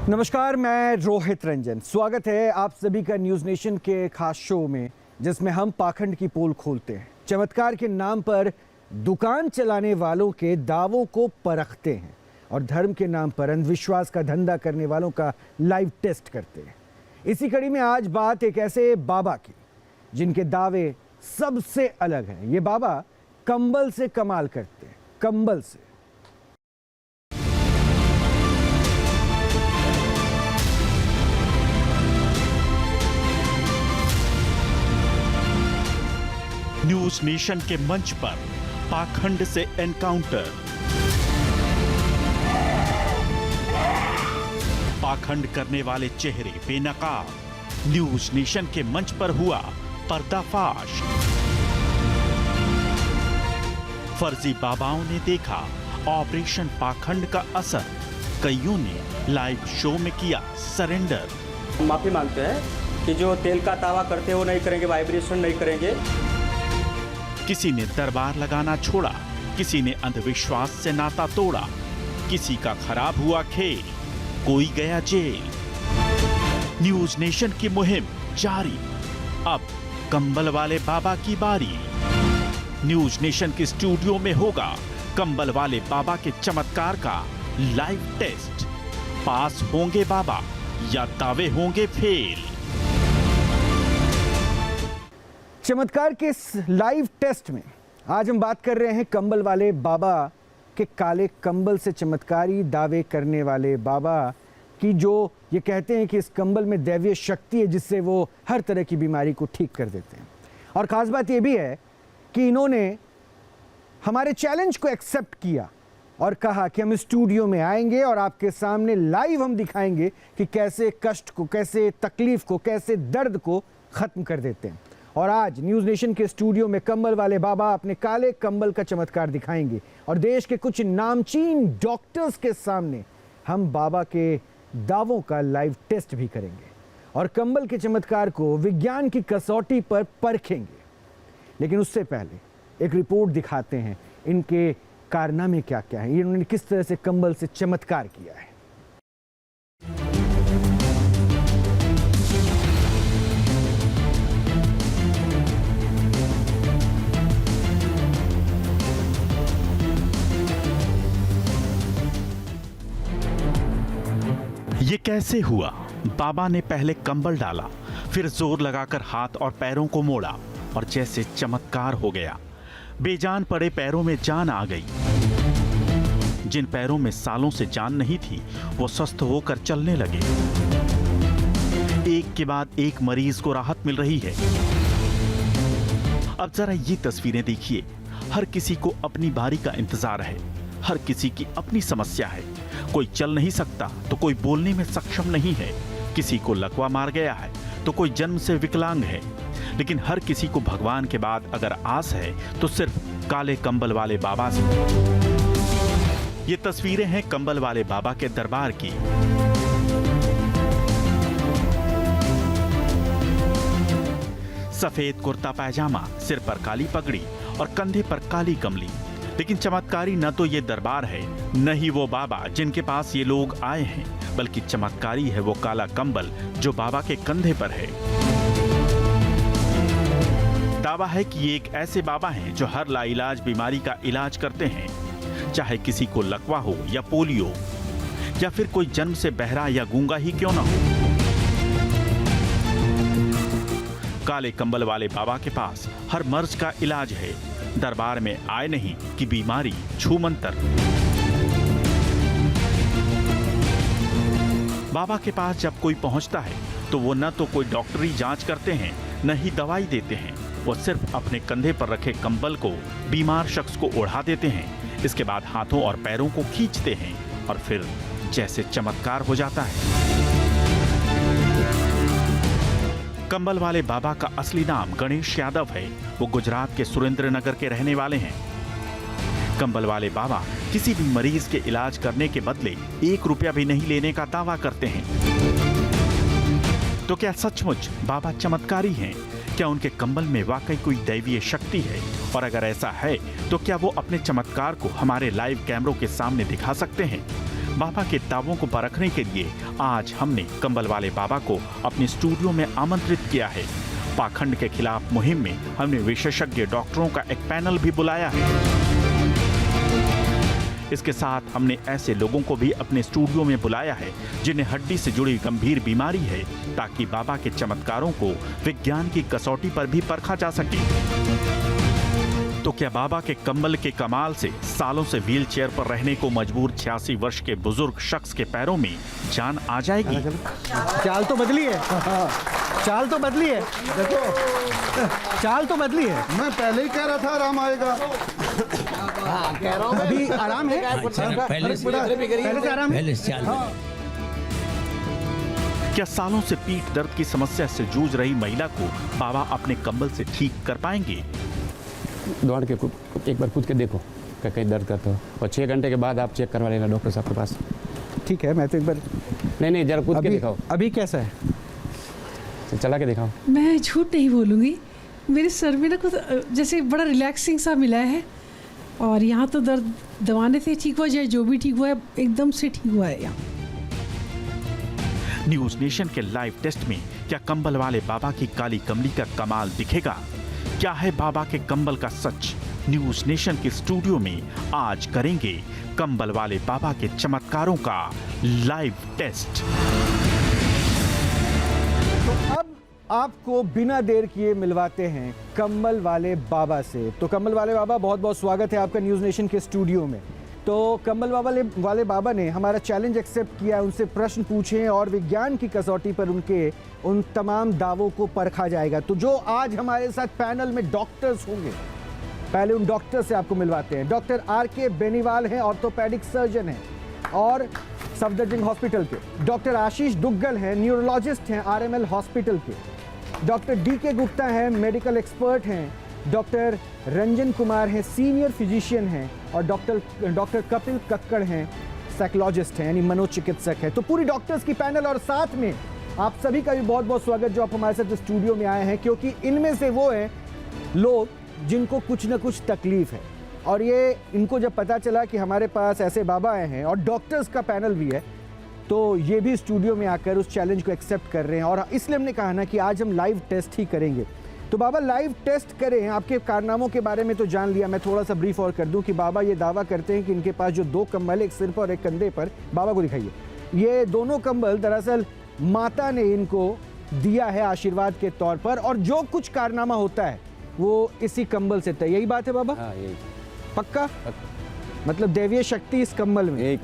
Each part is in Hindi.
नमस्कार, मैं रोहित रंजन। स्वागत है आप सभी का न्यूज़ नेशन के खास शो में, जिसमें हम पाखंड की पोल खोलते हैं, चमत्कार के नाम पर दुकान चलाने वालों के दावों को परखते हैं और धर्म के नाम पर अंधविश्वास का धंधा करने वालों का लाइव टेस्ट करते हैं। इसी कड़ी में आज बात एक ऐसे बाबा की जिनके दावे सबसे अलग हैं। ये बाबा कंबल से कमाल करते हैं, कंबल से। न्यूज नेशन के मंच पर पाखंड से एनकाउंटर। पाखंड करने वाले चेहरे बेनकाब। न्यूज नेशन के मंच पर हुआ पर्दाफाश। फर्जी बाबाओं ने देखा ऑपरेशन पाखंड का असर। कईयों ने लाइव शो में किया सरेंडर। माफी मांगते हैं कि जो तेल का दावा करते हैं वो नहीं करेंगे, वाइब्रेशन नहीं करेंगे। किसी ने दरबार लगाना छोड़ा, किसी ने अंधविश्वास से नाता तोड़ा, किसी का खराब हुआ खेल, कोई गया जेल। न्यूज नेशन की मुहिम जारी। अब कंबल वाले बाबा की बारी। न्यूज नेशन के स्टूडियो में होगा कंबल वाले बाबा के चमत्कार का लाइव टेस्ट। पास होंगे बाबा या दावे होंगे फेल? चमत्कार के इस लाइव टेस्ट में आज हम बात कर रहे हैं कंबल वाले बाबा के काले कंबल से चमत्कारी दावे करने वाले बाबा की, जो ये कहते हैं कि इस कंबल में दैवीय शक्ति है जिससे वो हर तरह की बीमारी को ठीक कर देते हैं। और ख़ास बात ये भी है कि इन्होंने हमारे चैलेंज को एक्सेप्ट किया और कहा कि हम स्टूडियो में आएंगे और आपके सामने लाइव हम दिखाएंगे कि कैसे कष्ट को, कैसे तकलीफ को, कैसे दर्द को ख़त्म कर देते हैं। और आज न्यूज़ नेशन के स्टूडियो में कंबल वाले बाबा अपने काले कंबल का चमत्कार दिखाएंगे और देश के कुछ नामचीन डॉक्टर्स के सामने हम बाबा के दावों का लाइव टेस्ट भी करेंगे और कंबल के चमत्कार को विज्ञान की कसौटी पर परखेंगे। लेकिन उससे पहले एक रिपोर्ट दिखाते हैं इनके कारनामे क्या क्या हैं, इन्होंने किस तरह से कंबल से चमत्कार किया है। ये कैसे हुआ? बाबा ने पहले कंबल डाला, फिर जोर लगाकर हाथ और पैरों को मोड़ा और जैसे चमत्कार हो गया। बेजान पड़े पैरों में जान आ गई। जिन पैरों में सालों से जान नहीं थी वो स्वस्थ होकर चलने लगे। एक के बाद एक मरीज को राहत मिल रही है। अब जरा ये तस्वीरें देखिए। हर किसी को अपनी बारी का इंतजार है, हर किसी की अपनी समस्या है। कोई चल नहीं सकता तो कोई बोलने में सक्षम नहीं है, किसी को लकवा मार गया है तो कोई जन्म से विकलांग है। लेकिन हर किसी को भगवान के बाद अगर आस है तो सिर्फ काले कंबल वाले बाबा से। ये तस्वीरें हैं कंबल वाले बाबा के दरबार की। सफेद कुर्ता पैजामा, सिर पर काली पगड़ी और कंधे पर काली कमली। लेकिन चमत्कारी न तो ये दरबार है, न ही वो बाबा जिनके पास ये लोग आए हैं, बल्कि चमत्कारी है वो काला कंबल जो बाबा के कंधे पर है। दावा है कि ये एक ऐसे बाबा हैं जो हर लाइलाज बीमारी का इलाज करते हैं, चाहे किसी को लकवा हो या पोलियो या फिर कोई जन्म से बहरा या गूंगा ही क्यों ना हो। काले कंबल वाले बाबा के पास हर मर्ज का इलाज है। दरबार में आए नहीं कि बीमारी छूमंतर। बाबा के पास जब कोई पहुंचता है तो वो न तो कोई डॉक्टरी जांच करते हैं, न ही दवाई देते हैं। वो सिर्फ अपने कंधे पर रखे कंबल को बीमार शख्स को ओढ़ा देते हैं। इसके बाद हाथों और पैरों को खींचते हैं और फिर जैसे चमत्कार हो जाता है। कंबल वाले बाबा का असली नाम गणेश यादव है। वो गुजरात के सुरेंद्रनगर के रहने वाले हैं। कंबल वाले बाबा किसी भी मरीज के इलाज करने के बदले 1 रुपया भी नहीं लेने का दावा करते हैं। तो क्या सचमुच बाबा चमत्कारी हैं? क्या उनके कंबल में वाकई कोई दैवीय शक्ति है? और अगर ऐसा है तो क्या वो अपने चमत्कार को हमारे लाइव कैमरों के सामने दिखा सकते हैं? बाबा के दावों को परखने के लिए आज हमने कंबल वाले बाबा को अपने स्टूडियो में आमंत्रित किया है। पाखंड के खिलाफ मुहिम में हमने विशेषज्ञ डॉक्टरों का एक पैनल भी बुलाया है। इसके साथ हमने ऐसे लोगों को भी अपने स्टूडियो में बुलाया है जिन्हें हड्डी से जुड़ी गंभीर बीमारी है, ताकि बाबा के चमत्कारों को विज्ञान की कसौटी पर भी परखा जा सके। तो क्या बाबा के कंबल के कमाल से सालों से व्हील चेयर पर रहने को मजबूर 86 वर्ष के बुजुर्ग शख्स के पैरों में जान आ जाएगी? चाल तो बदली है, चाल तो बदली है, देखो चाल तो बदली है। मैं पहले ही कह रहा था आराम आएगा। अभी आराम है, पहले से आराम है। पहले से चाल क्या सालों से पीठ दर्द की समस्या से जूझ रही महिला को बाबा अपने कंबल से ठीक कर पाएंगे? दौड़ के एक बार कूद के देखो क्या कहीं दर्द करता हो, और 6 घंटे के बाद आप चेक करवा लेना डॉक्टर साहब के पास। ठीक है, मैं तो एक बार नहीं जरा कूद के दिखाओ। अभी कैसा है? चला के दिखाओ। मैं झूठ नहीं बोलूँगी, मेरे सर में ना कुछ जैसे बड़ा रिलैक्सिंग सा मिला है, और यहाँ तो दर्द दवाने से ठीक हुआ, जाए जो भी ठीक हुआ है एकदम से ठीक हुआ है यहाँ। न्यूज नेशन के लाइव टेस्ट में क्या कंबल वाले बाबा की काली कमली का कमाल दिखेगा? क्या है बाबा के कंबल का सच? न्यूज नेशन के स्टूडियो में आज करेंगे कंबल वाले बाबा के चमत्कारों का लाइव टेस्ट। तो अब आपको बिना देर किए मिलवाते हैं कंबल वाले बाबा से। तो कंबल वाले बाबा, बहुत बहुत स्वागत है आपका न्यूज नेशन के स्टूडियो में। तो कंबल वाले बाबा ने हमारा चैलेंज एक्सेप्ट किया, उनसे प्रश्न पूछे और विज्ञान की कसौटी पर उनके उन तमाम दावों को परखा जाएगा। तो जो आज हमारे साथ पैनल में डॉक्टर्स होंगे, पहले उन डॉक्टर से आपको मिलवाते हैं। Doctor R K. बेनीवाल हैं, ऑर्थोपेडिक सर्जन हैं और सफदरजंग हॉस्पिटल के। डॉक्टर आशीष दुग्गल हैं, न्यूरोलॉजिस्ट हैं, आरएमएल हॉस्पिटल के। Doctor D K. गुप्ता हैं, मेडिकल एक्सपर्ट हैं। डॉक्टर रंजन कुमार हैं, सीनियर फिजिशियन हैं। और डॉक्टर कपिल कक्कड़ हैं, साइकोलॉजिस्ट हैं, यानी मनोचिकित्सक हैं। तो पूरी डॉक्टर्स की पैनल, और साथ में आप सभी का भी बहुत बहुत स्वागत जो आप हमारे साथ स्टूडियो में आए हैं, क्योंकि इनमें से वो हैं लोग जिनको कुछ ना कुछ तकलीफ है, और ये इनको जब पता चला कि हमारे पास ऐसे बाबा आए हैं और डॉक्टर्स का पैनल भी है, तो ये भी स्टूडियो में आकर उस चैलेंज को एक्सेप्ट कर रहे हैं। और इसलिए हमने कहा ना कि आज हम लाइव टेस्ट ही करेंगे। तो बाबा लाइव टेस्ट करें, आपके कारनामों के बारे में तो जान लिया, मैं थोड़ा सा ब्रीफ और कर दूं कि बाबा ये दावा करते हैं कि इनके पास जो 2 कंबल, एक सिर पर और एक कंधे पर, बाबा को दिखाइए, ये दोनों कंबल दरअसल माता ने इनको दिया है आशीर्वाद के तौर पर, और जो कुछ कारनामा होता है वो इसी कंबल से तय। यही बात है बाबा? हाँ यही पक्का? मतलब दैवीय शक्ति इस कंबल में, यही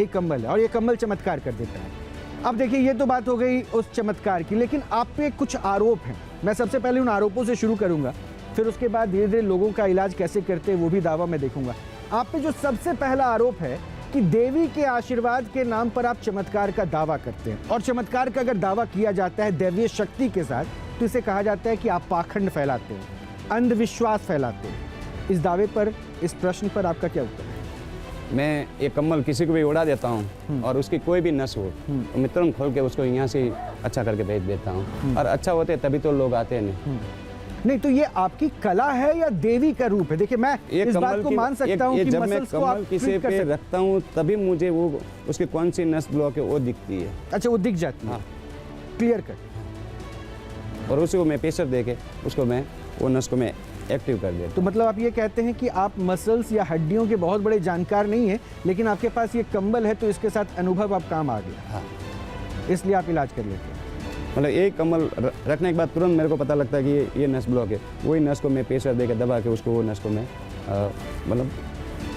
कंबल है, और ये कंबल चमत्कार कर देता है। अब देखिए, ये तो बात हो गई उस चमत्कार की, लेकिन आप पे कुछ आरोप हैं। मैं सबसे पहले उन आरोपों से शुरू करूंगा, फिर उसके बाद धीरे धीरे लोगों का इलाज कैसे करते हैं वो भी दावा मैं देखूंगा। आप पे जो सबसे पहला आरोप है कि देवी के आशीर्वाद के नाम पर आप चमत्कार का दावा करते हैं, और चमत्कार का अगर दावा किया जाता है दैवीय शक्ति के साथ, तो इसे कहा जाता है कि आप पाखंड फैलाते हैं, अंधविश्वास फैलाते हैं। इस दावे पर, इस प्रश्न पर आपका क्या उत्तर है? मैं एक कंबल किसी को भी उड़ा देता हूँ और उसकी कोई भी नस हो तो मैं तुरंत खोल के उसको यहाँ से अच्छा करके भेज देता हूँ, और अच्छा होते तभी तो लोग आते हैं। नहीं, तो ये आपकी कला है या देवी का रूप है? देखिए, मैं इस बात को मान सकता हूँ कि जब मैं मसल्स को आप कंबल किसी ट्रीट कर पे सकते हैं। रखता हूँ तभी मुझे वो उसकी कौन सी नस ब्लॉक है वो दिखती है। अच्छा, वो दिख जाती है, हाँ। Clear cut. और उसी को मैं प्रेशर दे के उसको मैं वो नस को मैं एक्टिव कर देता। तो मतलब आप ये कहते हैं कि आप मसल्स या हड्डियों के बहुत बड़े जानकार नहीं हैं, लेकिन आपके पास ये कंबल है तो इसके साथ अनुभव आप काम आ गया, हाँ। इसलिए आप इलाज कर लेते हैं। मतलब एक कंबल रखने के बाद तुरंत मेरे को पता लगता है कि ये नस ब्लॉक है, वही नस को मैं प्रेशर दे के दबा के उसको वो नस को मैं मतलब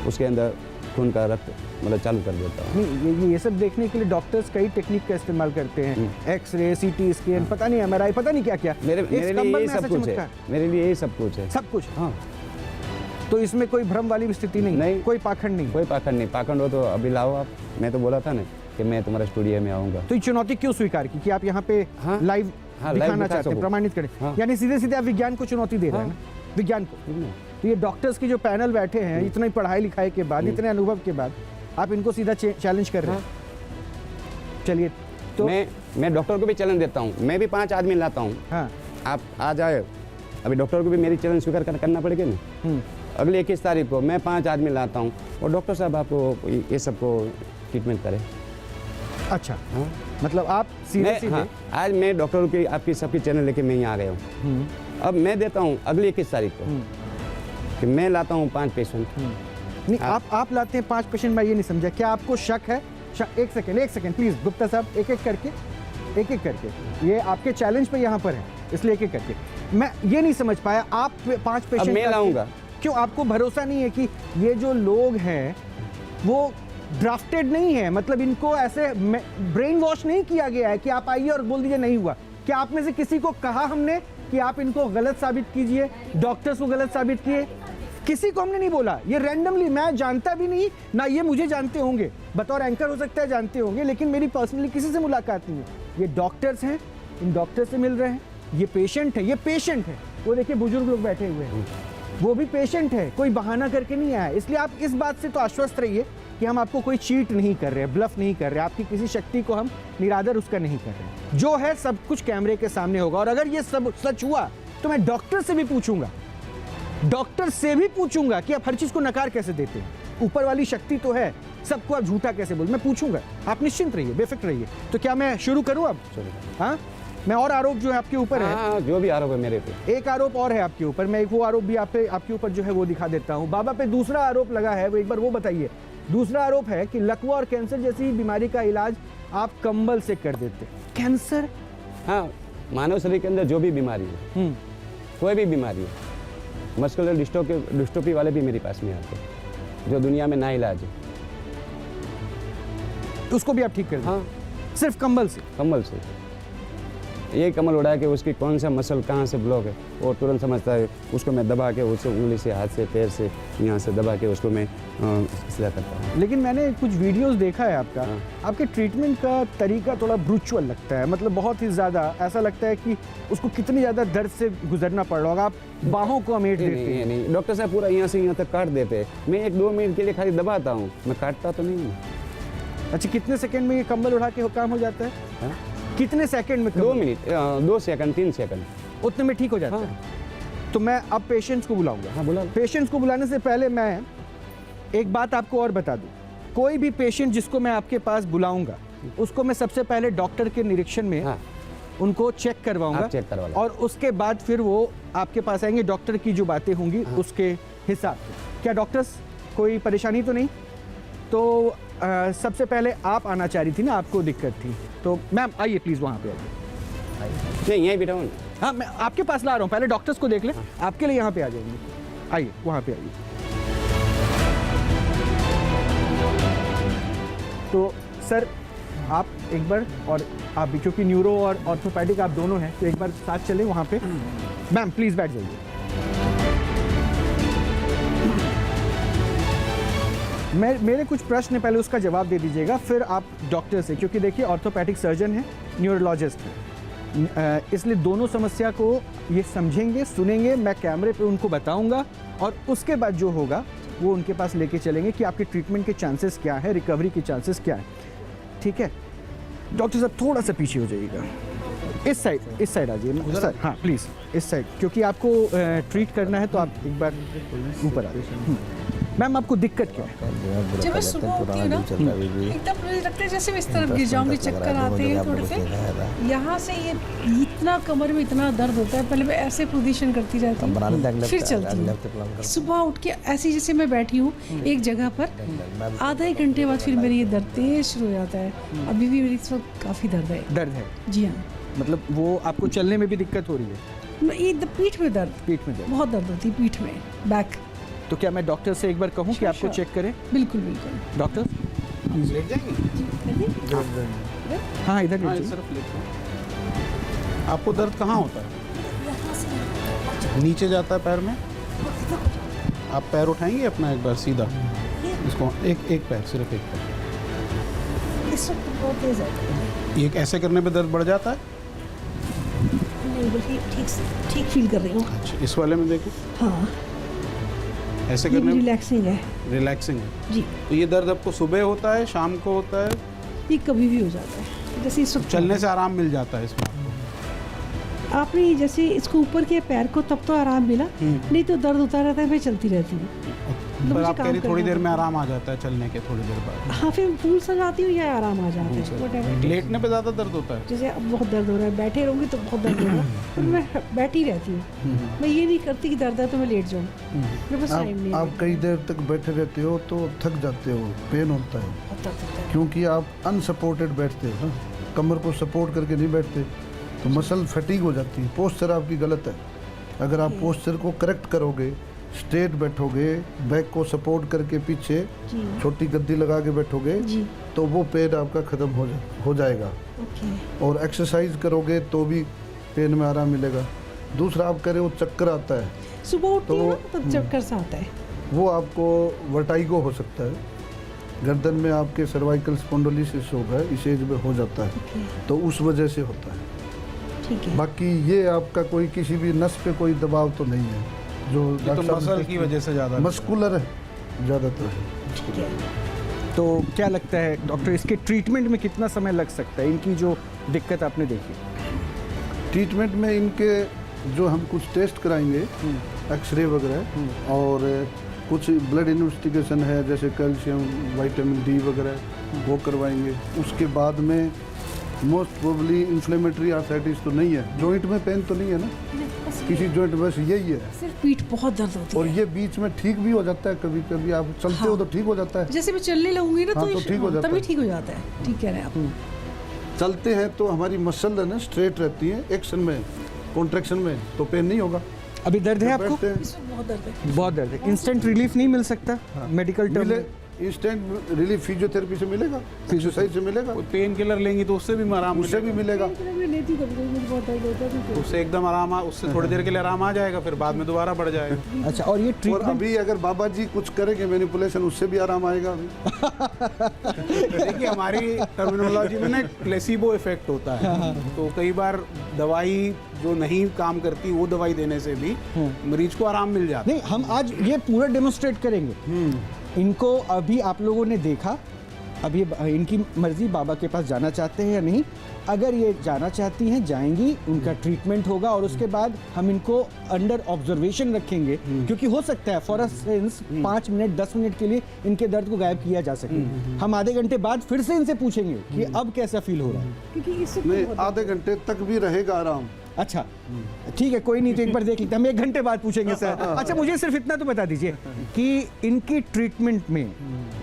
उसके अंदर खून का रक्त मतलब चालू कर देता हूँ। नहीं, ये सब देखने के लिए डॉक्टर्स कई टेक्निक का इस्तेमाल करते हैं, एक्सरे, सीटी स्कैन, पता नहीं एमआरआई, पता नहीं क्या क्या। मेरे लिए यही सब कुछ है, मेरे लिए यही सब कुछ है, सब कुछ। हाँ। तो इसमें कोई भ्रम वाली स्थिति नहीं, कोई पाखंड नहीं। कोई पाखंड नहीं। पाखंड हो तो अभी लाओ आप, मैं तो बोला था ना कि मैं तुम्हारे स्टूडियो में आऊँगा। तो ये चुनौती क्यों स्वीकार की कि आप यहाँ पे लाइव दिखाना चाहते हैं, प्रमाणित करें? यानी सीधे सीधे आप विज्ञान को चुनौती दे रहे हैं ना, विज्ञान को। तो ये डॉक्टर्स की जो पैनल बैठे हैं, इतनी पढ़ाई लिखाई के बाद, इतने अनुभव के बाद, आप इनको सीधा चैलेंज कर रहे हैं। चलिए, तो मैं डॉक्टर को भी चैलेंज देता हूँ, मैं भी 5 आदमी लाता हूँ। हाँ, आप आ जाए, अभी डॉक्टर को भी मेरी चैलेंज स्वीकार करना पड़ेगा ना। अगली 21 तारीख को मैं 5 आदमी लाता हूँ और डॉक्टर साहब आपको ये सबको ट्रीटमेंट करें। अच्छा, हाँ मतलब आप सीधे सीधे हाँ, आज मैं डॉक्टरों की आपकी सबकी चैनल लेके मैं यहाँ आ गया हूँ। अब मैं देता हूँ अगली 21 तारीख को कि मैं लाता हूँ 5 पेशेंट। नहीं, आप लाते हैं 5 पेशेंट, मैं ये नहीं समझा, क्या आपको शक है? एक सेकंड प्लीज गुप्ता साहब, एक एक करके, ये आपके चैलेंज पे यहाँ पर है, इसलिए एक एक करके। मैं ये नहीं समझ पाया, आप 5 पेशेंट मैं लाऊंगा। क्यों? आपको भरोसा नहीं है कि ये जो लोग हैं वो ड्राफ्टेड नहीं है, मतलब इनको ऐसे ब्रेन वॉश नहीं किया गया है कि आप आइए और बोल दीजिए नहीं हुआ? क्या आप में से किसी को कहा हमने कि आप इनको गलत साबित कीजिए, डॉक्टर्स को गलत साबित किए? किसी को हमने नहीं बोला। ये रैंडमली, मैं जानता भी नहीं ना ये मुझे जानते होंगे, बतौर एंकर हो सकता है जानते होंगे, लेकिन मेरी पर्सनली किसी से मुलाकात नहीं है। ये डॉक्टर्स हैं, इन डॉक्टर से मिल रहे हैं, ये पेशेंट है, वो देखिए बुजुर्ग लोग बैठे हुए हैं, वो भी पेशेंट है, कोई बहाना करके नहीं आया। इसलिए आप इस बात से तो आश्वस्त रहिए कि हम आपको कोई चीट नहीं कर रहे, ब्लफ नहीं कर रहे, आपकी किसी शक्ति को हम निरादर उसका नहीं कर रहे। जो है सब कुछ कैमरे के सामने होगा, और अगर ये सब सच हुआ तो मैं डॉक्टर से भी पूछूंगा कि आप हर चीज को नकार कैसे देते हैं। ऊपर वाली शक्ति तो है, सबको आप झूठा कैसे बोल, मैं पूछूंगा। आप निश्चिंत रहिए, बेफिक्र रहिए। तो क्या मैं शुरू करूं अब? हाँ, मैं और आरोप जो है आपके ऊपर है। हाँ, जो भी आरोप है मेरे पे, एक आरोप और है आपके ऊपर, मैं एक वो आरोप भी आपके ऊपर जो है वो दिखा देता हूँ। बाबा पे दूसरा आरोप लगा है, वो एक बार वो बताइए। दूसरा आरोप है कि लकवा और कैंसर जैसी बीमारी का इलाज आप कंबल से कर देते। कैंसर? हाँ, मानव शरीर के अंदर जो भी बीमारी है, कोई भी बीमारी है, मस्कुलर डिस्ट्रोफी वाले भी मेरे पास में आते हैं, जो दुनिया में ना इलाज है, तो उसको भी आप ठीक कर देते? हाँ, सिर्फ कंबल से? कम्बल से। ये कमल उड़ा के उसकी कौन सा मसल कहाँ से ब्लॉक है वो तुरंत समझता है, उसको मैं दबा के उसे उंगली से, हाथ से, पैर से, यहाँ से दबा के उसको मैं सीधा करता हूँ। लेकिन मैंने कुछ वीडियोस देखा है आपका, आपके ट्रीटमेंट का तरीका थोड़ा ब्रूचुअल लगता है, मतलब बहुत ही ज़्यादा ऐसा लगता है कि उसको कितनी ज़्यादा दर्द से गुजरना पड़ रहा होगा। आप बाहों को अमेट देते हैं? नहीं, डॉक्टर साहब पूरा यहाँ से यहाँ तक काट देते हैं, मैं 1-2 मिनट के लिए खाली दबाता हूँ, मैं काटता तो नहीं हूँ। अच्छा, कितने सेकंड में ये कंबल उठा के काम हो जाता है? हाँ? कितने सेकंड में? 2 मिनट, 2 सेकंड, 3 सेकंड, उतने में ठीक हो जाता है? तो मैं अब पेशेंट्स को बुलाऊंगा। हाँ, बुला लो। पेशेंट्स को बुलाने से पहले मैं एक बात आपको और बता दूं, कोई भी पेशेंट जिसको मैं आपके पास बुलाऊंगा उसको मैं सबसे पहले डॉक्टर के निरीक्षण में हाँ, उनको चेक करवाऊंगा, चेक करवा लो। और उसके बाद फिर वो आपके पास आएंगे, डॉक्टर की जो बातें होंगी उसके हिसाब से। क्या डॉक्टर्स कोई परेशानी तो नहीं? तो सबसे पहले आप आना चाह रही थी ना, आपको दिक्कत थी, तो मैम आइए प्लीज़, वहाँ पे आइए। नहीं, यहीं बैठा हूँ। हाँ, मैं आपके पास ला रहा हूँ, पहले डॉक्टर्स को देख लें, आपके लिए यहाँ पे आ जाएंगे। आइए, वहाँ पे आइए। तो सर आप एक बार, और आप भी, क्योंकि न्यूरो और ऑर्थोपेडिक आप दोनों हैं, तो एक बार साथ चलें वहाँ पे। मैम प्लीज़ बैठ जाइए। मेरे कुछ प्रश्न पहले उसका जवाब दे दीजिएगा, फिर आप डॉक्टर से, क्योंकि देखिए ऑर्थोपेडिक सर्जन है, न्यूरोलॉजिस्ट है, इसलिए दोनों समस्या को ये समझेंगे, सुनेंगे, मैं कैमरे पे उनको बताऊंगा, और उसके बाद जो होगा वो उनके पास लेके चलेंगे कि आपके ट्रीटमेंट के चांसेस क्या है, रिकवरी के चांसेस क्या है। ठीक है डॉक्टर साहब, थोड़ा सा पीछे हो जाइएगा, इस साइड आ जाइए सर। हाँ प्लीज़ इस साइड, क्योंकि आपको ट्रीट करना है, तो आप एक बार ऊपर आ जाइए। मैम आपको दिक्कत क्या है? जब मैं सुबह उठती हूँ ना, एकदम मुझे लगता है जैसे मैं इस तरफ गिर जाऊंगी, चक्कर आते हैं थोड़े से, यहाँ से ये इतना कमर में इतना दर्द होता है। पहले मैं ऐसे पोजीशन करती रहती हूँ, फिर चलती हूँ। सुबह उठ के ऐसी जैसे मैं बैठी हूँ एक जगह पर, आधा 1 घंटे बाद फिर मेरी ये दर्द तेज शुरू हो जाता है। अभी भी मेरी इस वक्त काफ़ी दर्द है। जी हाँ, मतलब वो आपको चलने में भी दिक्कत हो रही है? ये पीठ में दर्द, बहुत दर्द होती है पीठ में, बैक। तो क्या मैं डॉक्टर से एक बार कहूँ कि आपको चेक करें? बिल्कुल। डॉक्टर लेट जाएंगे? हाँ इधर हाँ, इस तरफ लेट जाओ। आपको दर्द कहाँ होता है? नीचे जाता है पैर में? आप पैर उठाएंगे अपना एक बार सीधा, इसको एक पैर, सिर्फ एक पैर। इस वक्त बहुत तेज है। ये ऐसे करने पे दर्द बढ़ जाता है? नहीं, बल्कि ठीक फील कर रही हूँ। अच्छा, इस वाले में देखो। हाँ, ऐसे ये करने में रिलैक्सिंग है। रिलैक्सिंग है जी। तो ये दर्द आपको सुबह होता है, शाम को होता है? ये कभी भी हो जाता है, जैसे इस वक्त चलने से आराम मिल जाता है इसमें आपको? आपने जैसे इसको ऊपर किया पैर को, तब तो आराम मिला, नहीं तो दर्द होता रहता है, मैं चलती रहती हूँ। मतलब पर मुझे आप कह काम रही थोड़ी करना देर में पड़ता आराम आ जाता है चलने के थोड़ी देर बाद। है। हाँ, फिर फूल सा जाती हूँ या आराम आ जाता है, whatever। लेटने पे ज़्यादा दर्द होता है। जैसे अब बहुत दर्द हो रहा है, बैठे रहूँगी तो बहुत दर्द होगा, पर मैं बैठी रहती हूँ। मैं ये नहीं करती कि दर्द है तो मैं लेट जाऊँ, मेरे पास टाइम नहीं है। आप कई देर तक बैठे रहते हो तो थक जाते हो, पेन होता है, बहुत दर्द होता है। क्योंकि आप अनसपोर्टेड बैठते हो ना, कमर को सपोर्ट करके नहीं बैठते, तो मसल फटीग हो जाती है। पोस्चर आपकी गलत है। अगर आप पोस्चर को करेक्ट करोगे, स्ट्रेट बैठोगे, बैक को सपोर्ट करके पीछे जी छोटी गद्दी लगा के बैठोगे, जी, तो वो पेन आपका ख़त्म हो जाएगा। ओके। और एक्सरसाइज करोगे तो भी पेन में आराम मिलेगा। दूसरा आप कह रहे हो चक्कर आता है, सुबह उठती हूँ तो- ना तब चक्कर सा आता है। वो आपको वर्टाइगो हो सकता है। गर्दन में आपके सर्वाइकल स्पॉन्डिलोसिस होगा, इस एज में हो जाता है, ओके, तो उस वजह से होता है। ठीक है। बाकी ये आपका कोई किसी भी नस पे कोई दबाव तो नहीं है, जो ये तो डॉक्टर साहब मसल ने की वजह से ज़्यादा मस्कुलर है ज़्यादातर है। ठीक है। तो क्या लगता है डॉक्टर, इसके ट्रीटमेंट में कितना समय लग सकता है? इनकी जो दिक्कत आपने देखी। ट्रीटमेंट में इनके जो हम कुछ टेस्ट कराएंगे, एक्सरे वगैरह, और कुछ ब्लड इन्वेस्टिगेशन है, जैसे कैल्शियम, विटामिन डी वगैरह, वो करवाएंगे। उसके बाद में मोस्ट प्रोबेबली इन्फ्लेमेटरी आर्थराइटिस तो नहीं है, जॉइंट में पेन तो नहीं है ना, बस किसी जॉइंट, बस यही है। सिर्फ पीठ बहुत दर्द होती और है। ये बीच में ठीक भी हो जाता है, कभी कभी आप चलते हो तो ठीक हो जाता है। जैसे मैं चलने लगूंगी ना हाँ, तो तो ठीक हो जाता तभी है। ठीक हो जाता है। ठीक कह रहे हैं आप। चलते हैं तो हमारी मसल है ना स्ट्रेट रहती है, एक्शन में, कॉन्ट्रैक्शन में तो पेन नहीं होगा। अभी दर्द है आपको? बैठते हैं, इसमें बहुत दर्द है। बहुत दर्द है। इंस्टेंट रिलीफ नहीं मिल सकता मेडिकल टर्म मिले में? इंस्टेंट रिलीफ फिजियोथेरेपी से मिलेगा, एक्सरसाइज से मिलेगा, कोई पेन किलर लेंगी तो उससे भी आराम उससे भी मिलेगा। मैं लेती हूँ कभी-कभी, मुझे बहुत दर्द होता है तो उससे एकदम उससे थोड़ी देर के लिए आराम आ जाएगा, फिर बाद में दोबारा बढ़ जाएगा। अच्छा, और ये और ट्रीटमेंट अभी अगर बाबा जी कुछ करेंगे मैनिपुलेशन, उससे भी आराम आएगा अभी। देखिए हमारी टर्मिनोलॉजी में ना प्लेसिबो इफेक्ट होता है, तो कई बार दवाई जो नहीं काम करती वो दवाई देने से भी मरीज को आराम मिल जाता है। नहीं, हम आज ये पूरा डेमोन्स्ट्रेट करेंगे। इनको अभी आप लोगों ने देखा, अभी इनकी मर्जी बाबा के पास जाना चाहते हैं या नहीं। अगर ये जाना चाहती हैं, जाएंगी, उनका ट्रीटमेंट होगा और उसके बाद हम इनको अंडर ऑब्जर्वेशन रखेंगे, क्योंकि हो सकता है फॉर इंस्टेंस 5 मिनट 10 मिनट के लिए इनके दर्द को गायब किया जा सके। हम आधे घंटे बाद फिर से इनसे पूछेंगे कि अब कैसा फील हो रहा है। क्योंकि इससे नहीं, आधे घंटे तक भी रहेगा आराम। अच्छा, ठीक है, कोई नहीं, तो एक बार देख लेते हैं। हम 1 घंटे बाद पूछेंगे सर। अच्छा, मुझे सिर्फ इतना तो बता दीजिए कि इनकी ट्रीटमेंट में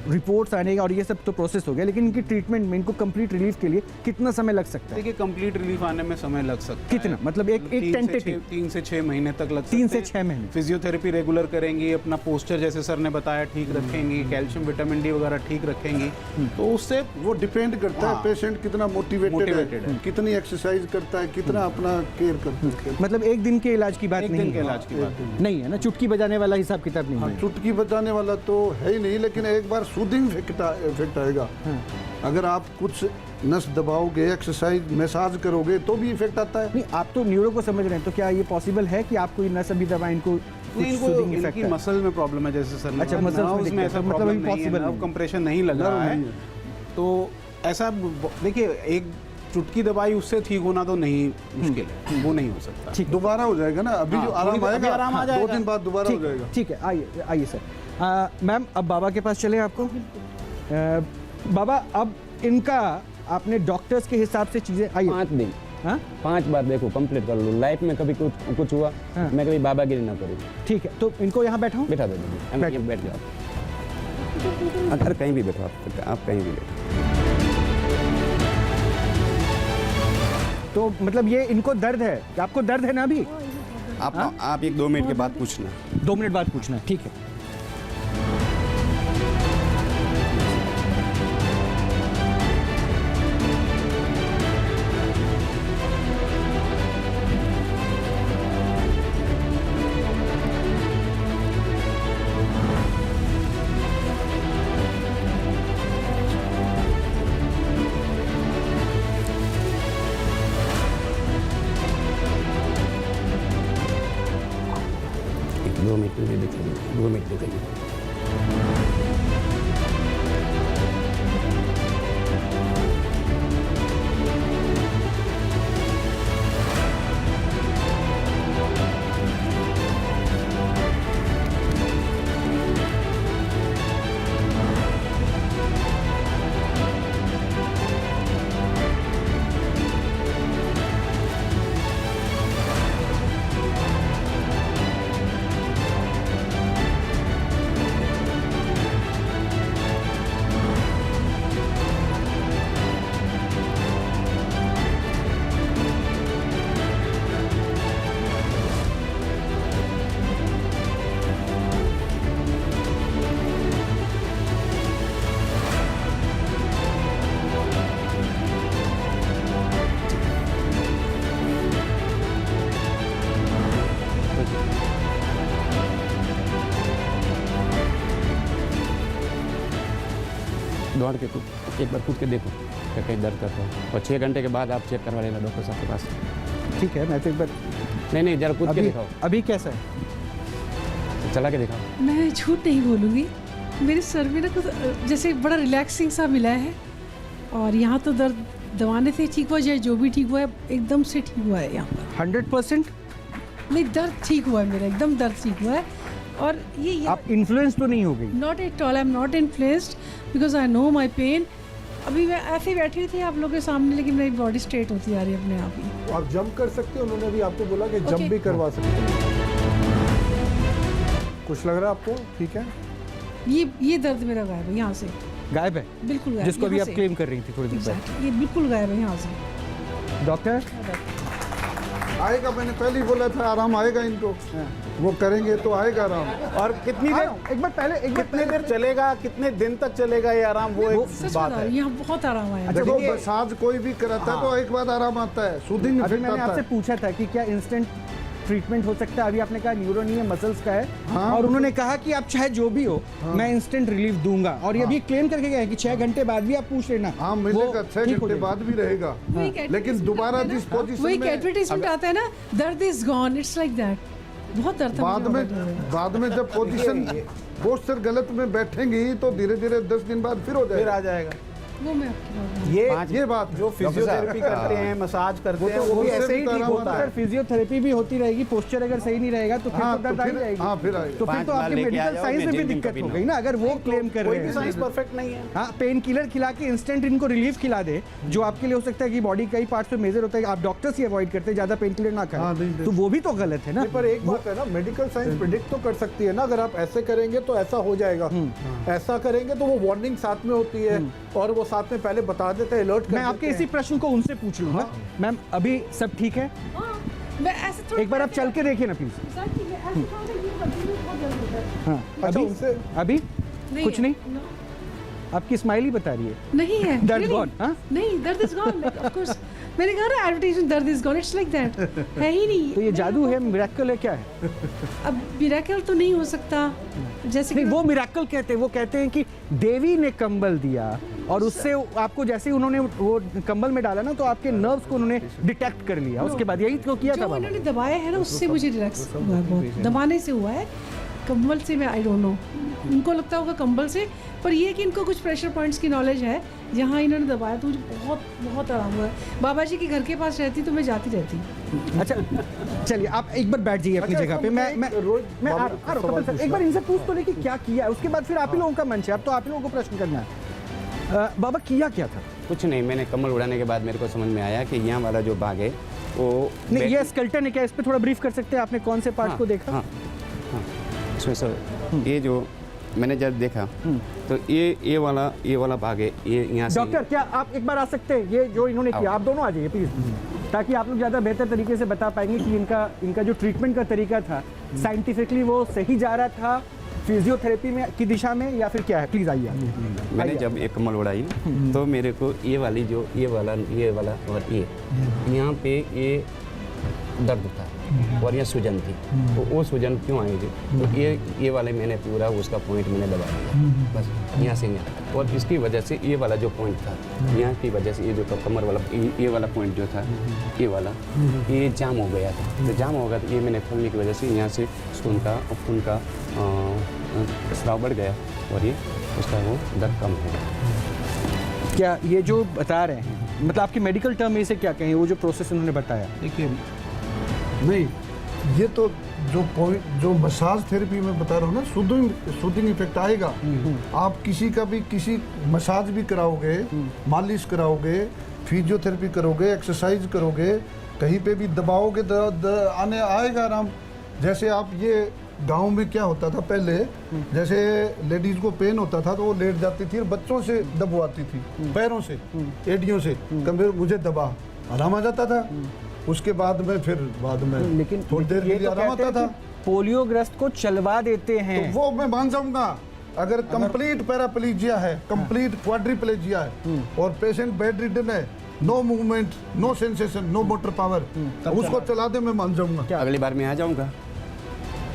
रिपोर्ट्स आने का और ये सब तो प्रोसेस हो गया, लेकिन इनकी ट्रीटमेंट में इनको कंप्लीट रिलीफ के लिए कितना समय लग सकता है? देखिए कंप्लीट रिलीफ आने में समय लग सकता है। कितना? मतलब एक टेंटेटिव 3 से 6 महीने तक लग सकते 3 हैं। से 6 महीने। फिजियोथेरेपी रेगुलर करेंगी, अपना पोस्चर जैसे सर ने बताया ठीक रखेंगी, कैल्शियम विटामिन डी वगैरह ठीक रखेंगी, तो उससे वो डिपेंड करता है हाँ। पेशेंट कितना मोटिवेटेड है, कितनी एक्सरसाइज करता है, कितना अपना केयर करता है। मतलब एक दिन के इलाज की बात एक नहीं दिन के है। इलाज की बात है। नहीं है ना, चुटकी बजाने वाला हिसाब किताब नहीं हाँ, है। चुटकी बजाने वाला तो है ही नहीं, लेकिन एक बार सूदिंग इफेक्ट आएगा। अगर आप कुछ नस दबाओगे, एक्सरसाइज, मसाज करोगे तो भी इफेक्ट आता है। नहीं, आप तो न्यूरो को समझ रहे हैं, तो क्या ये पॉसिबल है कि आप कोई नस अभी दबाएं, इनको कुछ नहीं, soothing इनको effect इनकी है? मसल में प्रॉब्लम है, जैसे सर ने अच्छा, बताया। muscles में Nerves दिक्कत में है, ऐसा मतलब प्रॉब्लम अभी नहीं है, possible नर्व नहीं है। कंप्रेशन नहीं लग नर्व रहा है, नहीं है। तो ऐसा देखिए एक चुटकी दबाई उससे ठीक होना तो नहीं, मुश्किल है, वो नहीं हो सकता। ठीक, दोबारा हो जाएगा ना, अभी हाँ, जो थोड़ी आराम देर अभी आएगा, आराम आ 2 जाएगा। दिन बाद दोबारा हो जाएगा। ठीक है, आइए आइए सर। मैम, अब बाबा के पास चले आपको। बाबा, अब इनका आपने डॉक्टर्स के हिसाब से चीजें, आइए। 5 दिन, हाँ, 5 बार देखो कंप्लीट कर लो। लाइफ में कभी कुछ हुआ, हाँ। मैं कभी बाबागिरी ना करूँ। ठीक है, तो इनको यहाँ बैठाऊँ? बैठा दे दीजिए, बैठ- यहाँ बैठ जाओ। अगर कहीं भी बैठो आप कहीं भी बैठो। तो मतलब ये इनको दर्द है, आपको दर्द है ना अभी? आप 1-2 मिनट के बाद पूछना। 2 मिनट बाद पूछना है, ठीक है। दो मिनट में देखिए, 2 मिनट देखिए। दौड़ के एक बार कूद के देखो क्या कहीं दर्द करता है, और 6 घंटे के बाद आप चेक करवा लेना डॉक्टर साहब के पास। ठीक है, मैं तो एक बार नहीं जरा कूद के अभी दिखाओ, अभी कैसा है? चला के दिखाओ। मैं झूठ नहीं बोलूँगी, मेरे सर में ना कुछ जैसे बड़ा रिलैक्सिंग सा मिला है, और यहाँ तो दर्द दवाने से ठीक हुआ, चाहे जो भी ठीक हुआ है एकदम से ठीक हुआ है यहाँ पर। 100%? नहीं, दर्द ठीक हुआ है मेरा, एकदम दर्द ठीक हुआ है। और ये आप इन्फ्लुएंस तो नहीं हो गई? Not at all, I am not influenced because I know my pain. अभी मैं ऐसे ही बैठी थी आप लोगों के सामने, लेकिन मेरी बॉडी स्ट्रेट होती आ रही है अपने आप ही। आप जंप कर सकते हो, उन्होंने भी आपको बोला कि Okay. जंप भी करवा सकते हो। कुछ लग रहा है आपको? ठीक है, ये दर्द मेरा गायब है यहाँ से, गायब है? बिल्कुल गायब। जिसको अभी यहाँ आप से। क्लेम कर रही थी थोड़ी देर Exactly, ये बिल्कुल गायब है यहाँ से। पहले। डॉक्टर, आएगा, मैंने पहले ही बोला था आराम आएगा इनको, वो करेंगे तो आएगा आराम। और कितनी देर, एक बार पहले कितने देर चलेगा, कितने दिन तक चलेगा ये आराम, वो एक सच बात बता है। रही हूँ, यहाँ बहुत आराम आया। देखो मसाज कोई भी कराता है तो एक बार आराम आता है, सूदिंग अभी इफेक्ट मैंने आता आपसे है। पूछा था कि क्या इंस्टेंट ट्रीटमेंट हो सकता है, अभी आपने कहा न्यूरो नहीं है, मसल्स का है। हाँ, और उन्होंने कहा कि आप चाहे जो भी हो, मैं इंस्टेंट रिलीफ दूंगा। और ये भी क्लेम करके गए कि 6 घंटे बाद भी आप पूछ लेना, हाँ वो मिलेगा, 6 ठीक हो घंटे जाएगा। बाद भी रहेगा, लेकिन दोबारा जिस पोजीशन वही में एडवर्टाइजमेंट आता है ना, दर्द is gone, it's like that. बहुत दर्द था बाद में जब पोजीशन पोस्चर गलत में बैठेंगी तो धीरे धीरे 10 दिन बाद फिर हो फिर जाएगा। आ जाएगा। वो मैं आपकी बात ये बात जो फिजियोथेरेपी करते हैं, मसाज करते हैं, वो भी उससे ऐसे ही भी ठीक आराम होता आता है। सर फिजियोथेरेपी भी होती रहेगी, पोस्चर अगर सही नहीं रहेगा तो फिर हाँ, तो दर्द तो आ ही फिर- जाएगी। हाँ, फिर आएगी। तो फिर 5 तो बार आपकी लेके आ मेडिकल जाओ, साइंस मैं में भी जिम दिक्कत कभी हो ना गई ना, अगर वो क्लेम कर कोई रहे भी हैं। साइंस परफेक्ट नहीं है। हाँ, पेन किलर खिला के इंस्टेंट इनको रिलीफ खिला दे, जो आपके लिए हो सकता है कि बॉडी कई पार्ट्स पे मेजर होता है, आप डॉक्टर्स ही अवॉइड करते हैं, ज्यादा पेन किलर ना हाँ, खाएं, नहीं, तो वो भी तो गलत है ना। पर एक बात है ना, मेडिकल साइंस प्रिडिक्ट तो कर सकती है ना, अगर आप ऐसे करेंगे तो ऐसा हो जाएगा, ऐसा करेंगे तो वो वार्निंग साथ में होती है, और वो साथ में पहले बता देते हैं, अलर्ट कर मैं आपके देते इसी हैं। प्रश्न को उनसे पूछ लूंगा। मैम, अभी सब ठीक है? हाँ, मैं ऐसे थोड़ा एक बार आप चल के देखिए ना प्लीज। Exactly, मैं ऐसे थोड़ा ये करती हूँ, बहुत दर्द होता है। हाँ, अच्छा, अभी उनसे अभी कुछ है, नहीं, no, आपकी स्माइल ही बता रही है। नहीं है दर्द really? gone, हाँ? नहीं, दर्द इज गॉन, ऑफ कोर्स। मैंने कहा ना एडवर्टाइजमेंट, दर्द is gone, it's like that. है ही नहीं। तो ये जादू है, मिरेकल है, क्या है? अब मिरेकल तो नहीं हो सकता, जैसे नहीं, कि वो मिरेकल कहते हैं, वो कहते हैं कि देवी ने कंबल दिया और उससे आपको जैसे ही उन्होंने वो कंबल में डाला ना, तो आपके नर्व्स को उन्होंने डिटेक्ट कर लिया, उसके बाद यही तो किया था जो बाबा। इन्होंने दबाया है ना, उससे मुझे रिलैक्स हुआ है बहुत। दबाने से हुआ है, कंबल से मैं आई डोंट नो, उनको लगता होगा कंबल से, पर ये कि इनको कुछ प्रेशर पॉइंट्स की नॉलेज है, जहाँ इन्होंने दबाया तो मुझे बहुत बहुत आराम हुआ है। बाबा जी के घर के पास रहती तो मैं जाती रहती। अच्छा, चलिए आप एक बार बैठ जाइए अपनी अच्छा, जगह पे। मैं रोज मैं बाबा आ का रहा हूँ, सवाल कपिल सर, एक बार इनसे पूछ तो ले कि क्या किया है, उसके बाद फिर आप ही लोगों का मंच है, अब तो आप ही लोगों को प्रश्न करना है। बाबा, किया क्या था? कुछ नहीं, मैंने कमल उड़ाने के बाद मेरे को समझ में आया कि यहाँ वाला जो बाग है वो नहीं, ये स्केलेटन है क्या, इस पे थोड़ा ब्रीफ कर सकते हैं, आपने कौन से पार्ट को देखा? हाँ, हाँ। इसमें सर ये जो मैंने जब देखा तो ये वाला भाग है, ये यहाँ से डॉक्टर, क्या आप एक बार आ सकते हैं? ये जो इन्होंने किया, आप दोनों आ जाइए प्लीज, ताकि आप लोग ज़्यादा बेहतर तरीके से बता पाएंगे कि इनका जो ट्रीटमेंट का तरीका था, साइंटिफिकली वो सही जा रहा था फिजियोथेरेपी में की दिशा में, या फिर क्या है? प्लीज आइए। मैंने जब एक कमल उड़ाई तो मेरे को ये वाला और ये यहाँ पे ये दर्द था और ये सूजन थी, तो वो सूजन क्यों आएगी, तो ये वाले मैंने पूरा उसका पॉइंट मैंने दबा दिया बस, यहाँ से यहाँ, और इसकी वजह से ये वाला जो पॉइंट था, यहाँ की वजह से ये जो कमर वाला ये वाला पॉइंट जो था, ये वाला ये जाम हो गया था, तो जाम हो गया, तो ये मैंने खोलने की वजह से यहाँ से खून का स्राव बढ़ गया और ये उसका वो दर्द कम हो गया। क्या ये जो बता रहे हैं, मतलब आपकी मेडिकल टर्म में इसे क्या कहें, वो जो प्रोसेस उन्होंने बताया? देखिए, नहीं, ये तो जो पॉइंट जो मसाज थेरेपी में बता रहा हूँ ना, सूदिंग इफेक्ट आएगा। आप किसी मसाज भी कराओगे, मालिश कराओगे, फिजियोथेरेपी करोगे, एक्सरसाइज करोगे, कहीं पे भी दबाओगे आने आएगा आराम। जैसे आप ये गांव में क्या होता था पहले, जैसे लेडीज को पेन होता था तो वो लेट जाती थी और बच्चों से दबवाती थी, पैरों से, एडियों से, कमर मुझे दबा, आराम आ जाता था। उसके बाद में लेकिन थोड़ी देर के ये लिए तो आराम कहते आता हैं था। कि पोलियोग्रस्त को चलवा देते हैं, तो वो मैं मान जाऊंगा, अगर कंप्लीट पैराप्लेजिया है, कंप्लीट क्वाड्रिप्लेजिया है और पेशेंट बेड रिडन है, no movement, no sensation, no motor power, उसको चला दे, मैं मान जाऊंगा। अगली बार मैं आ जाऊँगा।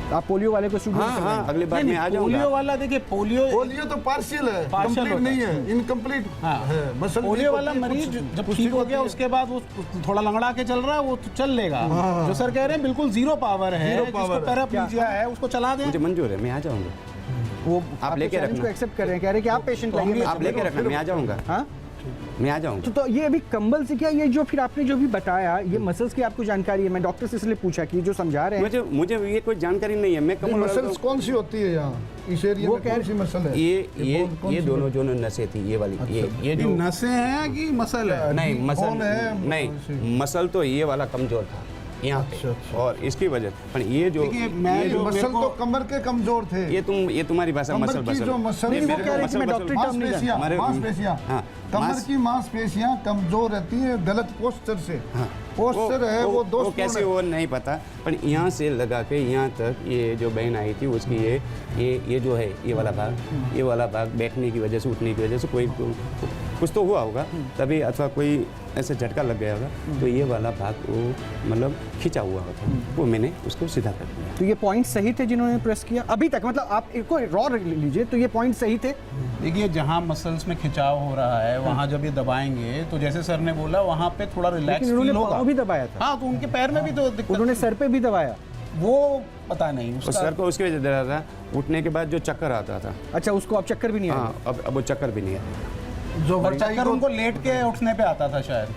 आप पोलियो वाले को शुरू हाँ हाँ, अगली बार मैं आ पोलियो जाऊंगा। वाला देखिए, पोलियो तो पार्शियल है, Partial कंप्लीट होता नहीं है, इनकम्प्लीट है। मसल पोलियो वाला मरीज जब ठीक हो गया उसके बाद वो थोड़ा लंगड़ा के चल रहा है, वो तो चल लेगा। जो सर कह रहे हैं बिल्कुल जीरो पावर है, जिसको पैराप्लीजिया है उसको चला दें। मुझे मंजूर है, मैं आ जाऊंगा। वो आप लेके चैलेंज रखना। को एक्सेप्ट कर रहे हैं, कह रहे हैं कि आप पेशेंट लाइए, आप लेके रखना, मैं आ जाऊंगा। हाँ मैं आ जाऊंगा। तो ये अभी कंबल से क्या, ये जो फिर आपने जो भी बताया, ये मसल्स की आपको जानकारी है? मैं डॉक्टर से इसलिए पूछा कि जो समझा रहे हैं, मुझे ये कोई जानकारी नहीं है। मैं कमल मसल्स कौन सी होती है यहाँ इस एरिया में, कौन सी मसल है? ये दोनों जो नसें थी, ये वाली, ये जो नसें हैं कि मसल है? नहीं मसल कौन है? नहीं, मसल तो ये वाला कमजोर था यहाँ पे, और इसकी वजह पर ये जो मसल तो कमर के कमजोर थे। ये तुम्हारी भाषा कमर मसल की जो मसल, नहीं, वो कह रहे हैं कि मैं डॉक्टरी टर्म नहीं जानता। मांसपेशियां, हाँ, कमर की मांसपेशियां कमजोर रहती है गलत पोस्चर से। पोस्चर है वो दोस्त कैसे, वो नहीं पता, पर यहाँ से लगा के यहाँ तक ये जो बहन आई थी उसकी ये जो है ये वाला भाग बैठने की वजह से, उठने की वजह से कोई कुछ तो हुआ होगा तभी, अथवा कोई ऐसे झटका लग गया होगा, तो ये वाला भाग वो मतलब खिंचा हुआ होता, वो मैंने उसको सीधा कर दिया। तो ये पॉइंट सही थे जिन्होंने प्रेस किया अभी तक? मतलब आप इनको रॉ लीजिए, तो ये पॉइंट सही थे? देखिए, जहाँ मसल्स में खिंचाव हो रहा है वहाँ जब ये दबाएंगे तो जैसे सर ने बोला वहाँ पे थोड़ा रिलैक्स फील होगा। पाँव भी दबाया था। हाँ, तो उनके पैर में भी तो दिक्कत, उन्होंने सर पे भी दबाया, वो पता नहीं और सर को उसकी वजह दे रहा था, उठने के बाद जो चक्कर आता था। अच्छा, उसको अब चक्कर भी नहीं आया? हाँ, अब वो चक्कर भी नहीं है। जो चक्कर उनको लेट के उठने पे आता था शायद,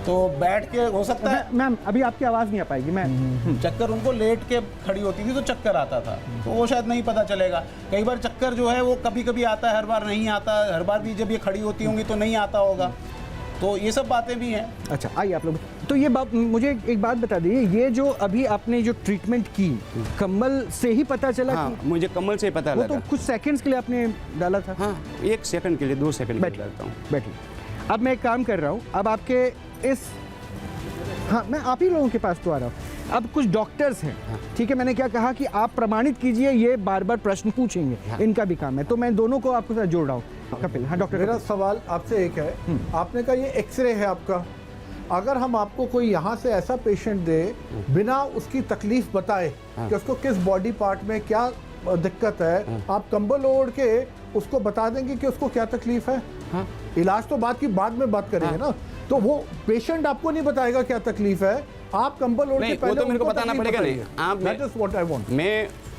तो बैठ के हो सकता है। मैम अभी आपकी आवाज़ नहीं आ पाएगी। मैं चक्कर उनको लेट के खड़ी होती थी तो चक्कर आता था, तो वो शायद नहीं पता चलेगा। कई बार चक्कर जो है वो कभी कभी आता है, हर बार नहीं आता, हर बार भी जब ये खड़ी होती होंगी तो नहीं आता होगा, तो ये सब बातें भी हैं। अच्छा, आइए आप लोग, तो ये बात मुझे एक बात बता दीजिए, ये जो अभी आपने जो ट्रीटमेंट की, कम्बल से ही पता चला? हाँ, मुझे कमल से पता वो लगा। तो कुछ सेकंड्स के लिए आपने डाला था? हाँ, 1 सेकंड के लिए, 2 सेकंड के लिए डालता हूँ। बैठिए, अब मैं एक काम कर रहा हूँ, अब आपके इस, हाँ मैं आप ही लोगों के पास तो आ रहा हूँ। अब कुछ डॉक्टर्स हैं, ठीक है, मैंने क्या कहा कि आप प्रमाणित कीजिए, ये बार बार प्रश्न पूछेंगे, इनका भी काम है, तो मैं दोनों को आपके साथ जोड़ रहा हूँ। कपिल, हाँ डॉक्टर। मेरा सवाल आपसे एक है, आपने कहा ये एक्सरे है आपका, अगर हम आपको कोई यहाँ से ऐसा पेशेंट दे बिना उसकी तकलीफ बताए कि उसको किस बॉडी पार्ट में क्या दिक्कत है, आप कंबल ओढ़ के उसको बता देंगे कि उसको क्या तकलीफ है? इलाज तो बाद में बात करेंगे ना, तो वो पेशेंट आपको नहीं बताएगा क्या तकलीफ है, आप कंबल ओढ़ के नहीं, वो पहले तो मेरे को उनको बताना तकलीफ पड़ेगा। नहीं, बताइए। आप That is what I want.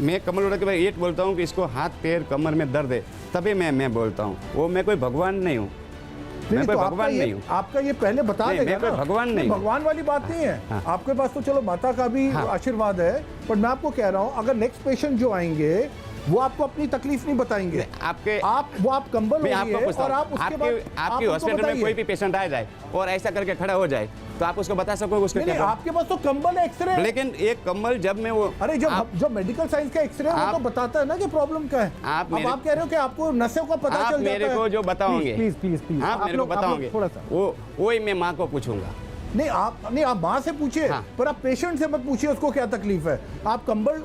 मैं कमल ओढ़ के भाई एक बोलता हूँ कि इसको हाथ पैर कमर में दर्द है, तभी मैं बोलता हूँ। वो मैं कोई भगवान नहीं हूँ, मैं कोई तो भगवान नहीं हूँ। आपका ये पहले बता नहीं, देगा मैं कोई ना। भगवान नहीं हूँ। भगवान वाली बात नहीं है। हाँ। आपके पास तो चलो माता का भी आशीर्वाद है, पर मैं आपको कह रहा हूँ अगर नेक्स्ट पेशेंट जो आएंगे वो आपको अपनी तकलीफ नहीं बताएंगे, आप कंबल मैं आपको ओढ़िए पूछता और हूँ, आप उसके बाद आपकी उनको हॉस्पिटल में बताइए। कोई भी पेशेंट आ जाए और ऐसा करके खड़ा हो जाए तो आप उसको बता सकोगे उसके नहीं, क्या? आपके पास तो कंबल है, एक्सरे है। लेकिन एक कम्बल जब मैं वो, अरे जब मेडिकल साइंस का एक्सरे वो तो बताता है ना कि प्रॉब्लम क्या है। अब आप कह रहे हो कि आपको नसों का पता आप चल जाता है। मेरे को जो बताओगे, प्लीज आप मेरे को बताओगे, थोड़ा सा वो वही मैं माँ को पूछूंगा। नहीं आप माँ से पूछिए, हाँ। पर आप पेशेंट से मत पूछिए उसको क्या तकलीफ है। आप कंबल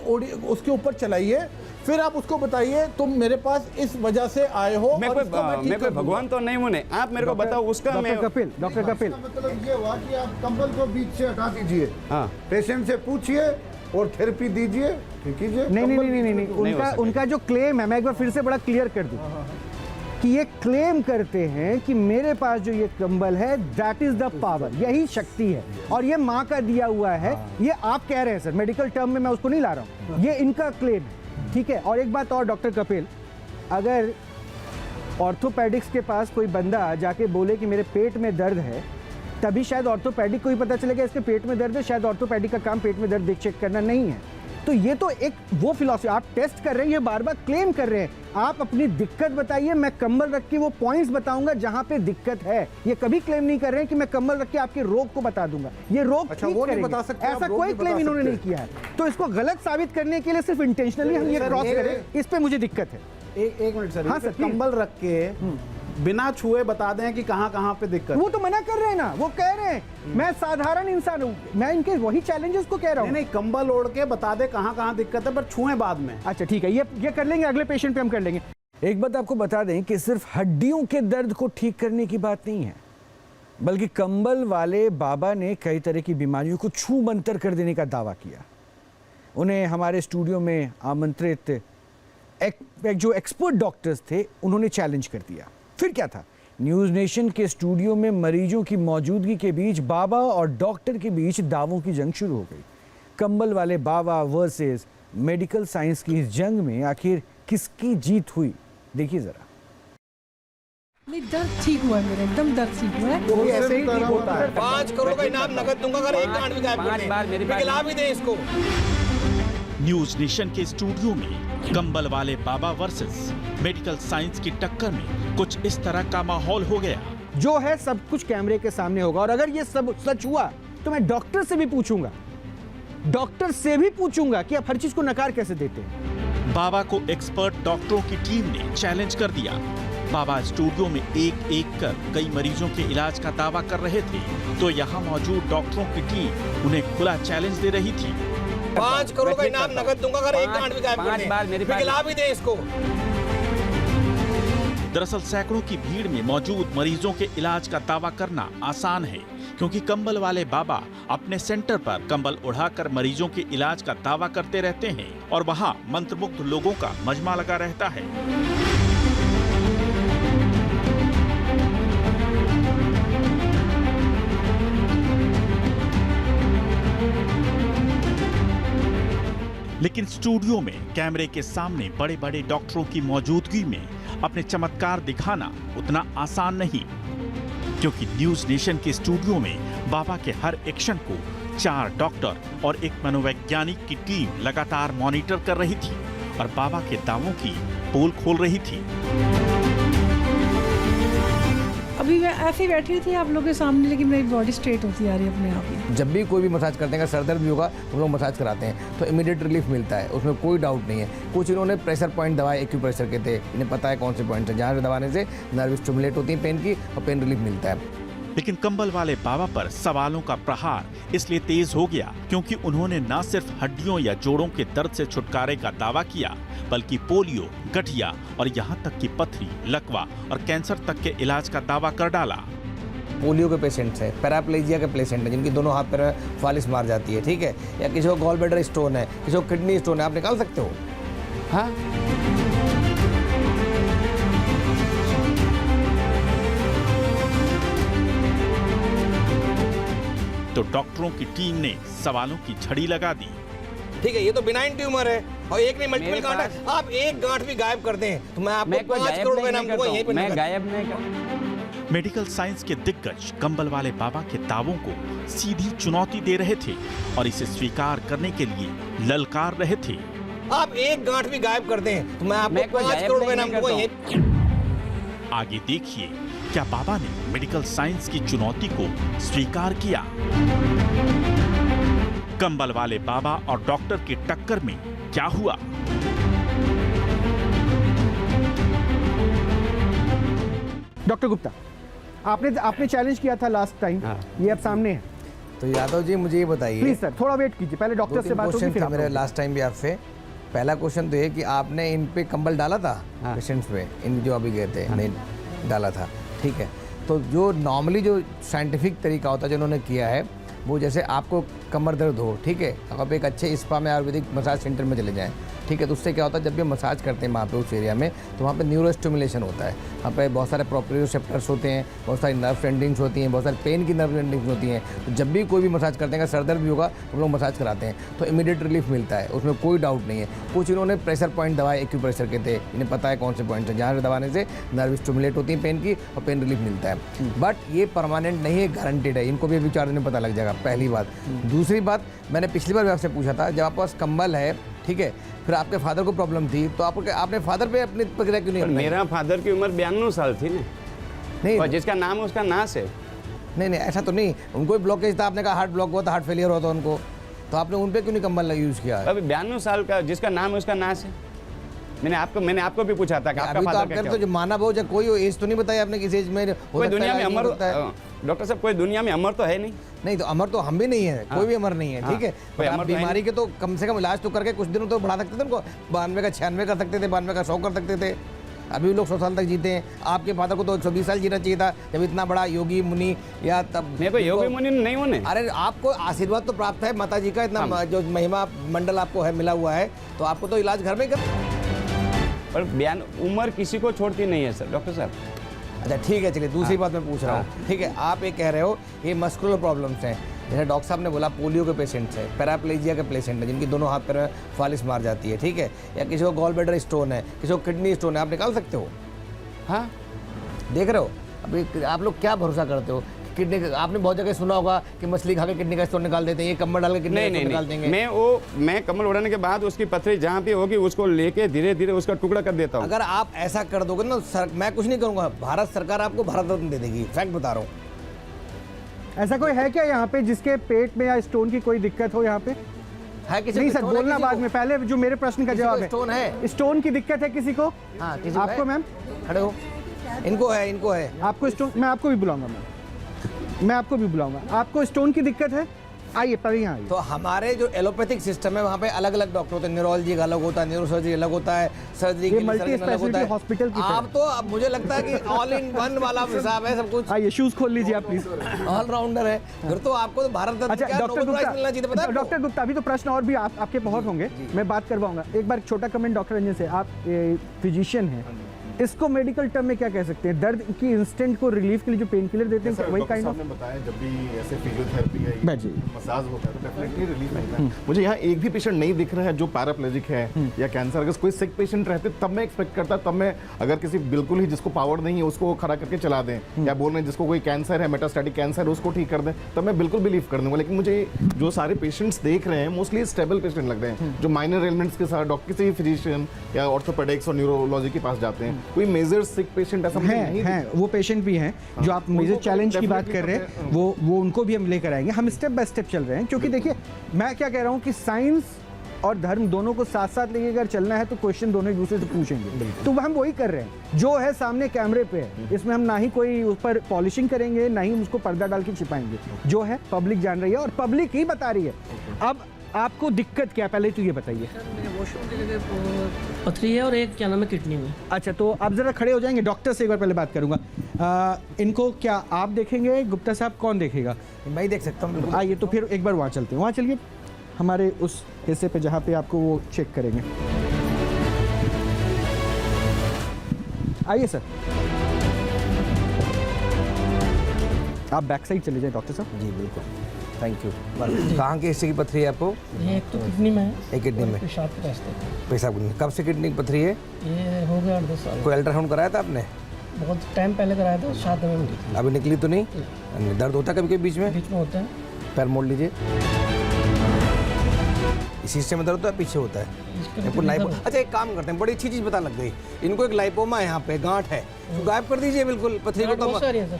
उसके ऊपर चलाइए, फिर आप उसको बताइए तुम मेरे पास इस वजह से आए हो। मैं कोई भगवान तो नहीं हूँ, आप मेरे को बताओ उसका। डॉक्टर कपिल, मतलब ये हुआ कि आप कंबल को बीच से हटा दीजिए, हाँ, पेशेंट से पूछिए और थेरेपी दीजिए, ठीक कीजिए। नहीं, उनका जो क्लेम है, मैं एक बार फिर से बड़ा क्लियर कर दूं कि ये क्लेम करते हैं कि मेरे पास जो ये कंबल है दैट इज द पावर, यही शक्ति है और ये माँ का दिया हुआ है। ये आप कह रहे हैं सर, मेडिकल टर्म में मैं उसको नहीं ला रहा हूँ, ये इनका क्लेम है, ठीक है। और एक बात और डॉक्टर कपिल, अगर ऑर्थोपेडिक्स के पास कोई बंदा जाके बोले कि मेरे पेट में दर्द है, तभी शायद ऑर्थोपेडिक को ही पता चलेगा इसके पेट में दर्द है। शायद ऑर्थोपेडिक का काम पेट में दर्द देख चेक करना नहीं है। तो ये तो एक वो फिलॉसफी आप टेस्ट कर रहे हैं, ये बार बार क्लेम कर रहे हैं। आप अपनी दिक्कत बताइए, मैं कंबल रख के वो पॉइंट्स बताऊंगा जहां पे दिक्कत है। ये कभी क्लेम नहीं कर रहे हैं कि मैं कंबल रख के आपके रोग को बता दूंगा, ये रोग अच्छा, ठीक वो नहीं करेंगे। बता सकते, ऐसा आप रोग कोई नहीं क्लेम बता इन्होंने नहीं सकते। किया है। तो इसको गलत साबित करने के लिए सिर्फ इंटेंशनली हम ये क्रॉस करें, इस पे मुझे दिक्कत है। एक मिनट सर, हाँ सर, प्लीज। कंबल रख के बिना छुए बता दें कि कहाँ पे दिक्कत। वो तो मना कर रहे हैं ना, वो कह रहे हैं मैं साधारण इंसान हूँ, मैं इनके वही चैलेंजेस को कह रहा हूँ। नहीं, कंबल ओढ़ के बता दे कहाँ दिक्कत है, पर छुएं बाद में। अच्छा ठीक है, ये कर लेंगे, अगले पेशेंट पे हम कर लेंगे। एक बात आपको बता दें कि सिर्फ हड्डियों के दर्द को ठीक करने की बात नहीं है, बल्कि कंबल वाले बाबा ने कई तरह की बीमारियों को छू मंतर कर देने का दावा किया। उन्हें हमारे स्टूडियो में आमंत्रित जो एक्सपर्ट डॉक्टर्स थे उन्होंने चैलेंज कर दिया। फिर क्या था, न्यूज़ नेशन के स्टूडियो में मरीजों की मौजूदगी के बीच बाबा और डॉक्टर के बीच दावों की जंग शुरू हो गई। कंबल वाले बाबा वर्सेस मेडिकल साइंस की इस जंग में आखिर किसकी जीत हुई, देखिए जरा। नहीं, दर्द ठीक हुआ है मेरा, एकदम दर्द ठीक हुआ है। वो ऐसे ही ठीक होता है। 5 करोड़ का इनाम नगद दूंगा अगर एक गांठ भी गायब कर दे। खिला भी दे इसको। न्यूज नेशन के स्टूडियो में कंबल वाले बाबा वर्सेस मेडिकल साइंस की टक्कर में कुछ इस तरह का माहौल हो गया। जो है सब कुछ कैमरे के सामने होगा और अगर ये सब सच हुआ तो मैं डॉक्टर से भी पूछूंगा, कि आप हर चीज को नकार कैसे देते हैं। बाबा को एक्सपर्ट डॉक्टरों की टीम ने चैलेंज कर दिया। बाबा स्टूडियो में एक एक कर कई मरीजों के इलाज का दावा कर रहे थे, तो यहाँ मौजूद डॉक्टरों की टीम उन्हें खुला चैलेंज दे रही थी। 5 करोड़ का इनाम नगद दूंगा अगर एक गांठ भी गायब कर दे। खिला भी दे इसको। दरअसल सैकड़ों की भीड़ में मौजूद मरीजों के इलाज का दावा करना आसान है, क्योंकि कंबल वाले बाबा अपने सेंटर पर कंबल उड़ाकर मरीजों के इलाज का दावा करते रहते हैं और वहां मंत्रमुग्ध लोगों का मजमा लगा रहता है। लेकिन स्टूडियो में कैमरे के सामने बड़े बड़े डॉक्टरों की मौजूदगी में अपने चमत्कार दिखाना उतना आसान नहीं, क्योंकि न्यूज नेशन के स्टूडियो में बाबा के हर एक्शन को 4 डॉक्टर और एक मनोवैज्ञानिक की टीम लगातार मॉनिटर कर रही थी और बाबा के दावों की पोल खोल रही थी। अभी मैं ऐसे ही बैठी थी आप लोगों के सामने, लेकिन मेरी बॉडी स्ट्रेट होती आ रही है अपने आप ही। जब भी कोई भी मसाज करते हैं, सर दर्द भी होगा हम लोग मसाज कराते हैं तो इमीडिएट रिलीफ मिलता है, उसमें कोई डाउट नहीं है। कुछ इन्होंने प्रेशर पॉइंट दवाए एक्यूप्रेशर के थे, इन्हें पता है कौन से पॉइंट है जहाँ से दबाने से नर्व स्टिमुलेट होती है पेन की और पेन रिलीफ मिलता है। लेकिन कंबल वाले बाबा पर सवालों का प्रहार इसलिए तेज हो गया क्योंकि उन्होंने न सिर्फ हड्डियों या जोड़ों के दर्द से छुटकारे का दावा किया, बल्कि पोलियो, गठिया और यहाँ तक कि पथरी, लकवा और कैंसर तक के इलाज का दावा कर डाला। पोलियो के पेशेंट्स हैं, पैराप्लेजिया के पेशेंट हैं जिनकी दोनों हाथ पैर में फालिस मार जाती है, ठीक है, या किसी को गॉल ब्लैडर स्टोन है, किसी को किडनी स्टोन है, आप निकाल सकते हो। हाँ, तो डॉक्टरों की टीम ने सवालों की झड़ी लगा दी। ठीक है, ये तो बिनाइन ट्यूमर है और एक नहीं मल्टीपल गांठ है। आप एक गांठ भी गायब कर दें तो मैं आपको 5 करोड़ का इनाम दूंगा। यहीं पे मैं गायब नहीं कर। मेडिकल साइंस के दिग्गज कंबल वाले बाबा के दावों को सीधी चुनौती दे रहे थे और इसे स्वीकार करने के लिए ललकार रहे थे। आप एक गांठ भी गायब कर दें तो मैं आपको 5 करोड़ का इनाम दूंगा। आगे देखिए, क्या बाबा ने मेडिकल साइंस की चुनौती को स्वीकार किया? कंबल वाले बाबा और डॉक्टर की टक्कर में क्या हुआ? डॉक्टर गुप्ता, आपने चैलेंज किया था लास्ट टाइम, ये अब सामने है। तो यादव जी मुझे ये बताइए, प्लीज सर थोड़ा वेट कीजिए, पहले डॉक्टर से बात होगी फिर मेरे लास्ट टाइम भी आपसे। पहला क्वेश्चन तो ये कि आपने इन पे कंबल डाला था पेशेंट्स पे, इन जो अभी गए थे नहीं डाला था, ठीक है। तो जो नॉर्मली जो साइंटिफिक तरीका होता है जो उन्होंने किया है वो, जैसे आपको कमर दर्द हो, ठीक है, आप एक अच्छे स्पा में आयुर्वेदिक मसाज सेंटर में चले जाएं, ठीक है, तो उससे क्या होता है जब भी मसाज करते हैं वहाँ पे उस एरिया में तो वहाँ पे न्यूरो स्टिमुलेशन होता है, वहाँ पे बहुत सारे प्रोप्रियोसेप्टर्स होते हैं, बहुत सारी नर्व एंडिंग्स होती हैं, बहुत सारी पेन की नर्व एंडिंग्स होती हैं। तो जब भी कोई भी मसाज करते हैं, सर दर्द भी होगा हम लोग मसाज कराते हैं तो इमीडिएट रिलीफ मिलता है, उसमें कोई डाउट नहीं है। कुछ इन्होंने प्रेशर पॉइंट दवाए एक्यूप्रेशर के थे, इन्हें पता है कौन से पॉइंट है जहाँ से दबाने से नर्व स्टिमुलेट होती है पेन की और पेन रिलीफ मिलता है। बट ये परमानेंट नहीं है, गारंटेड है, इनको भी अभी 4 दिन में पता लग जाएगा, पहली बात। दूसरी बात, मैंने पिछली बार भी आपसे पूछा था, जब आपके पास कंबल है, ठीक है, फिर आपके फादर को प्रॉब्लम थी तो आपने फादर पे अपनी प्रक्रिया क्यों नहीं? मेरा फादर की उम्र 92 साल थी ना, नहीं, और जिसका नाम है उसका नाश है। नहीं ऐसा तो नहीं, उनको भी ब्लॉकेज था, आपने कहा हार्ट ब्लॉक हुआ था, हार्ट फेलियर हुआ था उनको, तो आपने उन पे क्यों नहीं कंबल यूज किया? अभी 92 साल का जिसका नाम है उसका नाश है। मैंने आपको भी पूछा था कि आपका फादर क्या तो जो माना वो जो कोई एज तो नहीं बताया आपने, किस एज में कोई दुनिया में अमर होता है? डॉक्टर साहब, कोई दुनिया में अमर तो है नहीं। तो अमर तो हम भी नहीं है, कोई भी अमर नहीं है, ठीक है। आप बीमारी के तो कम से कम इलाज तो करके कुछ दिनों तो बढ़ा सकते थे उनको, 92 का 96 कर सकते थे, 92 का 100 कर सकते थे, अभी भी लोग 100 साल तक जीते हैं। आपके फादर को तो 120 साल जीना चाहिए था, जब इतना बड़ा योगी मुनि या तब। मेरे को योगी मुनि नहीं होने। अरे आपको आशीर्वाद तो प्राप्त है माता जी का, इतना जो महिमा मंडल आपको है मिला हुआ है, तो आपको तो इलाज घर में कर। पर बयान उम्र किसी को छोड़ती नहीं है सर, डॉक्टर साहब। अच्छा ठीक है, चलिए दूसरी बात मैं पूछ रहा हूँ। ठीक है, आप ये कह रहे हो ये मस्कुलर प्रॉब्लम्स हैं, जैसे डॉक्टर साहब ने बोला पोलियो के पेशेंट्स हैं, पैराप्लेजिया के पेशेंट हैं जिनकी दोनों हाथ पैर में फालिस मार जाती है, ठीक है, या किसी को गॉल ब्लैडर स्टोन है, किसी को किडनी स्टोन है, आप निकाल सकते हो? हाँ देख रहे हो, अभी आप लोग क्या भरोसा करते हो? किडनी, आपने बहुत जगह सुना होगा कि मछली खा के किडनी का स्टोन निकाल देते हैं, ये कम्बल डाल के किडनी का स्टोन निकाल देंगे। मैं कम्बल उड़ाने के बाद उसकी पथरी जहाँ पे होगी उसको लेके धीरे धीरे उसका टुकड़ा कर देता हूँ। अगर आप ऐसा कर दोगे ना मैं कुछ नहीं करूँगा, भारत सरकार आपको भारत रत्न दे देगी, फैक्ट बता रहा हूँ। ऐसा कोई है क्या यहाँ पे जिसके पेट में या स्टोन की कोई दिक्कत हो यहाँ पे? है किसी नहीं को सर, स्टोन है बोलना किसी बाद को? में, पहले जो मेरे प्रश्न का जवाब है। स्टोन है, स्टोन की दिक्कत है किसी को? हाँ किसी को आपको है? मैम खड़े हो, इनको है, इनको है। आपको स्टोन, मैं आपको भी बुलाऊंगा मैम, मैं आपको भी बुलाऊंगा। आपको स्टोन की दिक्कत है, आइए पर यहाँ आइए। तो हमारे जो एलोपैथिक सिस्टम है वहाँ पे अलग अलग डॉक्टर होते हैं, न्यूरोलॉजी का अलग होता है, न्यूरोसर्जरी अलग होता है, सर्जरी के लिए मल्टी सर्जन अलग होता स्पेशलिटी है। हॉस्पिटल की आप तो अब मुझे लगता है कि ऑल इन वन वाला हिसाब है सब कुछ, आइए शूज खोल लीजिए आप प्लीज। ऑलराउंडर है, फिर तो आपको तो भारत रत्न अच्छा क्या डॉक्टर नोबेल प्राइज मिलना चाहिए, पता है गुप्ता, आपको? डॉक्टर गुप्ता अभी तो प्रश्न और भी आपके बहुत होंगे, मैं बात करवाऊंगा। एक बार छोटा कमेंट डॉक्टर रंजन से, आप फिजिशियन हैं, इसको मेडिकल टर्म में क्या कह सकते हैं? दर्द की इंस्टेंट को रिलीफ के लिए जो पेन किलर देते हैं वही काइंड ऑफ? बताया जब भी ऐसे फिजियोथेरेपी है, मसाज होता है तो डेफिनेटली रिलीफ मिलता है। मुझे यहाँ एक भी पेशेंट नहीं दिख रहा है जो पैराप्लेजिक है या कैंसर। अगर कोई सिक पेशेंट रहते तब मैं एक्सपेक्ट करता, तब मैं अगर किसी बिल्कुल ही जिसको पावर नहीं है उसको खड़ा करके चला दें, या बोल रहे हैं जिसको कोई कैंसर है, मेटास्टैटिक कैंसर उसको ठीक कर दें, तब मैं बिल्कुल बिलीव कर दूंगा। लेकिन मुझे जो सारे पेशेंट्स देख रहे हैं मोस्टली स्टेबल पेशेंट लग रहे हैं, जो माइनर एलिमेंट्स के साथ डॉक्टर किसी फिजिशियन या ऑर्थोपेडिक्स और न्यूरोलॉजी के पास जाते हैं, कोई मेजर पेशेंट ऐसा नहीं है। वो पेशेंट भी हैं जो आप मेजर चैलेंज की बात कर रहे हैं, वो उनको भी हम लेकर आएंगे। हम स्टेप बाय स्टेप चल रहे हैं, क्योंकि देखिए मैं क्या कह रहा हूं कि साइंस और धर्म दोनों को साथ साथ लेके अगर चलना है तो क्वेश्चन दोनों एक दूसरे से पूछेंगे, तो हम वही कर रहे हैं जो है सामने कैमरे पे है। इसमें हम ना ही कोई उस पर पॉलिशिंग करेंगे, ना ही उसको पर्दा डाल के छिपाएंगे, जो है पब्लिक जान रही है और पब्लिक ही बता रही है। अब आपको दिक्कत क्या, पहले तो ये बताइए। वॉशरूम की जगह पथरी है और एक क्या नाम है किडनी में। अच्छा, तो आप जरा खड़े हो जाएंगे, डॉक्टर से एक बार पहले बात करूंगा। इनको क्या आप देखेंगे, गुप्ता साहब कौन देखेगा? मैं ही देख सकता हूँ। आइए तो फिर एक बार वहाँ चलते हैं, वहाँ चलिए हमारे उस हिस्से पे जहाँ पे आपको वो चेक करेंगे। आइए सर, आप बैक साइड चले जाए डॉक्टर साहब। जी बिल्कुल, थैंक यू। कहाँ की हिस्से की पथरी है आपको? ये एक तो किडनी में है, एक किडनी में, पेशाब के रास्ते। पेशाब की। कब से किडनी की पथरी है? ये हो गया 8-10 साल। कोई अल्ट्रासाउंड कराया था आपने? बहुत टाइम पहले कराया था, 7 में निकली। अभी निकली तो नहीं? दर्द होता है कभी कभी बीच में? बीच में होता है। पैर मोड़ लीजिए। इस हिस्से में दर्द होता है, पीछे होता है? अच्छा एक काम करते हैं, बड़ी अच्छी चीज पता लग गई इनको, एक लाइपोमा यहाँ पे गांठ है, तो गायब कर दीजिए बिल्कुल पथरी को।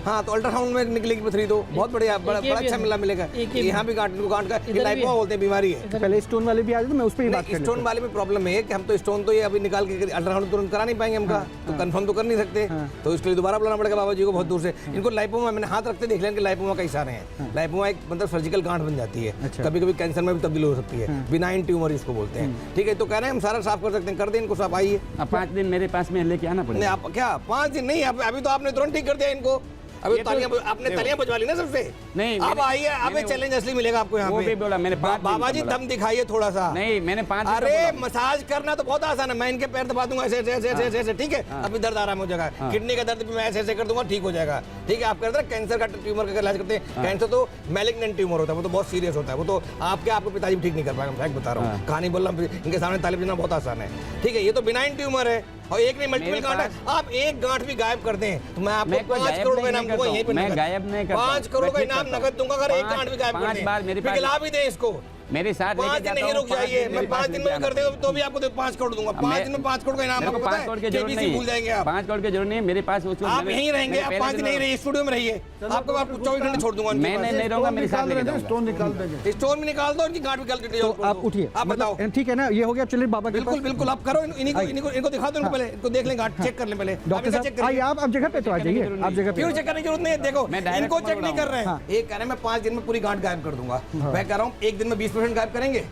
हाँ, तो अल्ट्रासाउंड में निकलेगी पथरी तो बहुत बढ़िया, बड़ा अच्छा मिलेगा। यहाँ भी गांठ का लाइपोमा बोलते हैं, बीमारी है। पहले स्टोन वाले भी आ जाते, मैं उस पर ही बात कर। स्टोन वाले में प्रॉब्लम है कि हम तो स्टोन तो ये अभी निकाल के अल्ट्रासाउंड तुरंत करा नहीं पाएंगे, हमका तो कंफर्म तो कर नहीं सकते, तो इसके लिए दोबारा बुलाना पड़ेगा बाबा जी को बहुत दूर से। इनको लाइपोमा, मैंने हाथ रखते देख लिया कि लाइपोमा का इशारे हैं। लाइपोमा एक मतलब सर्जिकल गांठ बन जाती है, कभी कभी कैंसर में भी तब्दील हो सकती है, बिनाइन ट्यूमर इसको बोलते हैं। ठीक है, तो कह रहे हैं हम सारा साफ कर सकते हैं, कर दें इनको साफ। आइए 5 दिन मेरे पास में लेके आना पड़ेगा। आप क्या 5 दिन नहीं, अभी तो आपने तुरंत ठीक कर दिया इनको। अभी आपने तालियां बजवा ली ना सबसे। नहीं, अब आइए, अब चैलेंज असली मिलेगा आपको यहाँ पे। बोला मैंने बाबा जी दम दिखाइए थोड़ा सा। नहीं, मैंने 5। अरे मसाज करना तो बहुत आसान है, मैं इनके पैर दबा दूंगा ऐसे ऐसे ऐसे, ठीक है। अभी दर्द आराम हो जाएगा, किडनी का दर्द भी मैं ऐसे ऐसे कर दूंगा, ठीक हो जाएगा। ठीक है, आप कहते हैं कैंसर का ट्यूमर का इलाज करते हैं, कैंसर तो मैलिग्नेंट ट्यूमर होता है, वो तो बहुत सीरियस होता है, वो तो आपके पिताजी भी ठीक नहीं कर पाएंगे, फैक्ट बता रहा हूँ, कहानी बोल रहा हूँ, इनके सामने तालिब देना बहुत आसान है। ठीक है, ये तो बिनाइन ट्यूमर है और एक नहीं मल्टीपल गांठ है, आप एक गांठ भी गायब कर दें तो मैं आपको 5 करोड़ का इनाम दूंगा। यहीं पे गायब नहीं करता, 5 करोड़ का इनाम नकद दूंगा अगर एक गांठ भी गायब कर दें, फिर खिला भी दें इसको। मेरे साथ 5 दिन नहीं रुक जाइए, मैं 5 दिन में कर देगा तो भी आपको 5 करोड़ दूंगा। 5 दिन में 5 करोड़ का इनाम आपको पता है, 5 करोड़ की जरूरत नहीं, भूल जाएंगे आप। 5 करोड़ की जरूरत नहीं है मेरे पास। उसको आप यहीं रहेंगे, आप 5 दिन नहीं रहिए, स्टूडियो में रहिए, आपको 24 घंटे छोड़ दूंगा। मैं नहीं रहूंगा, मेरे साथ स्टोन निकाल देंगे, स्टोन भी निकाल दो, उनकी गांठ भी निकाल दो। आप उठिए, आप बताओ, ठीक है ना, ये हो गया। चलिए बाबा के बिल्कुल बिल्कुल आप करो, इनको दिखा दो, पहले इनको देख लें, गांठ चेक कर लें पहले। डॉक्टर साहब आइए, आप जगह पे तो आ जाइए, आप जगह पे। क्यों चेक करने की जरूरत नहीं है? देखो इनको चेक नहीं कर रहे हैं, एक कह रहे हैं मैं 5 दिन में पूरी गांठ गायब कर दूंगा, मैं कह रहा हूँ 1 दिन में 20% गायब करेंगे,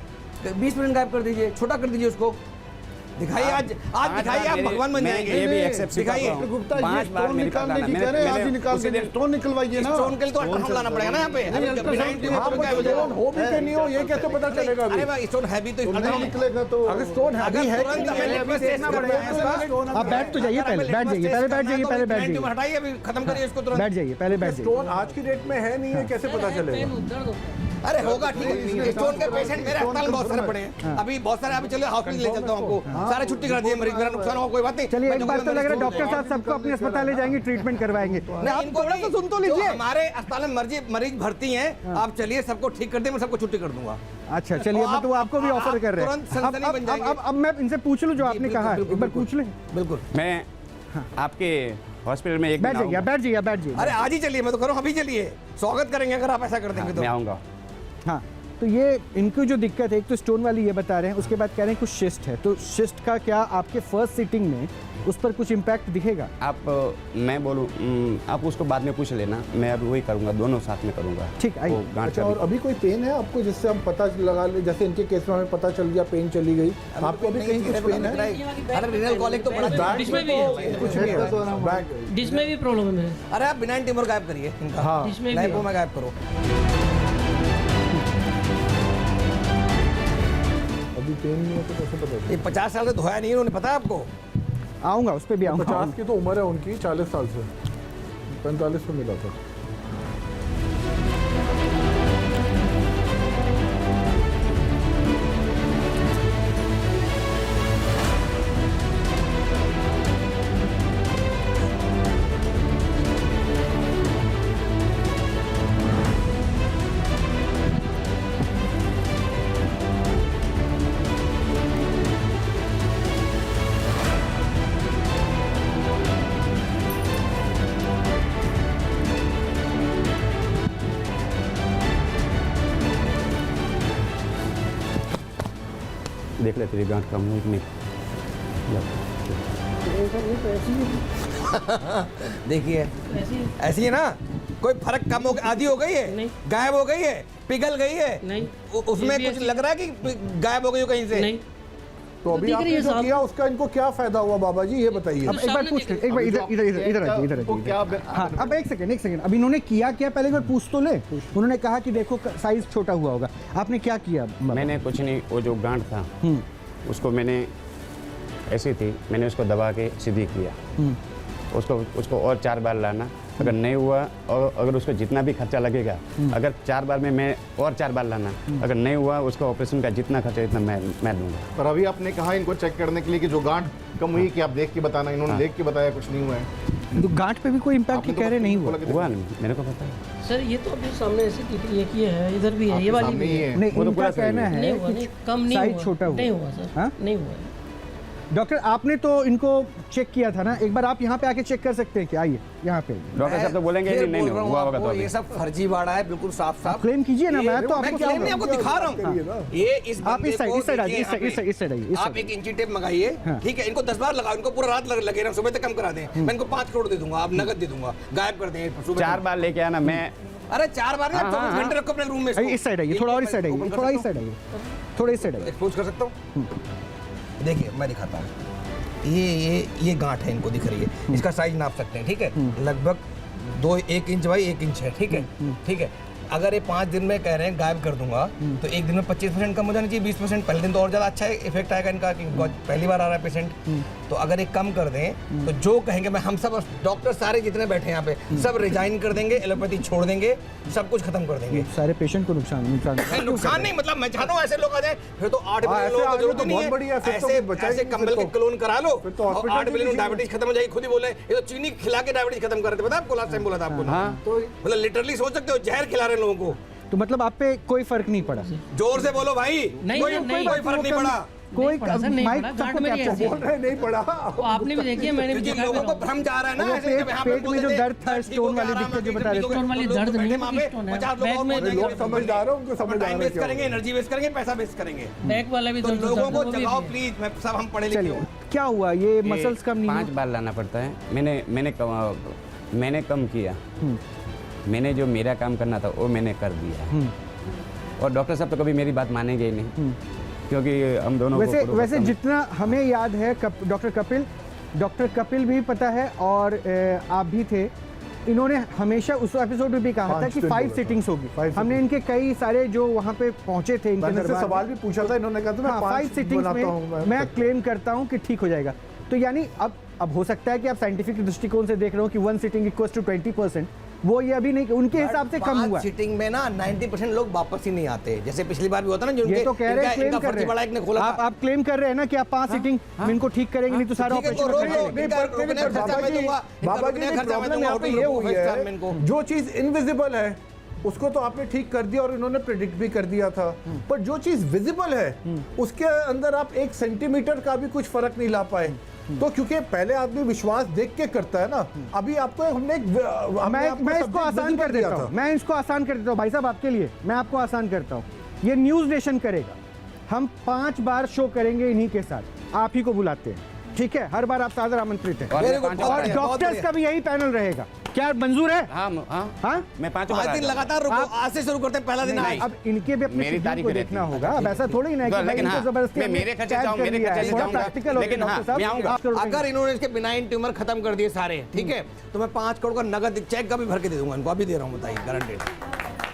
20% गायब कर दीजिए, छोटा कर दीजिए उसको, दिखाइए आज दिखाइए, आप भगवान बन जाएंगे। ये भी एक्सेप्ट दिखाइए। गुप्ता जी, 5 बार स्टोन मेरे पास निकालने आना। की कह रहे हैं, आज ही निकाल उसी दीजिए, दिन स्टोन निकलवाइए ना। स्टोन के लिए तो अल्ट्रासाउंड लाना पड़ेगा ना यहाँ पे। स्टोन हो भी कि नहीं हो ये कैसे पता चलेगा अभी? अरे भाई स्टोन है भी तो नहीं निकलेगा तो अगर स्टोन हैवी है कि नहीं है अभी देखना पड़ेगा इसका। आप बैठ तो जाइए, पहले बैठ जाइए, पहले बैठ जाइए, पहले बैठ जाइए, हटाइए, अभी खत्म करिए इसको तुरंत। बैठ जाइए, पहले बैठ जाइए। स्टोन आज की डेट में है नहीं है कैसे पता चलेगा? दर्द होता है। अरे होगा, ठीक है। स्टोन के पेशेंट मेरे अस्पताल में बहुत सारे पड़े हैं, अभी बहुत सारे। अभी चलिए हॉस्पिटल ले चलता हूँ आपको, सारे छुट्टी करा दिए मरीज, मेरा नुकसान हो कोई बात नहीं। चलिए, एक बार तो लग रहा है डॉक्टर साहब सबको अपने अस्पताल ले जाएंगे, ट्रीटमेंट करवाएंगे। आप थोड़ा सा सुन तो लीजिए। हमारे अस्पताल में मरीज भर्ती हैं, आप चलिए सबको ठीक कर दे, मैं सबको छुट्टी कर दूंगा। अच्छा चलिए, मैं तो आपको भी ऑफर कर रहे तुरंत सनसनी बन जाएंगे। अब मैं इनसे पूछ लूं जो आपने कहा, एक बार पूछ लें। बिल्कुल, मैं आपके हॉस्पिटल में एक बैठ जाइए, बैठ जाइए, बैठ जाइए। अरे आज ही चलिए, मैं तो कह रहा हूँ अभी चलिए, स्वागत करेंगे अगर आप ऐसा कर देंगे तो। मैं आऊँगा। हाँ, तो ये इनको जो दिक्कत है, एक तो स्टोन वाली ये बता रहे हैं, उसके बाद कह रहे हैं कुछ शिस्ट है, तो शिस्ट का क्या आपके फर्स्ट सीटिंग में उस पर कुछ इम्पैक्ट दिखेगा? आप मैं बोलूँ, आप उसको बाद में पूछ लेना, मैं अभी वही करूँगा, दोनों साथ में करूँगा। ठीक, आइए। वो गांठ अच्छा, का और अभी कोई पेन है आपको जिससे हम पता लगा ले? जैसे इनके केस में हमें पता चल गया पेन चली गई, आपको अभी कहीं कुछ पेन है? अरे रिनल कॉलिक तो बड़ा डिश में भी है, कुछ नहीं है बैक। डिश में भी प्रॉब्लम है मेरे। अरे आप बिनाइन ट्यूमर गायब करिए इनका, हाँ। डिश में भी लाइपो है। में गायब करो। अभी पेन नहीं है तो कैसे पता चलेगा? ये 50 साल से धोया नहीं, उन्होंने पता है आपको? आऊँगा, उस पर भी आऊँगा। 50 की तो उम्र है उनकी, 40 साल से 45 में मिला था। देख ले तेरी गांठ कम हुई कि नहीं। देखिए ऐसी है ना, कोई फर्क कम हो आधी हो गई है, नहीं। गायब हो गई है, पिघल गई है, नहीं। उसमें ये भी कुछ लग रहा है कि गायब हो गई हो कहीं से? नहीं, तो अभी दिख रही आपने है जो साहब। किया उसका इन्को क्या फायदा हुआ बाबा जी, ये बताइए। अब एक बार पूछ ले, एक बार इधर इधर इधर इधर आइए, इधर तो आइए। क्या हाँ, अब एक सेकंड, अब इन्होंने किया क्या पहले एक बार पूछ तो ले। उन्होंने कहा कि देखो साइज छोटा हुआ होगा, आपने क्या किया? मैंने कुछ नहीं, वो जो गांठ था उसको मैंने ऐसी थी, मैंने उसको दबा के सीधी किया। उसको और 4 बार लाना, अगर नहीं हुआ और अगर उसको जितना भी खर्चा लगेगा, अगर 4 बार में मैं और 4 बार लाना, अगर नहीं हुआ उसका ऑपरेशन का जितना खर्चा इतना मैं दूंगा। पर अभी आपने कहा इनको चेक करने के लिए कि जो गांठ कम हुई कि आप देख के बताना, इन्होंने देख के बताया कुछ नहीं हुआ है। तो गांठ पे भी कोई इम्पैक्ट आपने कह रहे नहीं हुआ? हुआ नहीं, मेरे को पता है। सर ये तो अभी सामने ऐसे दिख रही है कि ये है, इधर भी है, ये वाली सामने भी ही है। है। नहीं, वो तो इनका पूरा सही कहना है। है नहीं हुआ, नहीं, कम नहीं साइज हुआ। छोटा हुआ। नहीं हुआ सर, हाँ? नहीं हुआ है। डॉक्टर आपने तो इनको चेक किया था ना, एक बार आप यहाँ पे आके चेक कर सकते हैं क्या? आइए यहाँ पे। डॉक्टर साहब तो बोलेंगे फिर नहीं बोल रहा हूँ हुआ होगा तो आपको, अभी। ये सब फर्जीवाड़ा है, बिल्कुल साफ साफ। क्लेम कीजिए ना, मैं तो मैं आपको क्लेम नहीं, आपको दिखा रहा हूँ। ये इस आप बंदे इस साइड, को इस साइड आइए, देखिए, इस साइड, इस साइड, इस साइड आइए, इस आप साइड। 1 इंची टेप मंगाइए, हाँ। ठीक है? इनको 10 बार लगाओ, इनको पूरा रात लगे ना, सुबह तक कम करा दें। मैं इनको 5 करोड़ दे दूंगा, आप नगद दे दूंगा, गायब कर दें सुबह 4 बार लेके आना, मैं अरे 4 बार नहीं, हाँ, 24 हाँ, घंटे रखो अपने रूम में इसको। आइए, इस साइड आइए, थोड़ा और इस साइड आइए, ओपन कर थोड़ा इस सकता साइड आइए, थोड़ा इस साइड आइए। एक्सपोज कर सकता हूँ? देखिए मैं दिखाता हूँ, ये गांठ है, इनको दिख रही है, इसका साइज नाप सकते हैं, ठीक है? लगभग 1 इंच बाई 1 इंच है, ठीक है? ठीक है, अगर ये 5 दिन में कह रहे हैं गायब कर दूंगा, तो 1 दिन में 25% कम हो जाना चाहिए, 20%। पहले दिन तो और ज़्यादा अच्छा इफेक्ट आएगा इनका, कि पहली बार आ रहा है पेशेंट। तो अगर ये कम कर दें तो जो कहेंगे, मैं हम सब डॉक्टर सारे जितने बैठे हैं यहाँ पे सब रिजाइन कर देंगे, एलोपैथी छोड़ देंगे, सब कुछ खत्म कर देंगे। सारे पेशेंट को नुकसान नुकसान नहीं, मतलब मैं चाहता हूँ ऐसे लोग आ जाए, फिर तो 8 हाँ, बिलियन ऐसे लोगों को आदमी जरूरत तो नहीं बहुत है। बढ़िया, फिर तो ऐसे बचाएंगे ऐसे कंबल के फिर तो। क्लोन करा लो, फिर तो और हॉस्पिटल 8 की बिलियन भी डायबिटीज खत्म हो जाएगी। खुद ही बोले ये तो चीनी खिला के डायबिटीज खत्म कर देते, पता है आपको? लास्ट टाइम बोला था आपको ना, तो मतलब लिटरली सोच सकते हो, जहर खिला रहे हैं लोगों को। तो मतलब आप पे कोई फर्क नहीं पड़ा? जोर से बोलो भाई, नहीं, कोई नहीं, कोई फर्क नहीं पड़ा। कोई पड़ा सर, नहीं माइक पड़ा, सबको गांठ मेरी कैप्चर ऐसी है। बोल रहे नहीं पड़ा। तो आपने भी देखी है, मैंने भी क्योंकि देखा लोगों को है। भ्रम जा रहा है ना, वो ऐसे जब यहाँ पे पेट में बोलते जो थे, दर्द था, ठीक स्टोन हो गया, वाली आराम दिक्कत जो से बता रहे थे। स्टोन वाली लोग दर्द बैठे नहीं, वहाँ वो पे, स्टोन है। 50 लोग बैक और में मर जाएंगे, लोग समझ आ रहे हैं, उनको समझ आ रहा है टाइम वेस्ट क्या करेंगे, हो रहा है। एनर्जी वेस्ट करेंगे, पैसा वेस्ट करेंगे। बैक वाला भी तो दर्द लोगों को होता है, वो भी जगाओ है। प्लीज, मैं सब हम पढ़े लिखे चलिए, हो। क्या हुआ? ये मसल्स कम नहीं 5 हुए? बार लाना पड़ता है। मैंने कम किया। मैंने जो मेरा काम करना था वो मैंने कर दिया। और डॉक्टर साहब तो कभी मेरी बात मानेंगे ही नहीं। क्योंकि हम दोनों को वैसे पूरा वैसे पता जितना हमें याद है डॉक्टर कपिल भी पता है और आप भी थे, इन्होंने हमेशा उस एपिसोड में भी कहा था कि 5 सिटिंग्स होगी। हमने इनके कई सारे जो वहाँ पे पहुंचे थे इनके मैंने दरबार सवाल भी पूछा था, इन्होंने कहा था मैं 5 सिटिंग्स में मैं क्लेम करता हूँ कि ठीक हो जाएगा। तो यानी अब हो सकता है कि आप साइंटिफिक दृष्टिकोण से देख रहे हो कि 1 सिटिंग इक्वल्स टू 20%, वो ये अभी नहीं, उनके हिसाब से कम हुआ। सिटिंग में ना 90% लोग वापस ही नहीं आते, जैसे पिछली बार भी होता ना, जो ये तो कह रहे हैं, क्लेम कर रहे हैं, आप क्लेम कर रहे हैं ना कि आप 5 सिटिंग में इनको ठीक करेंगे, नहीं तो सारा बाबा जी प्रॉब्लम यहाँ पे ये हुई है, जो चीज इनविजिबल है उसको तो आपने ठीक कर दिया और इन्होंने प्रेडिक्ट भी कर दिया था, पर जो चीज विजिबल है उसके अंदर आप 1 सेंटीमीटर का भी कुछ फर्क नहीं ला पाए। तो क्योंकि पहले आदमी विश्वास देख के करता है ना, अभी आपको हमने मैं इसको आसान कर देता हूँ, मैं इसको आसान कर देता हूँ भाई साहब आपके लिए, मैं आपको आसान करता हूँ। ये न्यूज़ नेशन करेगा, हम 5 बार शो करेंगे इन्हीं के साथ, आप ही को बुलाते हैं, ठीक है, हर बार आप सादर आमंत्रित हैं, और डॉक्टर्स का भी यही पैनल रहेगा। क्या मंजूर है? हाँ, मैं 5 दिन लगातार रुको, आज से शुरू करते हैं, पहला दिन आए। अब इनके भी अपनी तारीख को देखना होगा, अब ऐसा थोड़ा ही ना है कि भाई इनको जबरदस्ती मेरे खर्चे जाऊं, मेरे खर्चे से जाऊंगा, प्रैक्टिकल हो, लेकिन हाँ, मैं आऊंगा। अगर इन्होंने इसके बिनाइन ट्यूमर खत्म कर दिए सारे, ठीक है, तो मैं 5 करोड़ का नगद चेक का भी भर के दे दूंगा इनको, अभी दे रहा हूँ, बताइए, गारंटेड।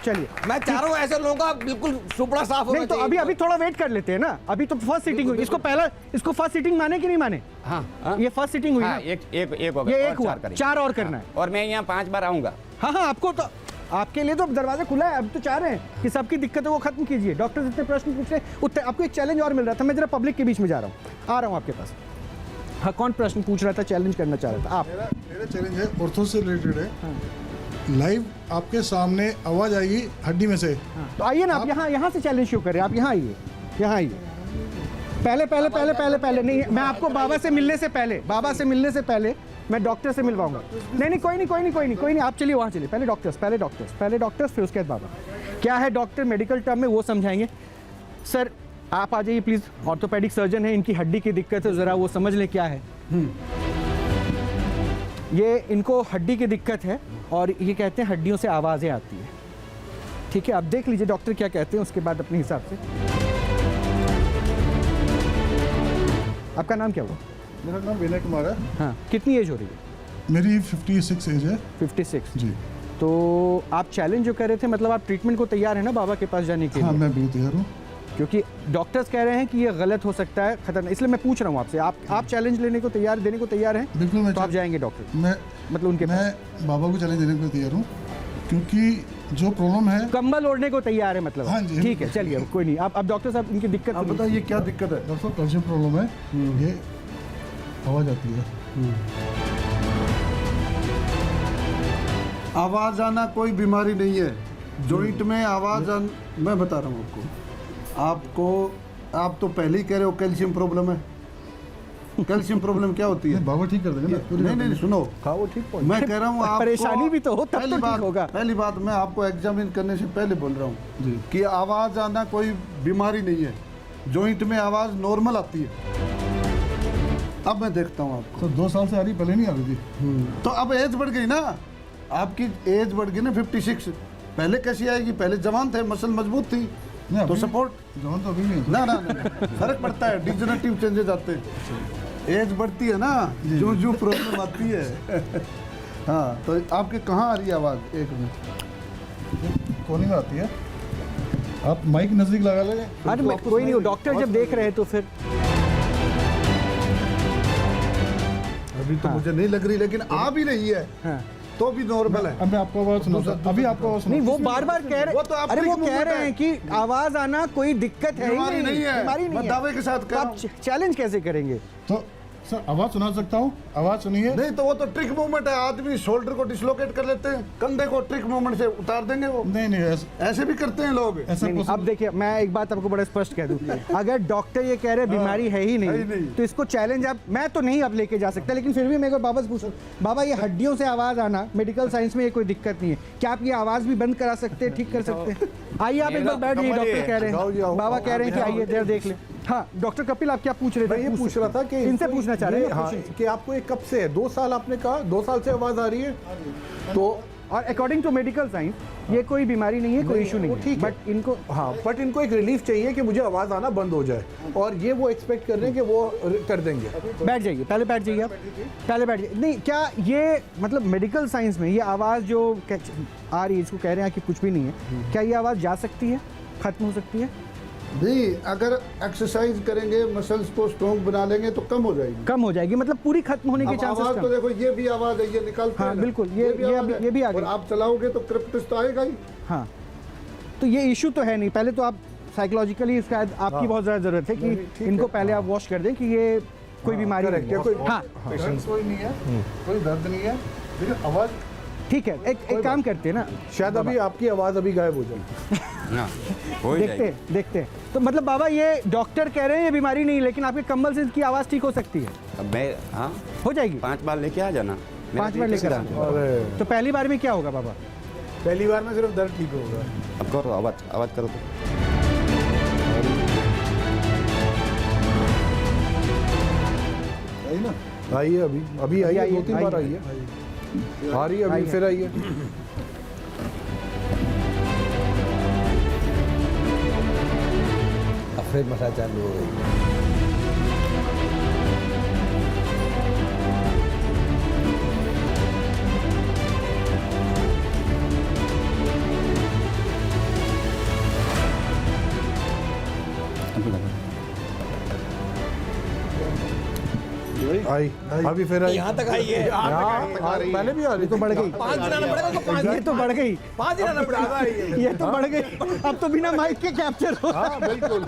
चलिए, मैं चाह रहा हूँ ऐसे लोगों का बिल्कुल सुपड़ा साफ होना नहीं तो अभी थोड़ा वेट कर लेते हैं ना, अभी तो फर्स्ट सीटिंग हुई, इसको फर्स्ट सीटिंग माने कि नहीं माने? हाँ, ये फर्स्ट सीटिंग हुई ना, एक हो ये गया, एक हुआ, 4 और करना है, और मैं यहाँ 5 बार आऊंगा। हाँ, आपको तो, आपके लिए तो दरवाजा खुला है, अब तो चाह रहे हैं कि सबकी दिक्कतों को खत्म कीजिए। डॉक्टर जितने प्रश्न पूछ रहे उतने, आपको एक चैलेंज और मिल रहा था, मैं जरा पब्लिक के बीच में जा रहा हूँ आपके पास। हाँ, कौन प्रश्न पूछ रहा था, चैलेंज करना चाह रहा था आप? मेरा चैलेंज है ऑर्थो से रिलेटेड है। लाइव आपके सामने आवाज आएगी हड्डी में से, तो आइए ना, आप यहाँ से चैलेंज शो करें, आप यहाँ आइए। पहले नहीं, मैं आपको बाबा से मिलने से पहले मैं डॉक्टर से मिलवाऊंगा। नहीं, कोई नहीं, आप चलिए वहाँ चलिए, पहले डॉक्टर्स फिर उसके बाद बाबा। क्या है डॉक्टर मेडिकल टर्म में वो समझाएंगे। सर आप आ जाइए प्लीज, ऑर्थोपेडिक सर्जन है, इनकी हड्डी की दिक्कत है, जरा वो समझ ले क्या है। ये इनको हड्डी की दिक्कत है और ये कहते हैं हड्डियों से आवाज़ें आती है, ठीक है, आप देख लीजिए डॉक्टर क्या कहते हैं, उसके बाद अपने हिसाब से। आपका नाम क्या हुआ? मेरा नाम विनय कुमार है। हाँ, कितनी एज हो रही है? मेरी 56 एज है। 56 जी। तो आप चैलेंज जो कर रहे थे, मतलब आप ट्रीटमेंट को तैयार है ना बाबा के पास जाने के लिए? हाँ, मैं बिल्कुल तैयार हूँ, क्योंकि डॉक्टर्स कह रहे हैं कि ये गलत हो सकता है, खतरनाक, इसलिए मैं पूछ रहा हूँ आपसे, आप चैलेंज देने को तैयार हैं? बिल्कुल। मैं तो आप जाएंगे डॉक्टर? मैं मतलब उनके मैं बाबा को चैलेंज देने को तैयार हूँ, क्योंकि जो प्रॉब्लम है, कंबल ओढ़ने को तैयार है मतलब? हाँ जी, ठीक है, चलिए, कोई नहीं, आप डॉक्टर साहब इनकी दिक्कत आप बताइए क्या दिक्कत है? डॉक्टर कैल्शियम प्रॉब्लम है, ये आवाज आती है। आवाज आना कोई बीमारी नहीं है, जॉइंट में आवाज मैं बता रहा हूँ आपको, आप तो पहले ही कह रहे हो कैल्शियम प्रॉब्लम है। कैल्शियम प्रॉब्लम क्या होती है? बाबा ठीक कर देंगे ना। नहीं, सुनो, वो ठीक, मैं कह रहा हूँ आप परेशानी भी तो हो, तब तो ठीक होगा। पहली बात मैं आपको एग्जामिन करने से पहले बोल रहा हूँ कि आवाज आना कोई बीमारी नहीं है, जॉइंट में आवाज नॉर्मल आती है। अब मैं देखता हूँ आपको, तो 2 साल से आ रही, पहले नहीं आ रही थी। तो अब एज बढ़ गई ना, आपकी एज बढ़ गई ना 56। पहले कैसी आएगी? पहले जवान थे, मसल मजबूत थी, तो सपोर्ट जवान तो अभी नहीं है ना, फर्क पड़ता है, डिजनरेटिव चेंजेस आते हैं, एज बढ़ती है ना, जो प्रॉब्लम आती है। हाँ, तो आपके कहाँ आ रही है आवाज़? एक मिनट, कोने में आती है, आप माइक नजदीक लगा ले। अरे कोई नहीं, डॉक्टर जब देख रहे हैं तो फिर अभी तो मुझे नहीं लग रही, लेकिन आ भी रही है तो भी नॉर्मल है। अब मैं आपको आवाज सुनाता हूं, अभी आपको आवाज नहीं, वो बार-बार कह रहे हैं, अरे वो कह रहे हैं कि आवाज आना कोई दिक्कत है ही नहीं है, बीमारी नहीं है। दावे के साथ आप चैलेंज कैसे करेंगे? तो सर आवाज सुना सकता हूँ, आवाज सुनिए। नहीं तो वो तो ट्रिक मूवमेंट है, आदमी शोल्डर को डिसलोकेट कर लेते हैं, कंधे को ट्रिक मूवमेंट से उतार देंगे वो। नहीं, ऐसे भी करते हैं लोग। अब देखिए, मैं एक बात आपको बड़ा स्पष्ट कह दूं, अगर डॉक्टर ये कह रहे बीमारी है ही नहीं, तो इसको चैलेंज आप, मैं तो नहीं अब लेके जा सकता, लेकिन फिर भी मेरे को बाबा से पूछो, बाबा ये हड्डियों से आवाज आना मेडिकल साइंस में ये कोई दिक्कत नहीं है, क्या आप ये आवाज भी बंद करा सकते हैं, ठीक कर सकते हैं? आइए आप एक बार बैठ जाइए, डॉक्टर कह रहे हैं, बाबा कह रहे हैं कि आइए देर देख ले। हाँ, डॉक्टर कपिल आप क्या पूछ रहे थे? मैं ये पूछ रहा था कि इनसे पूछना चाह रहे हैं कि आपको ये कब से है? 2 साल आपने कहा, 2 साल से आवाज आ रही है, तो और अकॉर्डिंग टू मेडिकल साइंस ये कोई बीमारी नहीं है, कोई इशू नहीं है, ठीक है। बट इनको हाँ, बट इनको एक रिलीफ चाहिए कि मुझे आवाज़ आना बंद हो जाए, और ये वो एक्सपेक्ट कर रहे हैं कि वो कर देंगे। बैठ जाइए, पहले बैठ जाइए आप, पहले बैठ जाइए। नहीं, क्या ये मतलब मेडिकल साइंस में ये आवाज़ जो आ रही है, इसको कह रहे हैं कि कुछ भी नहीं है, क्या ये आवाज़ जा सकती है, खत्म हो सकती है? नहीं, अगर एक्सरसाइज करेंगे, मसल्स को स्ट्रॉन्ग बना लेंगे तो कम हो जाएगी। कम हो जाएगी, मतलब पूरी खत्म होने के अब चांसेस आवाज तो देखो, ये भी आवाज है, ये निकालते हाँ, हैं ना। बिल्कुल, ये भी आ गई। और आप चलाओगे तो क्रिप्टिस तो आएगा ही। हाँ, तो ये इशू तो है नहीं। पहले तो आप साइकोलॉजिकली शायद आपकी बहुत ज़्यादा ज़रूरत है कि इनको पहले आप वॉश कर दें कि ये कोई बीमारी नहीं है। हाँ, पेशेंट कोई नहीं है, कोई दर्द नहीं है, लेकिन आवाज ठीक है। एक काम करते हैं ना, शायद अभी आपकी आवाज़ अभी गायब हो जाए। देखते हैं। तो मतलब बाबा ये डॉक्टर कह रहे हैं ये बीमारी नहीं, लेकिन आपके कंबल से इसकी आवाज़ ठीक हो सकती है। अब मैं हाँ हो जाएगी। 5 बार लेके आ जाना। 5 बार लेकर आना। तो पहली बार में क्या होगा बाबा? पहली बार में सिर्फ दर्द ठीक होगा। अब करो, आवाज करो तो। है ना? आई है अभी आई है, 2-3 बार आई है, आ रही है अभी, फिर आई है। अब फिर मसाज चालू हो गई। आई अभी फिर आई, यहाँ तक आई है। पहले भी आ रही, तो बढ़ गई। 5 दिन आना पड़ेगा उसको, 5 ये तो बढ़ गई। 5 दिन आना पड़ेगा। ये तो बढ़ गई। अब तो बिना माइक के कैप्चर हो। हाँ बिल्कुल।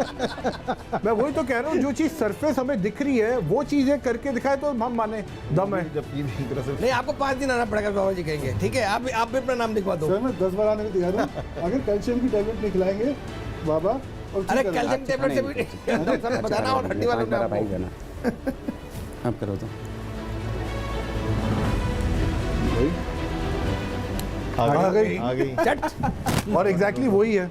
मैं वही तो कह रहा हूँ, जो चीज़ सरफेस हमें दिख रही है वो चीज़ें करके दिखाए तो हम माने दम है। जब ये भी तरह से नहीं, आपको 5 दिन आना पड़ेगा, बाबा जी कहेंगे। ठीक है, आप भी अपना नाम लिखवा दो। सर मैं 10 बार आने को तैयार हूँ, अगर कैल्शियम की टैबलेट निकलाएंगे बाबा। और अरे कैल्शियम टेबलेट से भी डॉक्टर ने बताना, और हड्डी वालों ने मेरा भाई आपको। जाना। अब करो तो। आ गई चट। और एग्जैक्टली वही है,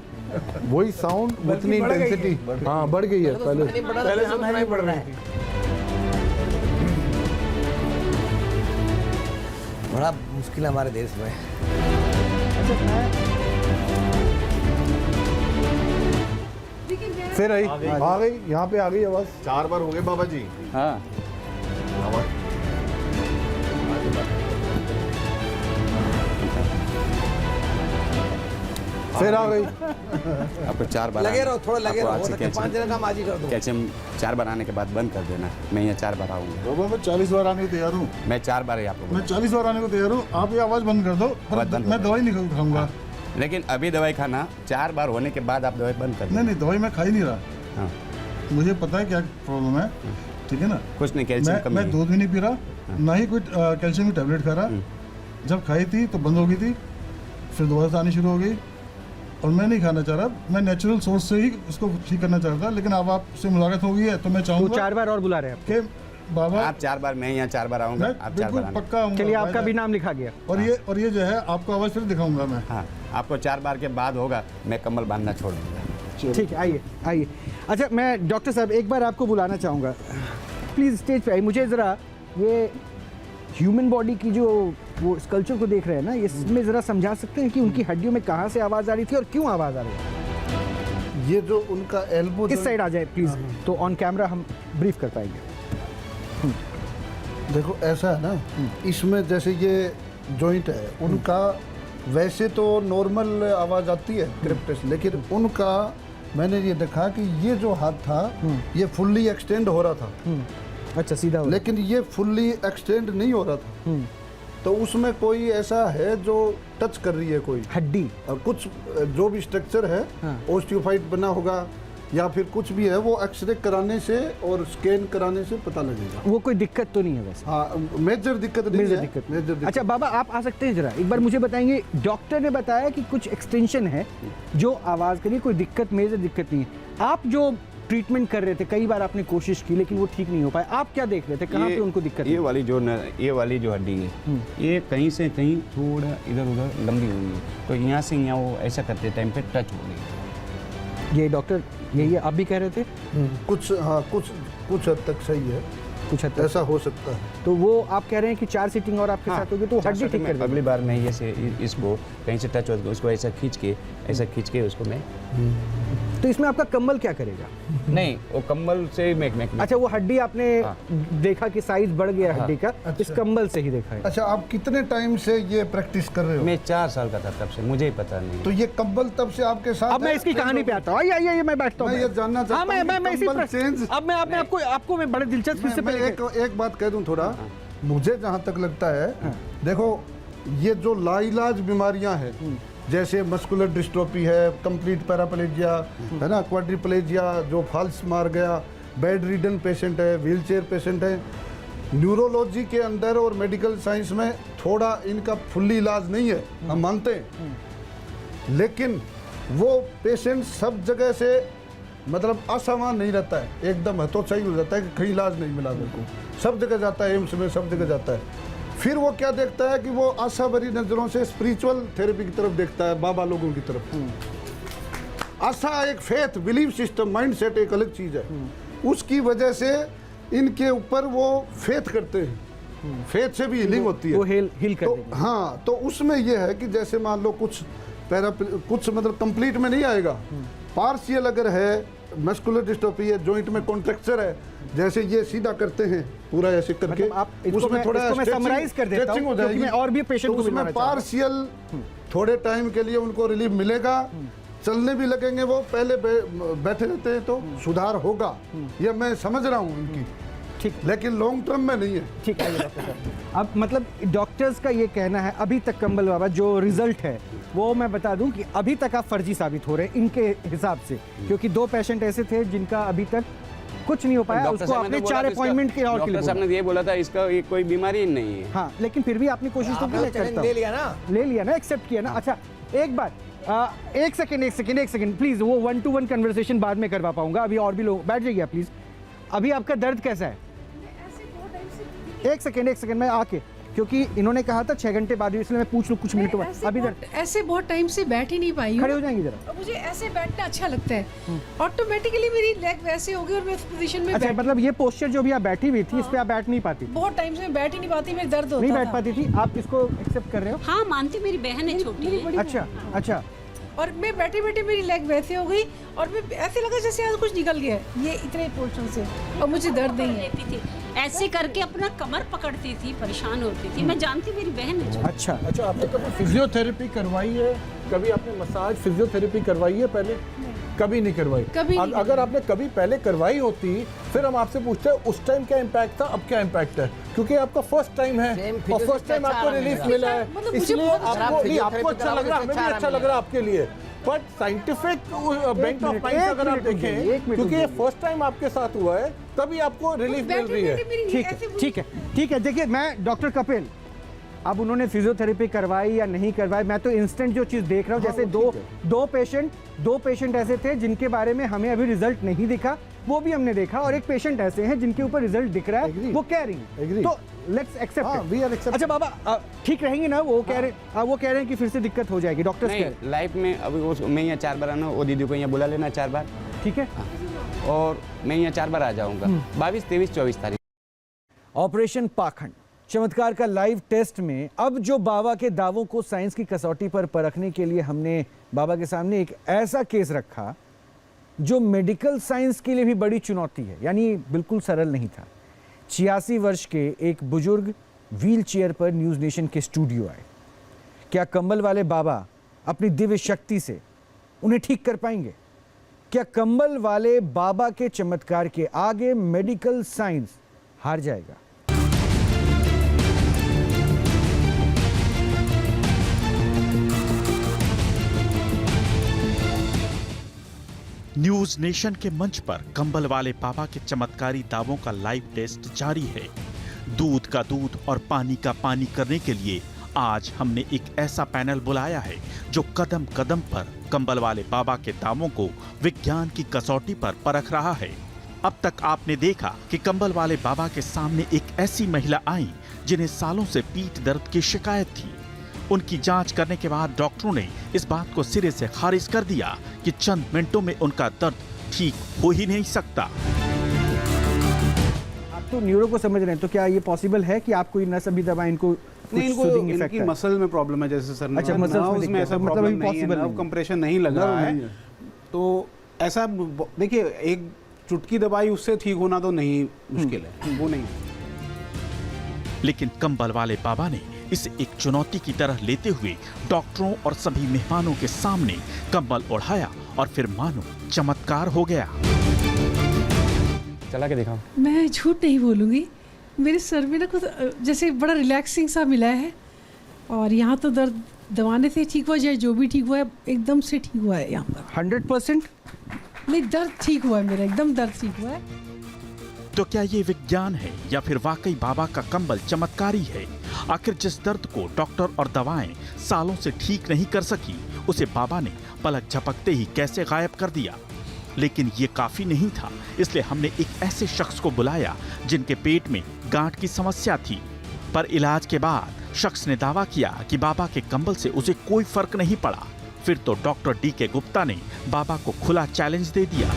वही साउंड, उतनी इंटेंसिटी। हाँ, बढ़ गई है पहले से सुनाई पड़ रहा है। बड़ा मुश्किल है हमारे देश में। फिर आई, आ गई, यहाँ पे आ गई आवाज़। 4 बार हो गए बाबा जी। हाँ फिर आ गई। आपको 4 बार लगे रहो, थोड़ा लगे आपको रहो, आज से 5 दिन का काम आज ही कर दो। कैल्शियम 4 बार आने के बाद बंद कर देना। मैं यहाँ 4 बार आऊँगा। बाबा मैं 40 बार आने को तैयार हूँ। मैं 4 बार ही आपको मैं 40 बार आने को तैयार हूँ, आप ये आवाज़ बंद कर दो। आवाज़ बंद कर मैं दो। दवाई नहीं खाऊंगा। लेकिन अभी दवाई खाना 4 बार होने के बाद आप दवाई बंद कर नहीं नहीं, दवाई मैं खा ही नहीं रहा। हाँ मुझे पता है क्या प्रॉब्लम है, ठीक है ना। कुछ नहीं, कैल्शियम कमी मैं है। दूध भी नहीं पी रहा, ना ही कोई कैल्शियम की टैबलेट खा रहा। जब खाई थी तो बंद हो गई थी, फिर दोबारा से आनी शुरू हो गई, और मैं नहीं खाना चाह रहा। मैं नेचुरल सोर्स से ही उसको ठीक करना चाह रहा था, लेकिन अब आपसे मुलाकात हो गई है तो मैं तो चाहूँगा 4 बार और बुला रहे हैं कि बाबा आप 4 बार, मैं यहाँ 4 बार आऊँगा, मैं आप 4 बिल्कुल बार आना। पक्का आऊँगा। चलिए, आपका भी नाम लिखा गया। और ये जो है आपको आवाज़ फिर दिखाऊंगा मैं। हाँ, आपको 4 बार के बाद होगा, मैं कम्बल बांधना छोड़ दूँगा। ठीक है, आइए आइए। अच्छा, मैं डॉक्टर साहब एक बार आपको बुलाना चाहूँगा, प्लीज़ स्टेज पे आइए। मुझे ज़रा ये ह्यूमन बॉडी की जो वो स्कल्पचर को देख रहे हैं ना, इसमें ज़रा समझा सकते हैं कि उनकी हड्डियों में कहाँ से आवाज़ आ रही थी और क्यों आवाज़ आ रही है? ये जो उनका एल्बो, इस साइड आ जाए प्लीज़, तो ऑन कैमरा हम ब्रीफ कर पाएंगे। देखो ऐसा है ना, इसमें जैसे ये जॉइंट है उनका, वैसे तो नॉर्मल आवाज़ आती है क्रिप्टिस, लेकिन उनका मैंने ये देखा कि ये जो हाथ था ये फुल्ली एक्सटेंड हो रहा था। अच्छा, सीधा हो। लेकिन ये फुल्ली एक्सटेंड नहीं हो रहा था, तो उसमें कोई ऐसा है जो टच कर रही है कोई हड्डी, और कुछ जो भी स्ट्रक्चर है ओस्टियोफाइट बना होगा या फिर कुछ भी है, वो एक्सरे कराने से और स्कैन कराने से पता लगेगा। वो कोई दिक्कत तो नहीं है वैसे? हाँ, मेजर दिक्कत नहीं मेजर है। दिक्कत। मेजर दिक्कत। अच्छा बाबा, आप आ सकते हैं जरा, एक बार मुझे बताएंगे। डॉक्टर ने बताया कि कुछ एक्सटेंशन है जो आवाज़ के लिए, कोई दिक्कत, मेजर दिक्कत नहीं है। आप जो ट्रीटमेंट कर रहे थे, कई बार आपने कोशिश की लेकिन वो ठीक नहीं हो पाया, आप क्या देख रहे थे, कहाँ पे उनको दिक्कत है? ये वाली जो हड्डी है, ये कहीं से कहीं थोड़ा इधर उधर लंबी हुई है, तो यहाँ से यहाँ वो ऐसा करते टाइम पे टच हो गई। ये डॉक्टर यही आप भी कह रहे थे? कुछ, हाँ, कुछ हद तक सही है, कुछ हद तक ऐसा हो सकता है। तो वो आप कह रहे हैं कि 4 सीटिंग और आपके साथ होगी तो हड्डी ठीक कर देगी। अगली बार मैं ये से इसको कहीं से टच हो तो उसको ऐसा खींच के उसको मैं तो इसमें आपका कंबल क्या करेगा? नहीं, वो कंबल से मैं अच्छा, वो हड्डी आपने देखा कि साइज बढ़ गया हड्डी का, इस कंबल से ही देखा है। अच्छा, आप कितने टाइम से ये प्रैक्टिस कर रहे हो? मैं 4 साल का था तब से, मुझे ही पता नहीं। तो ये कंबल तब से आपके साथ? अब मैं इसकी कहानी पे आता हूँ। आइए मैं बैठता हूँ। मैं ये जानना चाहता हूँ मैं इसी कंबल चेंज। अब मैं आपको मैं बड़े दिलचस्पी से पहले एक बात कह दूं थोड़ा, मुझे जहाँ तक लगता है, देखो ये जो लाइलाज बीमारियां हैं जैसे मस्कुलर डिस्ट्रोफी है, कंप्लीट पैराप्लेजिया है ना, क्वाड्रिप्लेजिया जो फॉल्स मार गया, बेड रिडन पेशेंट है, व्हीलचेयर पेशेंट है, न्यूरोलॉजी के अंदर और मेडिकल साइंस में थोड़ा इनका फुल्ली इलाज नहीं है, हम मानते हैं, लेकिन वो पेशेंट सब जगह से मतलब असामान नहीं रहता है, एकदम हतोत्साही हो जाता है कि कहीं इलाज नहीं मिला मेरे को, सब जगह जाता है, एम्स में सब जगह जाता है। फिर वो क्या देखता है कि वो आशा भरी नजरों से स्पिरिचुअल थेरेपी की तरफ देखता है, बाबा लोगों की तरफ। आशा एक faith, belief system, mind set एक अलग चीज है, उसकी वजह से इनके ऊपर वो फेथ करते हैं, फेथ से भी हीलिंग होती है, वो हील कर देगी। हाँ, तो उसमें यह है कि जैसे मान लो कुछ मतलब कंप्लीट में नहीं आएगा, पार्शियल अगर है, मस्कुलर डिस्ट्रोफी है, जॉइंट में कॉन्ट्रैक्चर है, जैसे ये सीधा करते हैं पूरा ऐसे करके, मतलब आप उसमें थोड़ा समराइज कर देता हूं, हो जाएगी, मैं और भी पेशेंट तो उसमें पार्शियल थोड़े टाइम के लिए उनको रिलीफ मिलेगा, चलने भी लगेंगे, वो पहले बैठे रहते हैं तो सुधार होगा, ये मैं समझ रहा हूँ इनकी, ठीक, लेकिन लॉन्ग टर्म में नहीं है। ठीक है डॉक्टर साहब, अब मतलब डॉक्टर्स का ये कहना है अभी तक कंबल बाबा जो रिजल्ट है वो मैं बता दूं कि अभी तक आप फर्जी साबित हो रहे हैं इनके हिसाब से, क्योंकि 2 पेशेंट ऐसे थे जिनका अभी तक कुछ नहीं हो पाया, उसको आपने 4 अपॉइंटमेंट के और के लिए डॉक्टर साहब ने ये बोला था इसका ये कोई बीमारी नहीं है। हाँ, लेकिन फिर भी आपने कोशिश तो की, ले लिया ना, एक्सेप्ट किया ना। अच्छा, एक बात, एक सेकंड प्लीज, वो 1-to-1 कन्वर्सेशन बाद में करवा पाऊंगा, अभी और भी लोग बैठ जाइए प्लीज। अभी आपका दर्द कैसा है? एक सेकंड मैं आके, क्योंकि इन्होंने कहा था 6 घंटे बाद, इसलिए मैं पूछ लूं कुछ मिनटों में। अभी दर्द ऐसे बहुत टाइम से बैठ ही नहीं पाई हूं। खड़े हो जाएंगे जरा। मुझे ऐसे बैठना अच्छा लगता है, ऑटोमेटिकली मेरी लेग वैसे हो गई और मैं इस पोजीशन में अच्छा, मतलब ये पोस्चर जो भी आप बैठी हुई थी, इस पे आप बैठ नहीं पाती? बहुत टाइम से मैं बैठ ही नहीं पाती, मेरे दर्द होता नहीं बैठ पाती थी, आप इसको एक्सेप्ट कर रहे हो? हाँ मानती, मेरी बहन है छोटी है। अच्छा, और मैं बैठे बैठे मेरी लेग वैसे हो गई और मैं ऐसे लगा जैसे आज कुछ निकल गया है, ये इतने पोर्शन से, और मुझे दर्द नहीं है। ऐसे करके अपना कमर पकड़ती थी, परेशान होती थी, मैं जानती, मेरी बहन है। अच्छा, आपने कभी फिजियोथेरेपी करवाई है? कभी आपने मसाज फिजियोथेरेपी करवाई है पहले? कभी नहीं करवाई। अगर आपने कभी पहले करवाई होती, फिर हम आपसे पूछते हैं उस टाइम क्या इम्पैक्ट था, अब क्या इम्पैक्ट है, क्योंकि आपका फर्स्ट टाइम है और फर्स्ट टाइम आपको रिलीफ मिला है, इसलिए आपको अच्छा लग रहा है, हमें भी अच्छा लग रहा है आपके लिए, but scientific bent of mind अगर आप देखें, क्योंकि ये फर्स्ट टाइम आपके साथ हुआ है, तभी आपको रिलीफ मिल रही है। ठीक है। देखिए, मैं डॉक्टर कपिल, अब उन्होंने फिजियोथेरेपी करवाई या नहीं करवाई, मैं तो इंस्टेंट जो चीज देख रहा हूँ, जैसे दो पेशेंट ऐसे थे जिनके बारे में हमें अभी रिजल्ट नहीं दिखा, वो भी हमने देखा, और एक पेशेंट ऐसे हैं जिनके ऊपर रिजल्ट दिख रहा है, वो कह रही है, तो लेट्स एक्सेप्ट। अच्छा बाबा, ठीक रहेंगे ना? वो कह रहे हैं कि फिर से दिक्कत हो जाएगी, डॉक्टर नहीं, लाइफ में अभी मैं यहाँ 4 बार आना, वो दीदी को यहाँ बुला लेना 4 बार, ठीक है, और मैं यहाँ 4 बार आ जाऊँगा, 22, 23, 24 तारीख। ऑपरेशन पाखंड चमत्कार का लाइव टेस्ट में अब जो बाबा के दावों को साइंस की कसौटी पर परखने के लिए हमने बाबा के सामने एक ऐसा केस रखा जो मेडिकल साइंस के लिए भी बड़ी चुनौती है, यानी बिल्कुल सरल नहीं था। 86 वर्ष के एक बुजुर्ग व्हील चेयर पर न्यूज़ नेशन के स्टूडियो आए। क्या कंबल वाले बाबा अपनी दिव्य शक्ति से उन्हें ठीक कर पाएंगे? क्या कंबल वाले बाबा के चमत्कार के आगे मेडिकल साइंस हार जाएगा? न्यूज नेशन के मंच पर कंबल वाले बाबा के चमत्कारी दावों का लाइव टेस्ट जारी है। दूध का दूध और पानी का पानी करने के लिए आज हमने एक ऐसा पैनल बुलाया है जो कदम कदम पर कंबल वाले बाबा के दावों को विज्ञान की कसौटी पर परख रहा है। अब तक आपने देखा कि कंबल वाले बाबा के सामने एक ऐसी महिला आई जिन्हें सालों से पीठ दर्द की शिकायत थी। उनकी जांच करने के बाद डॉक्टरों ने इस बात को सिरे से खारिज कर दिया कि चंद मिनटों में उनका दर्द ठीक हो ही नहीं सकता। तो न्यूरो को समझ रहे हैं, तो क्या ये पॉसिबल है कि आप कोई नस अभी दबाएं इनको नहीं, इनकी मसल में प्रॉब्लम है, जैसे सर ने अच्छा, कहा, मसल्स में नर्व्स में ऐसा मतलब प्रॉब्लम अभी नहीं है, possible नर्व नहीं है। कंप्रेशन नहीं लग रहा है, तो ऐसा देखिए एक चुटकी दवाई उससे ठीक होना तो नहीं मुश्किल है, वो नहीं। लेकिन कंबल वाले बाबा ने इसे एक चुनौती की तरह लेते हुए डॉक्टरों और सभी मेहमानों के सामने कंबल ओढ़ाया और फिर मानो चमत्कार हो गया। चला के दिखाओ। मैं झूठ नहीं बोलूँगी, मेरे सर में ना कुछ जैसे बड़ा रिलैक्सिंग सा मिला है, और यहाँ तो दर्द दवाने से ठीक हुआ, चाहे जो भी ठीक हुआ है एकदम से ठीक हुआ है यहाँ पर। 100%? नहीं, दर्द ठीक हुआ है मेरा, एकदम दर्द ठीक हुआ है। तो क्या ये विज्ञान है या फिर वाकई बाबा का कंबल चमत्कारी है? आखिर जिस दर्द को डॉक्टर और दवाएं सालों से ठीक नहीं कर सकी, उसे बाबा ने पलक झपकते ही कैसे गायब कर दिया। लेकिन ये काफी नहीं था, इसलिए हमने एक ऐसे शख्स को बुलाया जिनके पेट में गांठ की समस्या थी, पर इलाज के बाद शख्स ने दावा किया कि बाबा के कंबल से उसे कोई फर्क नहीं पड़ा। फिर तो डॉक्टर डी.के. गुप्ता ने बाबा को खुला चैलेंज दे दिया।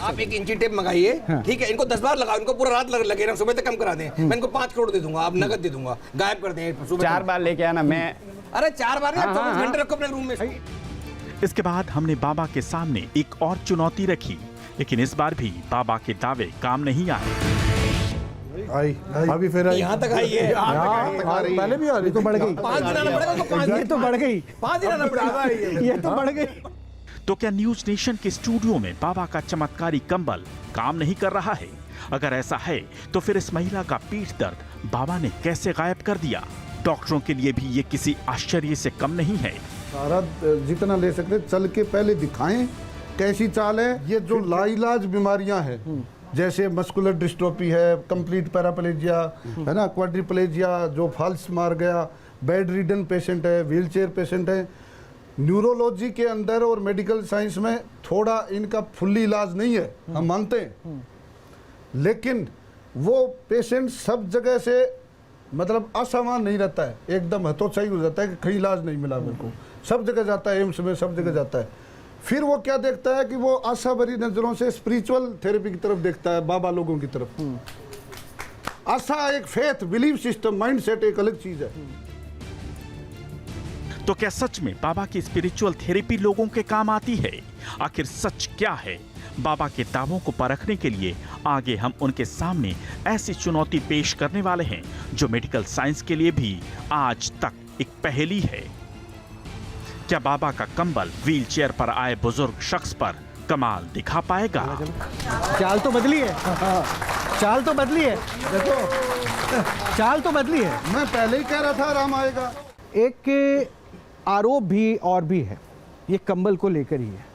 आप एक इंची टेप मंगाइए, ठीक है, इनको 10 बार लगाओ, इनको पूरा रात लगे ना, सुबह तक कम करा दें, मैं इनको 5 करोड़ दे दूंगा, आप नगद दे दूंगा, गायब कर दें सुबह 4 बार लेके आना। मैं अरे 4 बार नहीं, 24 घंटे रखो अपने रूम में। इसके बाद हमने बाबा के सामने एक और चुनौती रखी, लेकिन इस बार भी बाबा के दावे काम नहीं आए। आई अभी फिर आई, यहाँ तक आई है, पहले भी आ रही, तो बढ़ गई। 5 दिन आना पड़ेगा, 5 ये तो बढ़ गई, 5 दिन आना पड़ेगा, ये तो बढ़ गई। तो क्या न्यूज नेशन के स्टूडियो में बाबा का चमत्कारी कंबल काम नहीं कर रहा है? अगर ऐसा है तो फिर इस महिला का पीठ दर्द बाबा ने कैसे गायब कर दिया? डॉक्टरों के लिए भी ये किसी आश्चर्य से कम नहीं है। सारा जितना ले सकते चल के पहले दिखाएं कैसी चाल है। ये जो लाइलाज बीमारियां हैं, जैसे मस्कुलर डिस्ट्रोफी है, कंप्लीट पैराप्लेजिया है ना, क्वाड्रिप्लेजिया जो फॉल्स मार गया, बेड रिडन पेशेंट है, व्हीलचेयर पेशेंट है, न्यूरोलॉजी के अंदर और मेडिकल साइंस में थोड़ा इनका फुल्ली इलाज नहीं है, हम मानते हैं, लेकिन वो पेशेंट सब जगह से मतलब असामान नहीं रहता है, एकदम हतोत्साही हो जाता है कि कहीं इलाज नहीं मिला मेरे को, सब जगह जाता है, एम्स में सब जगह जाता है। फिर वो क्या देखता है कि वो आशा भरी नजरों से स्पिरिचुअल थेरेपी की तरफ देखता है, बाबा लोगों की तरफ। आशा एक faith, belief system, mind set एक अलग चीज है। तो क्या सच में बाबा की स्पिरिचुअल थेरेपी लोगों के काम आती है? आखिर सच क्या है? बाबा के दावों को परखने के लिए आगे हम उनके सामने ऐसी चुनौती पेश करने वाले हैं जो मेडिकल साइंस के लिए भी आज तक एक पहेली है। क्या बाबा का कंबल व्हीलचेयर पर आए बुजुर्ग शख्स पर कमाल दिखा पाएगा? चाल तो बदली है, चाल तो बदली है, देखो चाल तो बदली है। मैं पहले ही कह रहा था आराम आएगा। एक आरोप भी और भी है, ये कंबल को लेकर ही है,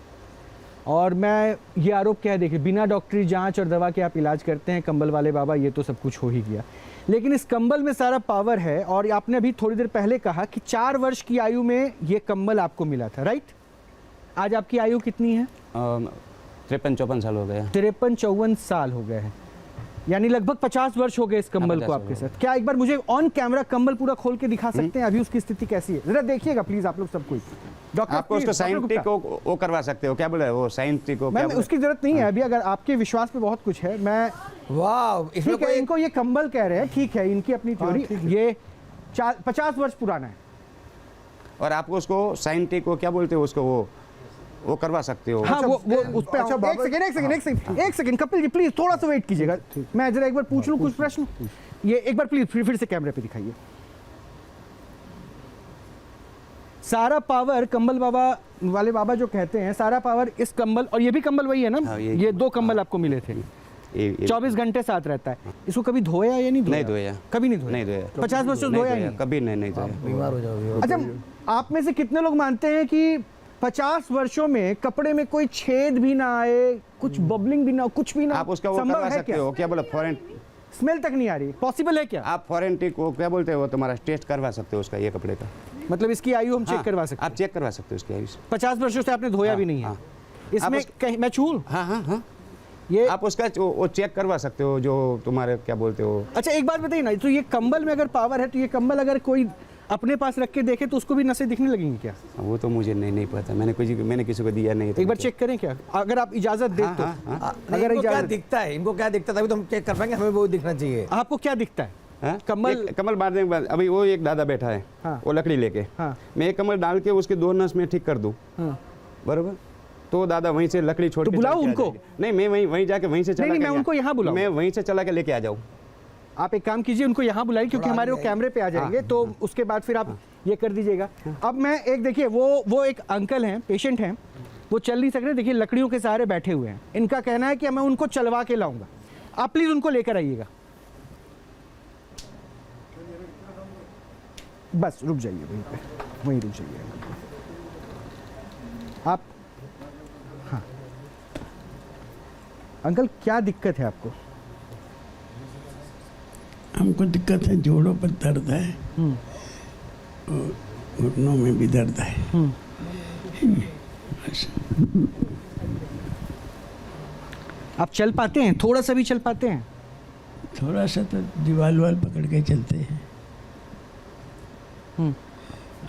और मैं ये आरोप क्या है, देखिए बिना डॉक्टरी जांच और दवा के आप इलाज करते हैं कंबल वाले बाबा, ये तो सब कुछ हो ही गया, लेकिन इस कंबल में सारा पावर है। और आपने अभी थोड़ी देर पहले कहा कि 4 वर्ष की आयु में ये कंबल आपको मिला था, राइट? आज आपकी आयु कितनी है? 53-54 साल हो गए। 53-54 साल हो गए हैं, यानी लगभग 50 वर्ष हो गए इस कंबल को आपके साथ। क्या एक बार मुझे ऑन कैमरा कंबल पूरा खोल के दिखा सकते हैं, अभी उसकी स्थिति कैसी है? जरा देखिएगा प्लीज आप लोग सब कोई। डॉक्टर आपको उसको साइंटिफिक वो करवा सकते हो, क्या बोले वो साइंटिफिक को? मैम उसकी जरूरत नहीं है अभी, अगर आपके विश्वास पे बहुत कुछ है। मैं वाह, ठीक है, इनको ये कंबल कह रहे हैं, ठीक है, इनकी अपनी थ्योरी, ये 50 वर्ष पुराना है, और आपको उसको साइंटिफिक को क्या बोलते हो उसको, वो करवा सकते हो। हाँ, वो उस पे एक सेकंड कपिल जी प्लीज थोड़ा सा वेट कीजिएगा, मैं जरा एक बार पूछ लूं कुछ प्रश्न। ये एक बार प्लीज फिर से कैमरे पे दिखाइए। सारा पावर कंबल बाबा वाले बाबा जो कहते हैं, सारा पावर इस कंबल, और ये भी कंबल वही है ना? हाँ, ये 2 कंबल आपको मिले थे, 24 घंटे साथ रहता है। इसको कभी धोया या नहीं धोया? नहीं धोया, कभी नहीं धोया। नहीं धोया, 50 वर्ष से धोया नहीं, कभी नहीं धोया। बीमार हो जाओगे। अच्छा, आप में से कितने लोग मानते हैं कि 50 वर्षों में कपड़े में कोई छेद भी ना आए, कुछ बबलिंग भी ना, कुछ भी ना? आप उसका वो करवा सकते हो, क्या बोला, फॉरेन स्मेल तक नहीं आ रही, पॉसिबल है क्या? आप फॉरेंटिक को क्या बोलते हो, तुम्हारा टेस्ट करवा सकते हो उसका, ये कपड़े का, मतलब इसकी आयु हम चेक करवा सकते हैं? आप चेक करवा सकते हो इसकी आयु। 50 वर्षों से आपने धोया भी नहीं है, इसमें कहीं मैं छू? हाँ, ये आप उसका वो चेक करवा सकते हो, जो तुम्हारे क्या बोलते हो। अच्छा एक बात बताइए ना, तो ये कंबल में अगर पावर है, तो ये कंबल अगर कोई अपने पास रख के देखे तो उसको भी नसें दिखने लगेंगी क्या? वो तो मुझे नहीं पता, मैंने किसी को दिया नहीं। एक बार चेक करें क्या, अगर आप इजाजत दें तो। अगर इनको क्या दिखता है, इनको क्या दिखता है तभी तो हम चेक कर पाएंगे, हमें वो दिखना चाहिए। आपको क्या दिखता है? कमल बांधने के बाद अभी वो एक दादा बैठा है, वो लकड़ी लेके, मैं एक कमल डाल के उसके 2 नस में ठीक कर दूं, बराबर, तो दादा वहीं से लकड़ी छोड़ के बुलाओ उनको। नहीं, मैं वहीं जाके वहीं से चला, नहीं, मैं उनको यहाँ बुलाऊं, मैं वहीं से चला के लेके आ जाऊँ। आप एक काम कीजिए, उनको यहाँ बुलाइए, क्योंकि हमारे वो कैमरे पे आ जाएंगे, तो उसके बाद फिर आप ये कर दीजिएगा। अब मैं एक देखिए, वो एक अंकल हैं, पेशेंट हैं, वो चल नहीं सक रहे, देखिए लकड़ियों के सहारे बैठे हुए हैं। इनका कहना है कि मैं उनको चलवा के लाऊंगा, आप प्लीज उनको लेकर आइएगा। बस रुक जाइए वहीं पे, वहीं रुक जाइए आप। हाँ अंकल, क्या दिक्कत है आपको? हमको दिक्कत है, जोड़ों पर दर्द है, घुटनों में भी दर्द है। आप चल पाते हैं? थोड़ा सा भी चल पाते हैं? थोड़ा सा तो दीवार पकड़ के चलते हैं,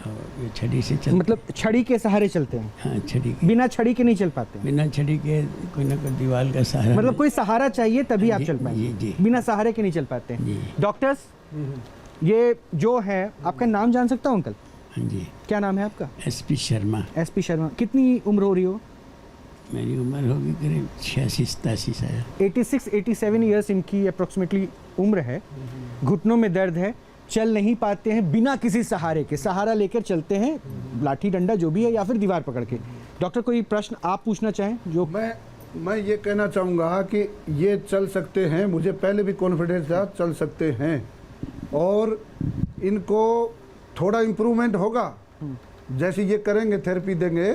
और ये छड़ी से चलते। मतलब छड़ी के सहारे चलते हैं? हाँ, छड़ी के। बिना छड़ी के नहीं चल पाते? बिना छड़ी के कोई ना कोई दीवार का सहारा। मतलब कोई सहारा चाहिए तभी आप चल पाएंगे? जी। बिना सहारे के नहीं चल पाते? डॉक्टर्स, ये जो है, आपका नाम जान सकता हूँ अंकल? हाँ जी। क्या नाम है आपका? SP शर्मा। SP शर्मा। कितनी उम्र हो रही हो? मेरी उम्र होगी करीब 86-87 साल। 86-87 ईयर्स इनकी अप्रोक्सीमेटली उम्र है। घुटनों में दर्द है, चल नहीं पाते हैं, बिना किसी सहारे के, सहारा लेकर चलते हैं, लाठी डंडा जो भी है, या फिर दीवार पकड़ के। डॉक्टर, कोई प्रश्न आप पूछना चाहें? जो मैं ये कहना चाहूँगा कि ये चल सकते हैं, मुझे पहले भी कॉन्फिडेंस था, चल सकते हैं, और इनको थोड़ा इम्प्रूवमेंट होगा, जैसे ये करेंगे, थेरेपी देंगे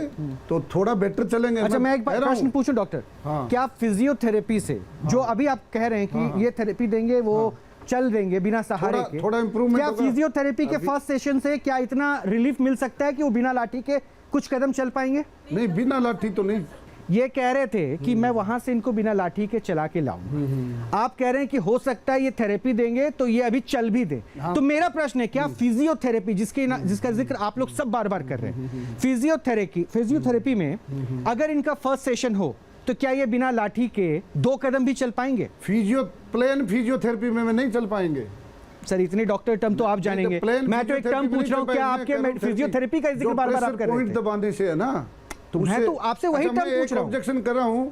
तो थोड़ा बेटर चलेंगे। अच्छा, मैं एक प्रश्न पूछूं डॉक्टर, क्या फिजियोथेरेपी से, जो अभी आप कह रहे हैं कि ये थेरेपी देंगे, वो चल देंगे बिना सहारे के, थोड़ा इम्प्रूवमेंट, क्या फिजियोथेरेपी के फर्स्ट सेशन से क्या इतना रिलीफ मिल सकता है कि वो बिना लाठी के कुछ कदम चल पाएंगे? नहीं, बिना लाठी तो नहीं। ये कह रहे थे कि मैं वहां से इनको बिना लाठी के चला के लाऊं, आप कह रहे हैं कि हो सकता है ये थेरेपी देंगे तो ये अभी चल भी दे। तो मेरा प्रश्न है, क्या फिजियोथेरेपी, जिसका जिक्र आप लोग सब बार बार कर रहे हैं, फिजियोथेरेपी में अगर इनका फर्स्ट सेशन हो तो क्या ये बिना लाठी के 2 कदम भी चल पाएंगे? प्लेन फिजियोथेरेपी में नहीं चल पाएंगे सर, इतने डॉक्टर टर्म तो आप जानेंगे, मैं तो एक टर्म पूछ रहा हूँ, क्या आपके फिजियोथेरेपी का जिक्र बार बार आप कर रहे हैं? पॉइंट दबाने से है ना, तो मैं तो आपसे वही टर्म पूछ रहा हूं। ऑब्जेक्शन कर रहा हूं,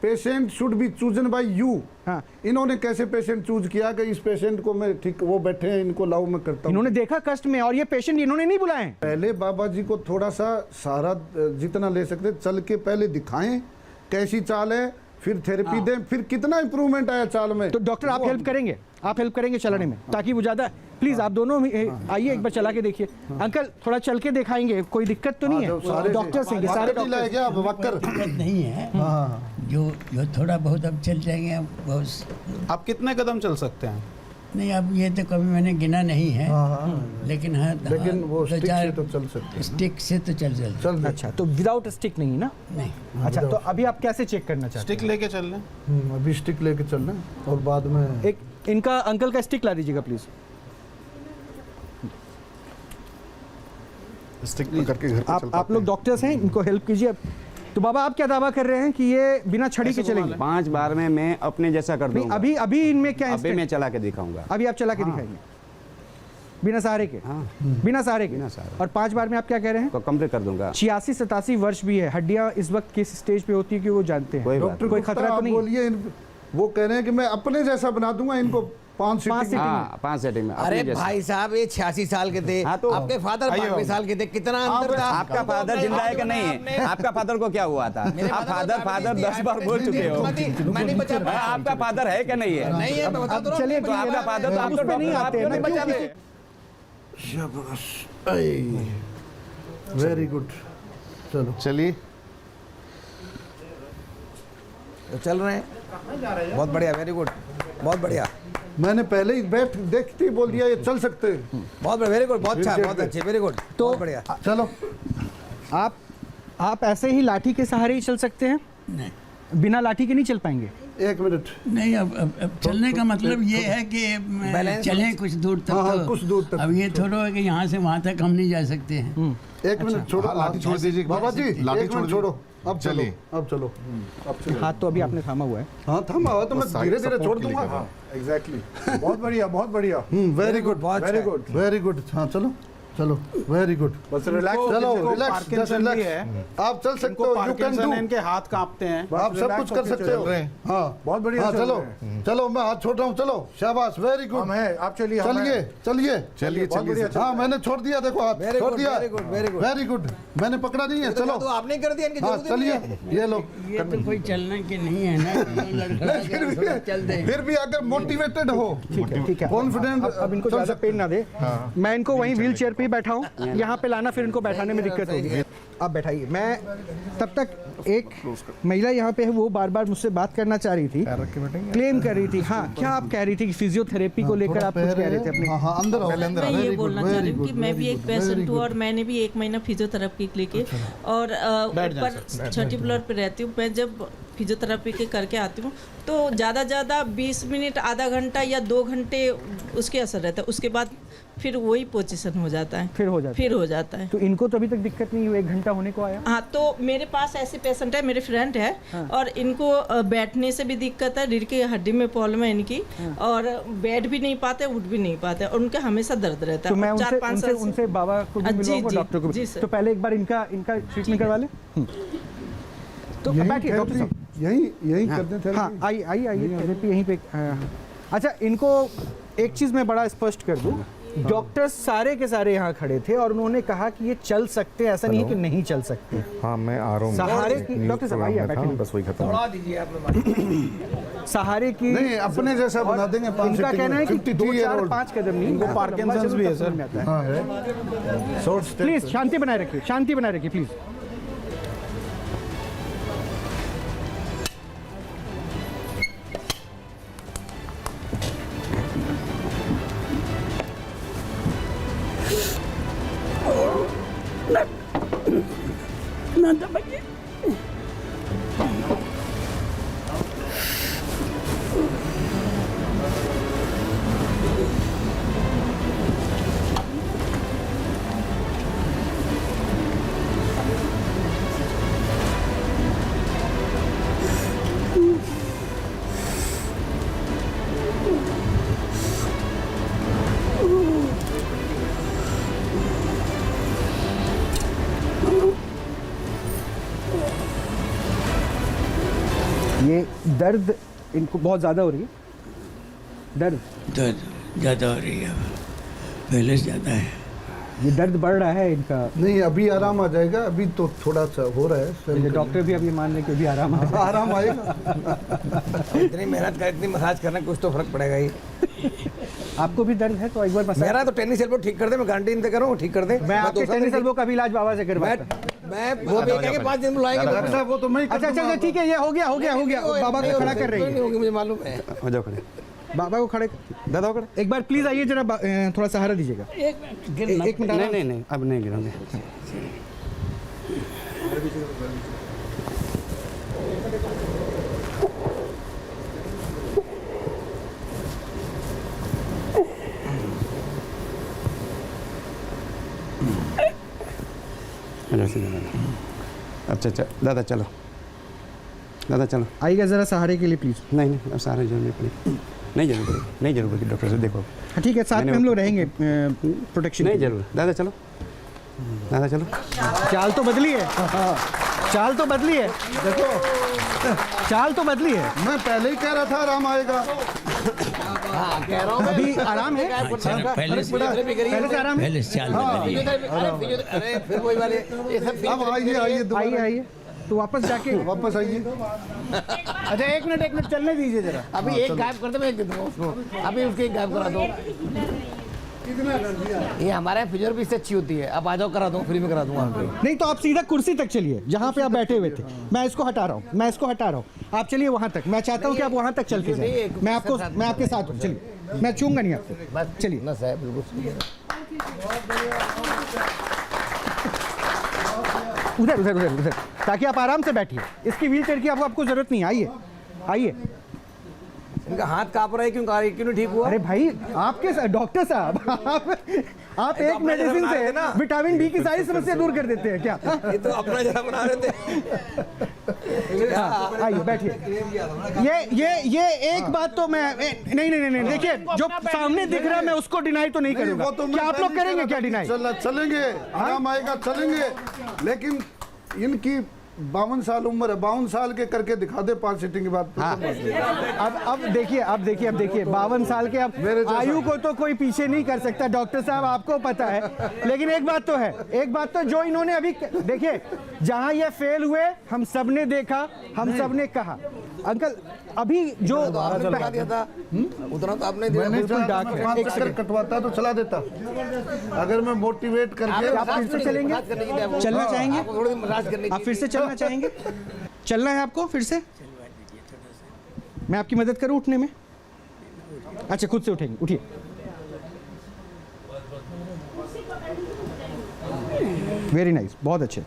patient should be chosen bye you. इन्होंने कैसे पेशेंट चूज किया कि इस पेशेंट को मैं, ठीक, वो बैठे हैं, इनको लाओ, मैं करता हूं। इन्होंने देखा कष्ट में, और ये पेशेंट इन्होंने नहीं बुलाए। पहले बाबा जी को थोड़ा सा सहारा जितना ले सकते, चल के पहले दिखाएं कैसी चाल है, फिर थेरेपी दें, फिर कितना इंप्रूवमेंट आया चाल में। तो डॉक्टर आप हेल्प करेंगे, आप हेल्प करेंगे चलाने में, ताकि वो ज्यादा, प्लीज आप दोनों आइए, एक बार चला के देखिए। अंकल, थोड़ा चल के दिखाएंगे, कोई दिक्कत तो नहीं है? डॉक्टर से सारे दिक्कत नहीं है, जो थोड़ा बहुत अब चल जाएंगे। बहुत। आप कितने कदम चल सकते हैं? नहीं, अब ये तो कभी मैंने गिना नहीं है, लेकिन वो स्टिक से तो चल सकते हैं। स्टिक से तो चल। अच्छा, तो विदाउट स्टिक नहीं ना? नहीं। अच्छा, तो अभी आप कैसे चेक करना चाहते हैं? स्टिक लेके चल रहे? अभी स्टिक लेके चल रहे हैं, और बाद में एक इनका अंकल का स्टिक ला दीजिएगा प्लीज। स्टिक करके घर पे आप लोग डॉक्टर्स हैं, इनको हेल्प कीजिए। तो बाबा, आप क्या दावा कर रहे हैं कि ये बिना छड़ी के चलेंगे? 5 बार में मैं अपने जैसा कर दूंगा। अभी इनमें क्या है? अभी मैं चला के दिखाऊंगा। अभी आप चला के दिखाएंगे बिना सहारे के? बिना सहारे के। और 5 बार में आप क्या कह रहे हैं? कंप्लीट कर दूंगा। 86-87 वर्ष भी है, हड्डियां इस वक्त किस स्टेज पे होती है कि वो जानते हैं? कोई खतरा तो नहीं? बोलिए, वो कह रहे हैं कि मैं अपने जैसा बना दूंगा इनको 5 सीटिंग में। अरे भाई साहब, ये 86 साल के थे, आपके फादर 92 साल के थे, कितना अंतर था? आपका फादर जिंदा है कि नहीं है? आपका फादर को क्या हुआ था? आप फादर 10 बार बोल चुके हो। मैं नहीं बचा पाया। आपका फादर है कि नहीं है? नहीं है, मैं बता दो। चलिए, तो आपका फादर तो आपको नहीं आते हैं, बचा दे। वेरी गुड, चलो चलिए, चल रहे हैं, बहुत बढ़िया, वेरी गुड, बहुत बढ़िया। मैंने पहले ही बैठ देखती बोल दिया ये चल सकते हैं। बहुत बढ़िया, वेरी गुड, बहुत अच्छा, बहुत अच्छे, वेरी गुड, तो बढ़िया। चलो, आप ऐसे ही लाठी के सहारे ही चल सकते हैं? नहीं, बिना लाठी के नहीं चल पाएंगे? एक मिनट नहीं, अब चलने का मतलब ये है कि चलें कुछ दूर तक। हाँ, कुछ दूर तक। अब ये थोड़ा है कि यहाँ से वहाँ तक हम नहीं जा सकते हैं। एक मिनट छोड़ो, लाठी छोड़ दीजिए बाबा जी, लाठी एक मिनट छोड़ो। अब चलो, चलिए। अब चलो। हाथ तो अभी आपने थामा हुआ है। हाँ थामा हुआ तो मैं धीरे धीरे छोड़ दूंगा। एग्जैक्टली, बहुत बढ़िया, बहुत बढ़िया। Very good, very good, very good. हाँ चलो चलो, वेरी गुड। बस रिलैक्स, चलो, जिनको रिलैक्स, पार्किंसन भी है, आप चल सकते हो, यू कैन डू। इनके हाथ कांपते हैं, आप सब कुछ कर सकते हो। हाँ बहुत बढ़िया। हाँ, चलो चलो, मैं हाथ छोड़ रहा हूँ। चलो, शाबाश, वेरी गुड। हम है, आप चलिए, चलिए चलिए चलिए चलिए। हाँ, मैंने छोड़ दिया, देखो हाथ छोड़ दिया। वेरी गुड, मैंने पकड़ा नहीं है। चलो, तो आपने कर दिया, इनकी हाँ जरूरत ही नहीं है। चलिए, ये लो। ये तो कोई चलने की नहीं है ना, चल दे। फिर भी अगर मोटिवेटेड हो, ठीक है, कॉन्फिडेंट, अब इनको ज़्यादा पेन ना दे। मैं इनको वहीं व्हील चेयर पे ही बैठाऊं, यहाँ पे लाना, फिर इनको बैठाने में दिक्कत होगी। आप बैठाइए। मैं तब तक एक महिला यहाँ पे है, वो बार बार मुझसे बात करना चाह रही थी, क्लेम कर रही थी। हाँ, क्या आप कह रही थी कि फिजियोथेरेपी को लेकर आप कुछ कह रहे थे अपने? हाँ, अंदर मैं ये बोलना चाह रही हूँ कि मैं भी एक पेशेंट हूँ और मैंने भी 1 महीना फिजियोथेरेपी के लिए और ऊपर 6th फ्लोर पे रहती हूँ। मैं जब फिजियोथेरेपी के करके आती हूँ तो ज़्यादा 20 मिनट, आधा घंटा या 2 घंटे उसके असर रहता है। उसके बाद फिर वही पोजीशन हो जाता है, फिर हो जाता है। तो इनको तो अभी तक दिक्कत नहीं हुई, 1 घंटा होने को आया। हाँ, तो मेरे पास ऐसे पेशेंट है, मेरे फ्रेंड है। हाँ। और इनको बैठने से भी दिक्कत है, रीढ़ की हड्डी में प्रॉब्लम है इनकी। हाँ। और बैठ भी नहीं पाते, उठ भी नहीं पाते, और उनका हमेशा दर्द रहता है। तो मैं उनसे बाबा को भी मिलवाऊंगा, डॉक्टर को भी। तो पहले एक बार इनका ट्रीटमेंट करवा ले। तो बैठिए डॉक्टर साहब, यही करते थे। हाँ, आइए थेरेपी यहीं पे। अच्छा, इनको एक चीज़ मैं बड़ा स्पष्ट कर दूं, डॉक्टर सारे के सारे यहाँ खड़े थे और उन्होंने कहा कि ये चल सकते, ऐसा नहीं है कि नहीं चल सकते। हाँ, मैं आ रहा हूँ। सहारे की डॉक्टर साहब आइए, बैठिए। बस वही खत्म। सहारे की नहीं, अपने जैसा बना देंगे। इनका कहना है कि 2, 4, 5 कदम नहीं, इनको पार्किंसंस भी है सर। प्लीज शांति बनाए रखिए, शांति बनाए रखिए प्लीज। ये दर्द इनको बहुत ज़्यादा हो रही है, दर्द ज़्यादा हो रही है, पहले से ज़्यादा है। ये दर्द बढ़ रहा है इनका? नहीं, अभी आराम आ जाएगा, अभी तो थोड़ा सा हो रहा है। डॉक्टर भी अभी मान लें कि अभी आराम आएगा। इतनी मेहनत कर, इतनी मसाज करना, कुछ तो फर्क पड़ेगा ही। आपको भी दर्द है तो एक बार मसाज। मेरा तो टेनिस एल्बो ठीक कर दे, मैं गारंटी इंतजार करूँ, ठीक कर दे। मैं आपके टेनिस एल्बो का भी इलाज बाबा से करवाता हूँ। मैं वो भी कहेंगे 5 दिन बुलाएंगे। वो तो मैं। अच्छा, ठीक है, ये हो गया। बाबा को खड़ा कर रही है, मुझे मालूम है। हो जाओ खड़े, बाबा को खड़े, दादा को खड़े। एक बार प्लीज आइए जरा, थोड़ा सहारा दीजिएगा। एक मिनट। नहीं, अब नहीं गिरोगे। अच्छा, दादा चलो, आइएगा जरा सहारे के लिए प्लीज। नहीं, अब सहारे जरूर नहीं पड़ेगी, नहीं जरूर पड़ेगी, डॉक्टर से देखो। हाँ, ठीक है, साथ में हम लोग रहेंगे प्रोटेक्शन। नहीं जरूर, दादा चलो। चाल तो बदली है, चाल तो बदली है, देखो चाल तो बदली है। मैं पहले ही कह रहा था आराम आएगा। हाँ, कह रहा हूँ अभी आराम है, पहले से आराम है। पहले से चाल बदली है। अरे फिर वही वाले ये सब अब आइए, तो वापस जाके वापस आइए। अच्छा, एक मिनट चलने दीजिए जरा। अभी एक गायब कर दे, मैं एक दे दूंगा उसको। अभी उसके एक गायब करा दो। ये हमारे फिजियोथेरेपी इससे अच्छी होती है। अब आ जाओ, करा दूँ, फ्री में करा दूंगा। नहीं तो आप सीधा कुर्सी तक चलिए जहाँ पे आप बैठे हुए थे। मैं इसको हटा रहा हूँ, आप चलिए वहाँ तक। मैं चाहता हूँ कि आप वहाँ तक चल के जाइए। मैं आपके साथ हूँ, चलिए। मैं छूंगा नहीं आपको, चलिए। ना साहब, बिल्कुल उधर, ताकि आप आराम से बैठिए। इसकी व्हील चेयर की आपको जरूरत नहीं है। आइए, इनका हाथ कांप रहा है, क्यों नहीं ठीक हुआ? अरे भाई आपके डॉक्टर साहब आप एक मेडिसिन से विटामिन डी की सारी समस्या दूर कर देते हैं क्या? ये तो अपना जरा बना रहे थे। आइए बैठिए। ये एक बात तो मैं नहीं देखिए, जो सामने दिख रहा है मैं उसको डिनाई तो नहीं करूंगा। क्या आप लोग करेंगे क्या डिनाई? चलेंगे, आराम आएगा, चलेंगे, लेकिन इनकी 52 साल उम्र है, 52 साल के करके दिखा दे 5 सीटिंग के बाद। अब देखिए 52 साल के अब आयु को तो कोई पीछे नहीं कर सकता डॉक्टर साहब, आपको पता है। लेकिन एक बात तो जो इन्होंने अभी देखिए, जहां ये फेल हुए हम सबने देखा, हम सबने कहा अंकल अभी जो दिया था उतना तो आपने कटवाता तो चला देता। अगर मैं मोटिवेट करके आप फिर से चलेंगे, चलना चाहेंगे आप फिर से चलना चाहेंगे? चलना है आपको फिर से? मैं आपकी मदद करूं उठने में? अच्छा खुद से उठेंगे, उठिए। वेरी नाइस, बहुत अच्छे।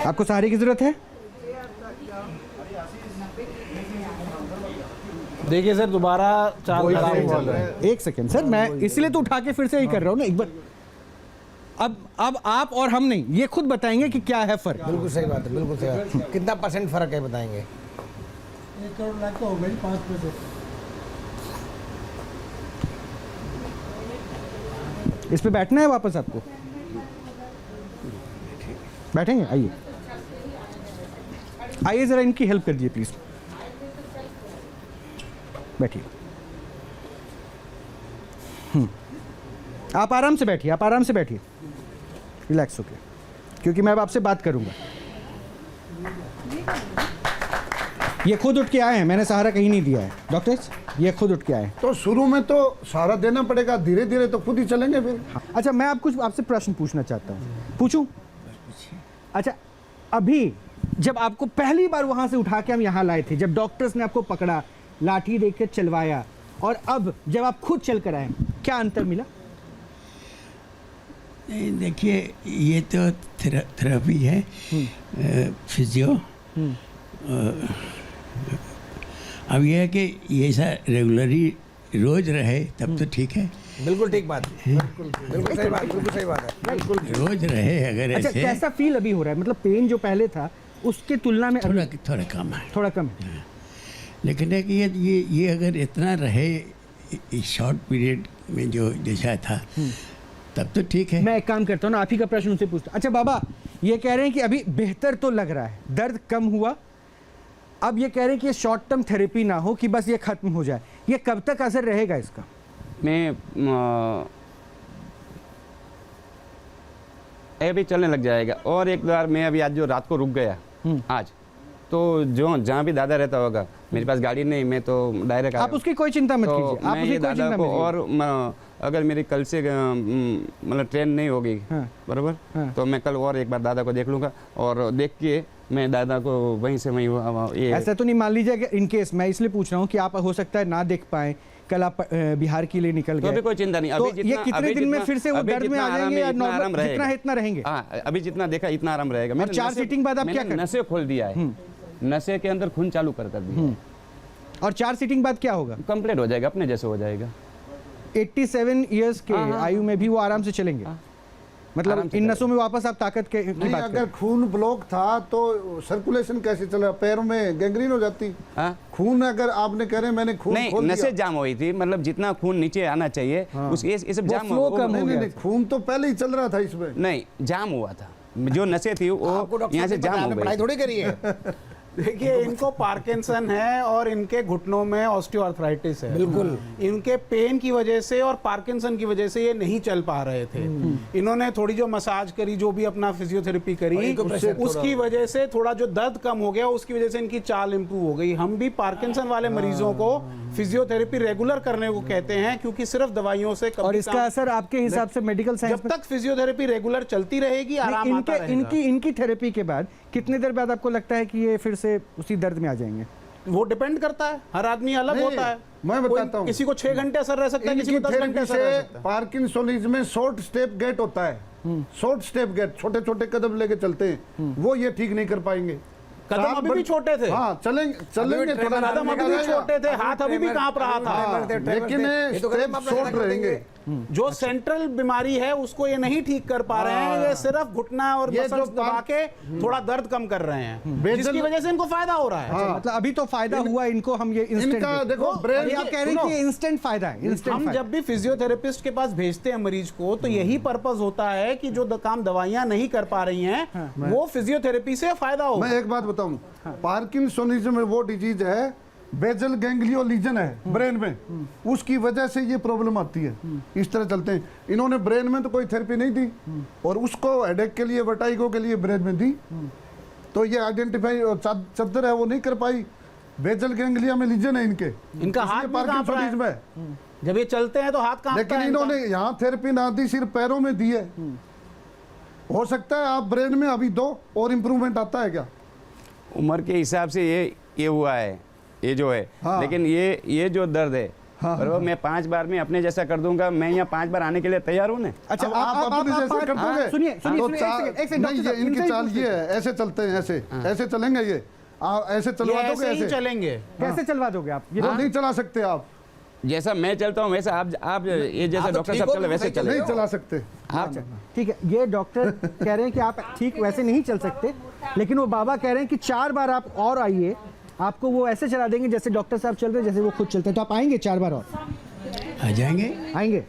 आपको सहारे की जरूरत है? देखिए सर, दोबारा चाल खराब हो रहा है। एक सेकेंड सर, मैं इसलिए तो उठा के फिर से ही कर रहा हूँ ना एक बार। अब आप और हम नहीं, ये खुद बताएंगे कि क्या है फर्क। बिल्कुल सही बात है, बिल्कुल सही बात है। कितना % फर्क है बताएंगे? 1 करोड़ लाख तो हो गई 5%। इस पे बैठना है वापस आपको? बैठेंगे? आइए जरा इनकी हेल्प कर दीजिए प्लीज। बैठिए। आप आराम से बैठिए, रिलैक्स होके, क्योंकि मैं अब आपसे बात करूंगा। ये खुद उठ के आए हैं, मैंने सहारा कहीं नहीं दिया है डॉक्टर्स, ये खुद उठ के आए। तो शुरू में तो सहारा देना पड़ेगा, धीरे धीरे तो खुद ही चलेंगे फिर। अच्छा मैं आपसे प्रश्न पूछना चाहता हूँ, पूछूं? अच्छा अभी जब आपको पहली बार वहां से उठा के हम यहाँ लाए थे, जब डॉक्टर्स ने आपको पकड़ा, लाठी देकर चलवाया, और अब जब आप खुद चल कर आए, क्या अंतर मिला? नहीं देखिए, ये तो थेरेपी है, फिजियो। अब ये है कि ये ऐसा रेगुलरली रोज रहे तब तो ठीक है। बिल्कुल ठीक बात है, बिल्कुल सही बात है। रोज रहे अगर अच्छा, ऐसे। कैसा फील अभी हो रहा है? मतलब पेन जो पहले था उसके तुलना में थोड़ा कम है, थोड़ा कम है। लेकिन है कि ये अगर इतना रहे शॉर्ट पीरियड में जो जैसा था तब तो ठीक है। मैं एक काम करता हूँ ना, आप ही का प्रश्न उनसे पूछता हूँ। अच्छा बाबा, ये कह रहे हैं कि अभी बेहतर तो लग रहा है, दर्द कम हुआ, अब ये कह रहे हैं कि ये शॉर्ट टर्म थेरेपी ना हो कि बस ये खत्म हो जाए, ये कब तक असर रहेगा इसका? मैं अभी चलने लग जाएगा। और एक बार मैं अभी आज जो रात को रुक गया आज, तो जो जहाँ भी दादा रहता होगा, मेरे पास गाड़ी नहीं, मैं तो डायरेक्ट आप उसकी कोई चिंता मत कीजिए, मैं ये दादा को, और अगर मेरी कल से मतलब ट्रेन नहीं होगी बराबर, तो मैं कल और एक बार दादा को देख लूँगा, और देख के मैं दादा को वहीं से ये ऐसा तो नहीं मान लीजिए इन केस, मैं इसलिए पूछ रहा हूँ कि आप हो सकता है ना देख पाए, कल आप बिहार के लिए निकल गए, तो अभी कोई चिंता नहीं। तो ये कितने दिन में फिर से वो दर्द में आ जाएंगे या नॉर्मल जितना है इतना रहेंगे? हाँ, अभी जितना देखा इतना आराम रहेगा। और 4 सीटिंग बाद आप क्या करें? नसें खोल दिया है, नशे के अंदर खून चालू कर दिया। और 4 सीटिंग बाद क्या होगा? कंप्लीट हो जाएगा, अपने जैसे हो जाएगा। 87 इयर्स के आयु में भी वो आराम से चलेंगे, मतलब इन नसों में वापस आप ताकत के नहीं, अगर खून ब्लॉक था तो सर्कुलेशन कैसे चला? पैरों में गैंग्रीन हो जाती। खून अगर आपने कह रहे मैंने खून नहीं, नसें जाम हुई थी, मतलब जितना खून नीचे आना चाहिए ये सब जाम हो गया। खून तो पहले ही चल रहा था इसमें, नहीं जाम हुआ था, जो नसें थी वो यहाँ से जाम हो गई। पढ़ाई थोड़ी करी है। देखिए, इनको पार्किंसन है और इनके घुटनों में ऑस्टियोआर्थराइटिस है। बिल्कुल, इनके पेन की वजह से और पार्किंसन की वजह से ये नहीं चल पा रहे थे। इन्होंने थोड़ी जो मसाज करी, जो भी अपना फिजियोथेरेपी करी, उसकी वजह से थोड़ा जो दर्द कम हो गया, उसकी वजह से इनकी चाल इंप्रूव हो गई। हम भी पार्किंसन वाले मरीजों को फिजियोथेरेपी रेगुलर करने को कहते हैं, क्योंकि सिर्फ दवाइयों से कभी और इसका असर आपके हिसाब से मेडिकल साइंस जब तक फिजियोथेरेपी रेगुलर चलती रहेगी, आराम आता रहेगा। इनकी थेरेपी के बाद कितने देर बाद आपको लगता है कि ये फिर से उसी दर्द में आ जाएंगे? वो डिपेंड करता है, हर आदमी अलग होता है। मैं बताता हूँ, किसी को 6 घंटे असर रह सकता है, किसी को 10 घंटे असर रह सकता है। पार्किंसोनिज्म में शॉर्ट स्टेप गेट होता है, शॉर्ट स्टेप गेट, छोटे छोटे कदम लेके चलते हैं, वो ये ठीक नहीं कर पाएंगे। कदम अभी भी छोटे थे। हाँ चलेंगे थोड़ा, कदम अभी भी छोटे थे, हाथ अभी भी कांप रहा था, लेकिन स्टेप शॉर्ट रहेंगे। जो सेंट्रल बीमारी है उसको ये नहीं ठीक कर पा रहे हैं, ये सिर्फ घुटना और मसल्स दबा के थोड़ा दर्द कम कर रहे हैं, जिसकी वजह से इनको फायदा हो रहा है। अच्छा, मतलब अभी तो फायदा हुआ इनको, हम ये इंस्टेंट देखो ब्रेन, आप कह रहे हैं कि इंस्टेंट फायदा है। हम जब भी फिजियोथेरेपिस्ट के पास भेजते हैं मरीज को, तो यही पर्पस होता है कि जो काम दवाइयां नहीं कर पा रही हैं वो फिजियोथेरेपी से फायदा हो। मैं एक बात बताऊं, पार्किंसोनिज्म वो डिजीज है, बेजल गैंग्लियो लीजन है ब्रेन में, उसकी वजह से ये प्रॉब्लम आती है। इस तरह चलते हैं। इन्होंने ब्रेन में तो कोई थेरेपी नहीं दी, और उसको हेडेक के लिए, वर्टाइगो के लिए ब्रेन में दी, तो ये आइडेंटिफाई चद्दर है वो नहीं कर पाई। बेजल गैंग्लिया में लीजन है इनका हाथ पार्किंसोनिज्म है। जब ये चलते हैं तो हाथ कांपता है। लेकिन इन्होंने यहाँ थेरेपी ना दी, सिर्फ पैरों में दी है। हो सकता है आप ब्रेन में अभी दो और इम्प्रूवमेंट आता है क्या? उम्र के हिसाब से ये हुआ है, ये जो है। हाँ। लेकिन ये जो दर्द है, हाँ, और वो मैं 5 बार में अपने जैसा कर दूंगा। मैं यहाँ 5 बार आने के लिए तैयार हूँ ना। अच्छा, आप अपने जैसा कर दोगे? सुनिए इनकी चाल ये है, ऐसे चलते हैं, ऐसे चलेंगे ये, ऐसे चलवा दोगे? ऐसे चलेंगे? कैसे चलवा दोगे आप? ये नहीं चला सकते आप। जैसा मैं चलता हूँ वैसा आप ये जैसा डॉक्टर साहब चले वैसे चले। नहीं चला सकते आप। ठीक है, ये डॉक्टर कह रहे हैं कि आप ठीक वैसे नहीं चल सकते, लेकिन वो बाबा कह रहे हैं कि 4 बार आप और आइए, आपको वो ऐसे चला देंगे जैसे डॉक्टर साहब चल रहे हैं, जैसे वो खुद चलते हैं। तो आप आएंगे 4 बार और? आ जाएंगे। आएंगे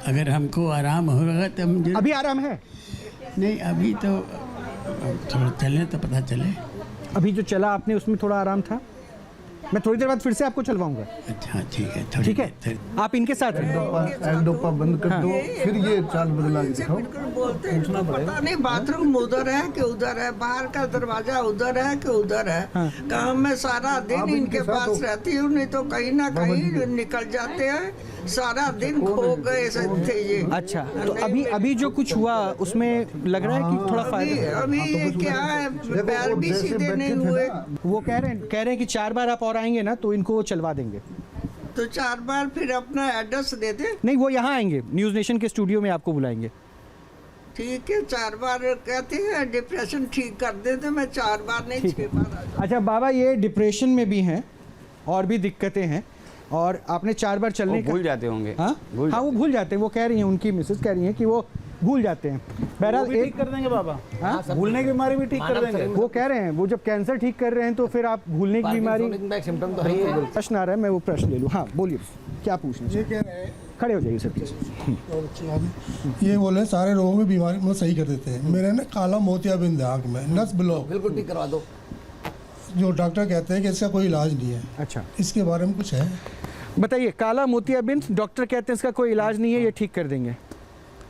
अगर हमको आराम होगा तो हम अभी आराम है? नहीं, अभी तो थोड़ा चलने तो पता चले। अभी जो चला आपने उसमें थोड़ा आराम था। मैं थोड़ी देर बाद फिर से आपको चलवाऊंगा। अच्छा ठीक है, ठीक है। आप इनके साथ एल्डोपा बंद कर दो, फिर ये चाल बदला के दिखाओ। पता नहीं बाथरूम उधर है कि उधर है, बाहर का दरवाजा उधर है कि उधर है। काम में सारा दिन इनके पास रहती हूँ, नहीं तो कहीं ना कहीं निकल जाते हैं। सारा दिन खो गए थे ये। अच्छा, तो अभी जो कुछ हुआ उसमें लग रहा है कि थोड़ा फायदा? अभी ये क्या है, पैर भी सीधे नहीं हुए। वो कह रहे हैं कि 4 बार आप और आएंगे ना तो इनको चलवा देंगे। तो 4 बार फिर अपना एड्रेस दे दे। नहीं, वो यहाँ आएंगे, न्यूज़ नेशन के स्टूडियो में आपको बुलाएंगे। ठीक है, 4 बार कहते हैं डिप्रेशन ठीक कर दे, तो मैं 4 बार नहीं 6 बार। अच्छा बाबा, ये डिप्रेशन में भी हैं और भी दिक्कतें हैं, और आपने 4 बार चलने का भूल जाते होंगे। हाँ, वो भूल जाते हैं। वो कह रही हैं, उनकी मिसेस कह रही हैं कि वो भूल जाते हैं। बहरहाल ठीक कर देंगे बाबा। हाँ, भूलने की बीमारी भी ठीक कर देंगे। वो कह रहे हैं, वो जब कैंसर ठीक कर रहे हैं तो फिर आप भूलने की बीमारी। प्रश्न आ रहा है, मैं वो प्रश्न ले लूँ। हाँ बोलिए, क्या पूछना? ये कह रहे हैं, खड़े हो जाइए सर। ये बोले सारे रोगों की बीमारी मतलब सही कर देते हैं। मेरे ना काला मोतियाबिंद है आँख में, नस ब्लॉक। बिल्कुल ठीक करवा दो। जो डॉक्टर कहते हैं कि इसका कोई इलाज नहीं है। अच्छा, इसके बारे में कुछ है? बताइए। काला मोतियाबिंद, डॉक्टर कहते हैं इसका कोई इलाज नहीं है, ये ठीक कर देंगे।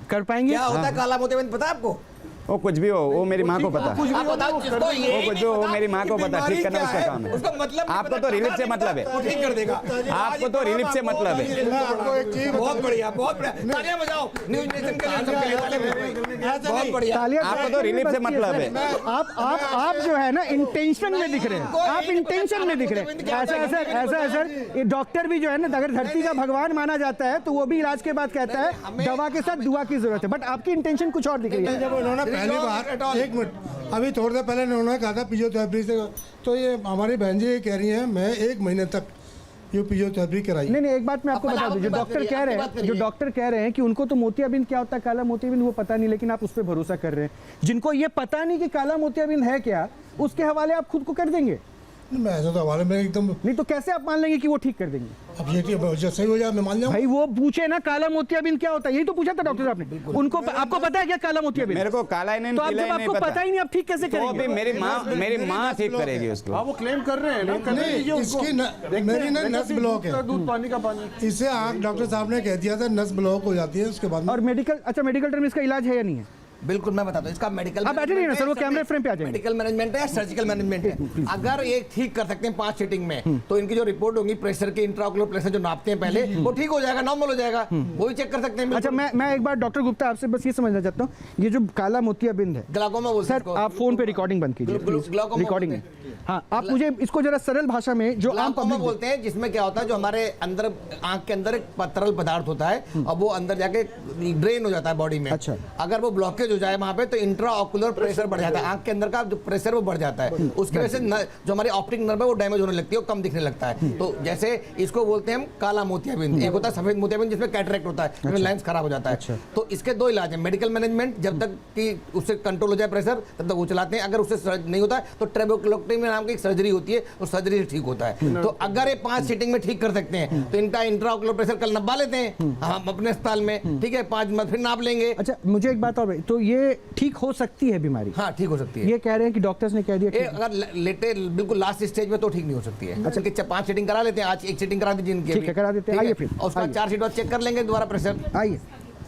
कर पाएंगे? क्या होता है काला मोतियाबिंद, पता है आपको? वो कुछ भी हो, वो मेरी माँ को पता है। वो मेरी माँ को पता, ठीक करना उसका काम है। उसका मतलब आपको तो रिलीफ से मतलब है। वो ठीक कर देगा। आपको तो रिलीफ से मतलब है। आपको एक चीज बहुत बढ़िया, बहुत बढ़िया। तालियां बजाओ न्यूज़ नेशन के लिए, सबके लिए तालियां। बहुत बढ़िया। आपको तो रिलीफ से मतलब है। आप जो है ना इंटेंशन में दिख रहे हैं, आप इंटेंशन में दिख रहे हैं। ऐसा है सर, ये डॉक्टर भी जो है ना, अगर धरती का भगवान माना जाता है तो वो भी इलाज के बाद कहता है दवा के साथ दुआ की जरूरत है, बट आपकी इंटेंशन कुछ और दिख रही है। जब उन्होंने पहली बार, एक मिनट, अभी थोड़ी देर पहले उन्होंने कहा था फिजियोथेरेपी से, तो ये हमारी बहन जी ये कह रही हैं मैं 1 महीने तक ये फिजियोथेरेपी कराई। नहीं, एक बात मैं आपको बता दूं, जो डॉक्टर कह रहे हैं कि उनको तो मोतियाबिंद क्या होता है, काला मोतियाबिंद वो पता नहीं, लेकिन आप उस पर भरोसा कर रहे हैं। जिनको ये पता नहीं कि काला मोतियाबिंद है क्या, उसके हवाले आप खुद को कर देंगे। मैं ऐसा तो हवाले में एकदम नहीं, तो कैसे आप मान लेंगे कि वो ठीक कर देंगे? अब ये सही हो जाए मैं मान जाऊं। भाई वो पूछे ना काला मोतियाबिंद क्या होता है, यही तो पूछा था डॉक्टर साहब ने। उनको आपको पता है क्या काला मोतियाबिंद? मेरे को काला ही नहीं, तो जब आपको पता ही नहीं, आप ठीक कैसे करेंगे? तो मेरी माँ ठीक करेगी उसको। हाँ, वो क्लेम कर रहे हैं ना। इसकी मेरी ना नस ब्लॉक है, दूध पानी का पानी। इससे आँख डॉक्टर साहब ने कह दिया था नस ब्लॉक हो जाती है, उसके बाद। और मेडिकल, अच्छा मेडिकल टर्म इसका इलाज है या नहीं है? बिल्कुल मैं बताता हूँ इसका मेडिकल। आप बैठे नहीं ना सर, वो कैमरे फ्रेम पे आ जाएंगे। मेडिकल मैनेजमेंट है, सर्जिकल मैनेजमेंट है। अगर ये ठीक कर सकते हैं 5 सीटिंग में, तो इनकी जो रिपोर्ट होगी प्रेशर के, इंट्राओकुलर प्रेशर जो नापते हैं पहले, वो ठीक हो जाएगा, नॉर्मल हो जाएगा, वो भी चेक कर सकते हैं। अच्छा, मैं एक बार डॉक्टर गुप्ता आपसे बस ये समझना चाहता हूँ, ये जो काला मोतियाबिंद है, ग्लाकोमा बोलते हैं सर, आप फोन पे रिकॉर्डिंग बंद कीजिए, रिकॉर्डिंग में। हाँ, आप मुझे इसको जरा सरल भाषा में, जो आम पब्लिक बोलते हैं, जिसमें क्या होता है, जो हमारे अंदर आंख के अंदर एक तरल पदार्थ होता है और वो अंदर जाके ड्रेन हो जाता है बॉडी में। अच्छा, अगर वो ब्लॉकेज ब्लॉकेज हो जाए वहाँ पे तो इंट्रा ऑकुलर प्रेशर बढ़ जाता है, आंख के अंदर का जो प्रेशर वो बढ़ जाता है, उसकी वजह से जो हमारी ऑप्टिक नर्व है वो डैमेज होने लगती है, वो कम दिखने लगता है। तो जैसे इसको बोलते हैं हम काला मोतियाबिंद, एक होता है सफेद मोतियाबिंद जिसमें कैटरेक्ट होता है, जिसमें लेंस खराब हो जाता है। तो इसके दो इलाज हैं, मेडिकल मैनेजमेंट, जब तक कि उससे कंट्रोल हो जाए प्रेशर तब तक वो चलाते हैं, अगर उससे नहीं होता है तो ट्रेबेक्युलोटमी नाम की एक सर्जरी होती है, उस सर्जरी से ठीक होता है। तो अगर ये 5 सीटिंग में ठीक कर सकते हैं तो इनका इंट्राऑकुलर प्रेशर कल नपा लेते हैं हम अपने अस्पताल में, ठीक है, 5 दिन बाद फिर नाप लेंगे। अच्छा, मुझे एक बात और, तो ये ठीक हो सकती है बीमारी? हाँ, ठीक हो सकती है। ये कह रहे हैं कि डॉक्टर्स ने कह दिया अगर लेटे बिल्कुल लास्ट स्टेज में तो ठीक नहीं हो सकती है। अच्छा, कि 5 सीटिंग करा लेते हैं, आज 1 सीटिंग करा दीजिए इनकी, ठीक है, करा देते हैं, आइए फिर, और उसका 4 सीट बाद चेक कर लेंगे दोबारा प्रेशर। आइए,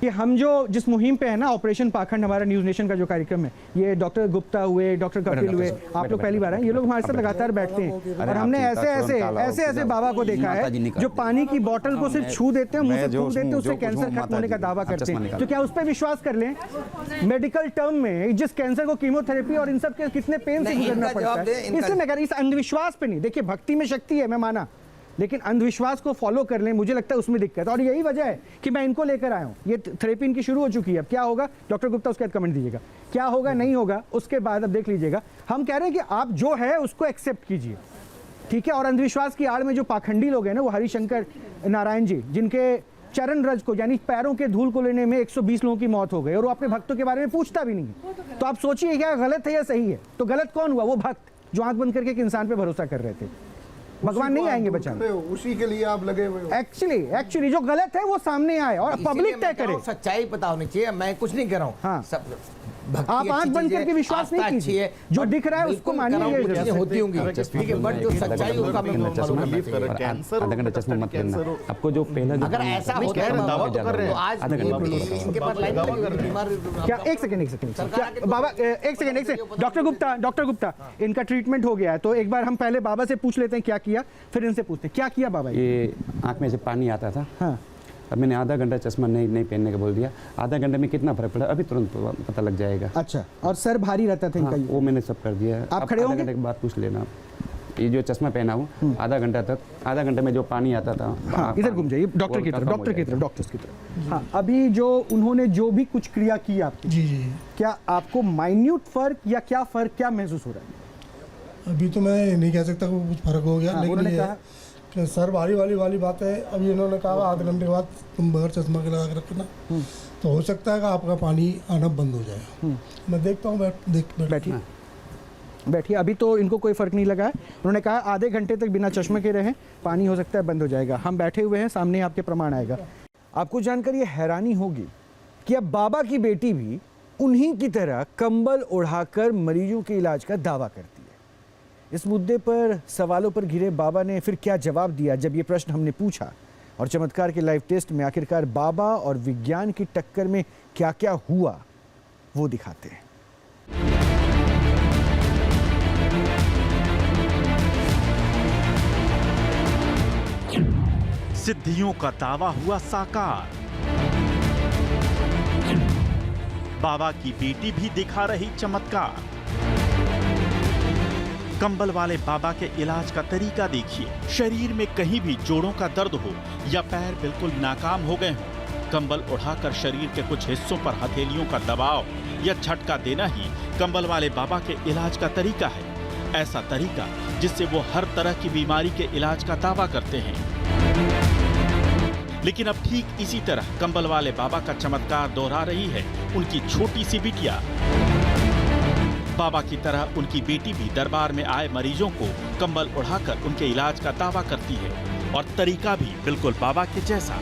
कि हम जिस मुहिम पे है ना, ऑपरेशन पाखंड, हमारा न्यूज नेशन का जो कार्यक्रम है, ये डॉक्टर गुप्ता हुए, डॉक्टर कपिल हुए, आप लोग पहली बार आए, ये लोग हमारे साथ लगातार बैठते हैं और हमने ऐसे बाबा को देखा है जो पानी की बोतल को सिर्फ छू देते हैं, मुंह से फूंक देते हैं, उससे कैंसर खत्म होने का दावा करते हैं। तो क्या उस पर विश्वास कर लें? मेडिकल टर्म में जिस कैंसर को कीमोथेरेपी और इन सब के कितने पेन से गुजरना पड़ता है, इसलिए मैं कह रही, इस अंधविश्वास पे नहीं। देखिए, भक्ति में शक्ति है, मैं माना, लेकिन अंधविश्वास को फॉलो कर लें, मुझे लगता है उसमें दिक्कत है। और यही वजह है कि मैं इनको लेकर आया हूँ। ये थेरेपी इनकी शुरू हो चुकी है, अब क्या होगा डॉक्टर गुप्ता उसके बाद कमेंट दीजिएगा, क्या होगा नहीं होगा उसके बाद अब देख लीजिएगा। हम कह रहे हैं कि आप जो है उसको एक्सेप्ट कीजिए, ठीक है। और अंधविश्वास की आड़ में जो पाखंडी लोग हैं ना, वो हरिशंकर नारायण जी, जिनके चरण रज को यानी पैरों के धूल को लेने में 120 लोगों की मौत हो गई और वो अपने भक्तों के बारे में पूछता भी नहीं है। तो आप सोचिए क्या गलत है या सही है? तो गलत कौन हुआ? वो भक्त जो आंख बंद करके एक इंसान पे भरोसा कर रहे थे। भगवान नहीं आएंगे बचाने, उसी के लिए आप लगे हुए हो। एक्चुअली जो गलत है वो सामने आए और पब्लिक तय करे। सच्चाई पता होनी चाहिए, मैं कुछ नहीं कह रहा हूँ। हाँ, आप आंख बंद करके विश्वास नहीं कीजिए, जो दिख रहा है उसको मानिए, होती होंगी, ठीक है, बट जो सच्चाई है उसका कैंसर आधा घंटा चश्मा मत करना। आपको जो पहला अगर ऐसा होता है तो आज इनके पास लाइन बीमार क्या? एक सेकंड बाबा, एक सेकंड डॉक्टर गुप्ता, इनका ट्रीटमेंट हो गया है, तो एक बार हम पहले बाबा से पूछ लेते हैं क्या किया, फिर इनसे पूछते हैं क्या किया बाबा। ये आंख में से पानी आता था। हाँ, अब मैंने आधा घंटा चश्मा नहीं पहनने का बोल दिया। आधा घंटे में कितना फर्क पड़ा अभी तुरंत पता लग जाएगा। अच्छा, और सर भारी रहता था इनका? हाँ, वो मैंने सब कर दिया। आप खड़े होंगे? आधा घंटे के बाद पूछ लेना। ये जो चश्मा पहना हूँ आधा घंटे में जो पानी आता था। हाँ, इधर घूम जाइए डॉक्टर की तरफ। हाँ, अभी जो उन्होंने जो भी कुछ क्रिया की आपकी, जी, क्या आपको माइन्यूट फर्क या क्या फर्क क्या महसूस हो रहा है? अभी तो मैं नहीं कह सकता कुछ फर्क हो गया। लेकिन ये कि सर भारी वाली बात है। अभी इन्होंने कहा आधे घंटे के बाद तुम बगैर चश्मा के लगा के रखना, तो हो सकता है कि आपका पानी आना बंद हो जाए। मैं देखता हूँ, बैठिए। अभी तो इनको कोई फर्क नहीं लगा है। उन्होंने कहा आधे घंटे तक बिना चश्मे के रहें, पानी हो सकता है बंद हो जाएगा। हम बैठे हुए हैं, सामने आपके प्रमाण आएगा। आपको जानकर ये हैरानी होगी कि अब बाबा की बेटी भी उन्हीं की तरह कंबल ओढ़ाकर मरीजों के इलाज का दावा करती है। इस मुद्दे पर सवालों पर घिरे बाबा ने फिर क्या जवाब दिया जब ये प्रश्न हमने पूछा, और चमत्कार के लाइव टेस्ट में आखिरकार बाबा और विज्ञान की टक्कर में क्या क्या हुआ वो दिखाते हैं। सिद्धियों का दावा हुआ साकार। बाबा की बेटी भी दिखा रही चमत्कार। कंबल वाले बाबा के इलाज का तरीका देखिए। शरीर में कहीं भी जोड़ों का दर्द हो या पैर बिल्कुल नाकाम हो गए हों, कंबल उठाकर शरीर के कुछ हिस्सों पर हथेलियों का दबाव या झटका देना ही कंबल वाले बाबा के इलाज का तरीका है। ऐसा तरीका जिससे वो हर तरह की बीमारी के इलाज का दावा करते हैं। लेकिन अब ठीक इसी तरह कंबल वाले बाबा का चमत्कार दोहरा रही है उनकी छोटी सी बिटिया। बाबा की तरह उनकी बेटी भी दरबार में आए मरीजों को कंबल उड़ाकर उनके इलाज का दावा करती है, और तरीका भी बिल्कुल बाबा के जैसा।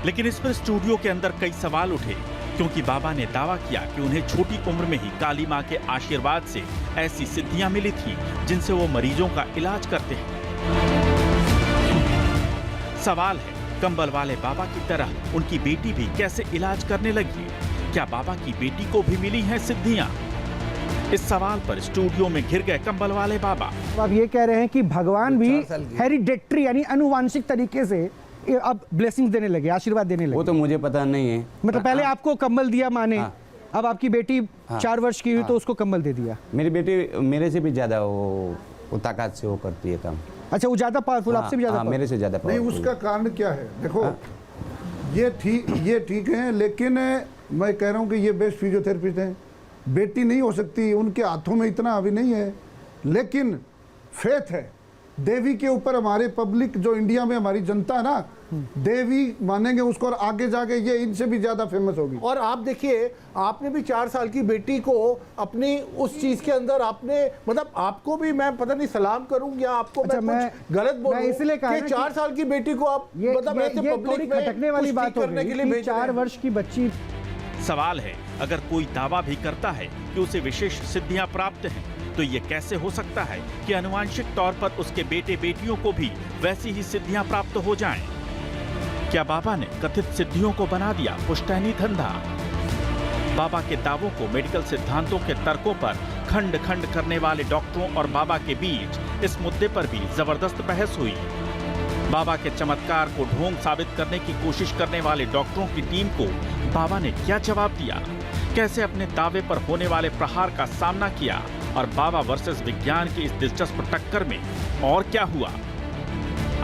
लेकिन इस पर स्टूडियो के अंदर कई सवाल उठे, क्योंकि बाबा ने दावा किया कि उन्हें छोटी उम्र में ही काली मां के आशीर्वाद से ऐसी सिद्धियां मिली थी जिनसे वो मरीजों का इलाज करते हैं। सवाल है, कंबल वाले बाबा की तरह उनकी बेटी भी कैसे इलाज करने लगी? क्या बाबा की बेटी को भी मिली हैं सिद्धियां? इस सवाल पर स्टूडियो में घिर गए कंबल वाले बाबा। आप ये कह रहे हैं कि भगवान भी हेरिडेटरी यानी आनुवांशिक तरीके से अब ब्लेसिंग देने लगे, आशीर्वाद देने लगे? वो तो मुझे पता नहीं है। मतलब पहले आपको कंबल दिया माँ ने, अब आपकी बेटी 4 वर्ष की हुई तो उसको कंबल दे दिया। मेरी बेटी मेरे से भी ज्यादा वो ताकत से वो करती है काम। अच्छा, वो ज्यादा पावरफुल, आपसे भी ज्यादा? मेरे से ज्यादा नहीं, उसका कारण क्या है? देखो, ये ठीक है, लेकिन मैं कह रहा हूँ कि ये बेस्ट फिजियोथेरेपिस्ट हैं। बेटी नहीं हो सकती, उनके हाथों में इतना अभी नहीं है, लेकिन फेथ है देवी के ऊपर। हमारे पब्लिक जो इंडिया में हमारी जनता है ना, देवी मानेंगे उसको, और आगे जाके ये इनसे भी ज्यादा फेमस होगी। और आप देखिए, आपने भी 4 साल की बेटी को अपनी उस चीज के अंदर आपने, मतलब आपको भी मैं पता नहीं सलाम करूं या आपको मैं कुछ गलत बोलूं, इसलिए कि 4 साल की बेटी को आप मतलब ऐसे पब्लिक में खटकने वाली बात हो करने के लिए गई। 4 वर्ष की बच्ची। सवाल है, अगर कोई दावा भी करता है कि उसे विशेष सिद्धियां प्राप्त हैं, तो ये कैसे हो सकता है कि आनुवांशिक तौर पर उसके बेटे बेटियों को भी वैसी ही सिद्धियां प्राप्त हो जाएं? क्या बाबा ने कथित सिद्धियों को बना दिया पुश्तैनी धंधा? बाबा के दावों को मेडिकल सिद्धांतों के तर्कों पर खंड खंड करने वाले डॉक्टरों और बाबा के बीच इस मुद्दे पर भी जबरदस्त बहस हुई। बाबा के चमत्कार को ढोंग साबित करने की कोशिश करने वाले डॉक्टरों की टीम को बाबा ने क्या जवाब दिया? कैसे अपने दावे पर होने वाले प्रहार का सामना किया? और बाबा वर्सेस विज्ञान की इस दिलचस्प टक्कर में और क्या हुआ,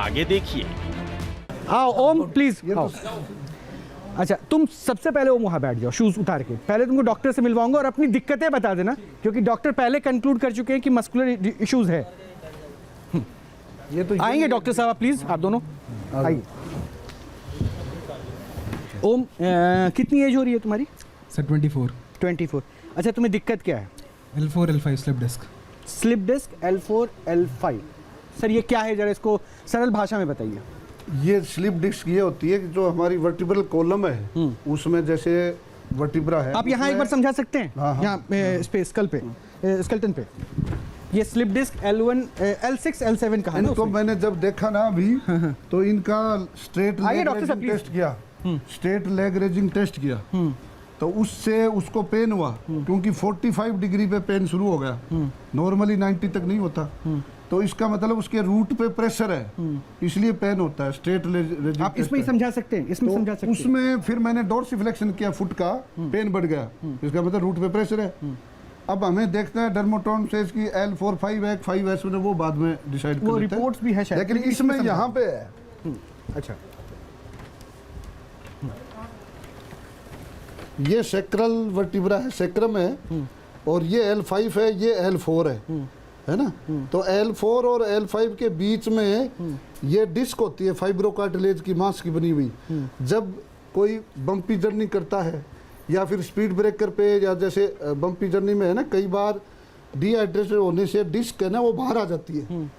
आगे देखिए। आओ ओम प्लीज आओ। अच्छा, तुम सबसे पहले ओम वहां बैठ जाओ, शूज उतार के। पहले तुमको डॉक्टर से मिलवाऊंगा और अपनी दिक्कतें बता देना, क्योंकि डॉक्टर पहले कंक्लूड कर चुके हैं कि मस्कुलर इश्यूज है। ये तो आएंगे डॉक्टर साहब प्लीज, आप दोनों आइए। ओम कितनी एज हो रही है तुम्हारी? सर 24। 24। अच्छा, तुम्हें दिक्कत क्या है? L4 L5 slip disc. Slip disc L4 L5। Sir ये क्या है, जरा इसको सरल भाषा में बताइए। ये स्लिप डिस्क ये होती है कि जो हमारी वर्टिब्रल कॉलम है उसमें जैसे वर्टिब्रा है। आप यहाँ एक बार समझा सकते हैं? यहाँ इस पे स्कल पे, स्केलेटन पे ये slip disc L1 L6 L7 कहा है। तो मैंने जब देखा ना अभी तो इनका स्ट्रेट लेग रेजिंग टेस्ट किया, स्ट्रेट लेग रेजिंग टेस्ट किया, तो उससे उसको पेन हुआ, क्योंकि 45 डिग्री पे पेन शुरू हो गया, नॉर्मली 90 तक नहीं होता। तो इसका मतलब उसके रूट पे प्रेशर है, इसलिए पेन होता है। स्ट्रेट रेजिंग आप इसमें ही समझा सकते हैं, इसमें समझा सकते हैं। उसमें फिर मैंने डोर्सिफ्लेक्शन किया फुट का, पेन बढ़ गया, इसका मतलब रूट पे प्रेशर है। अब हमें देखना है डर्मेटोन से इसकी L4 5 5S में, वो बाद में डिसाइड कर वो रिपोर्ट्स भी है शायद, लेकिन इसमें यहाँ पे है। अच्छा, ये सेक्रल वर्टिब्रा है, सेक्रम है, और ये L5 है, ये L4 है ना। तो L4 और L5 के बीच में ये डिस्क होती है, फाइब्रोकार्टिलेज की मांस की बनी हुई। जब कोई बम्पी जर्नी करता है या फिर स्पीड ब्रेकर पे, या जैसे बम्पी जर्नी में है ना, कई बार डिहाइड्रेशन होने से डिस्क है ना वो बाहर आ जाती है।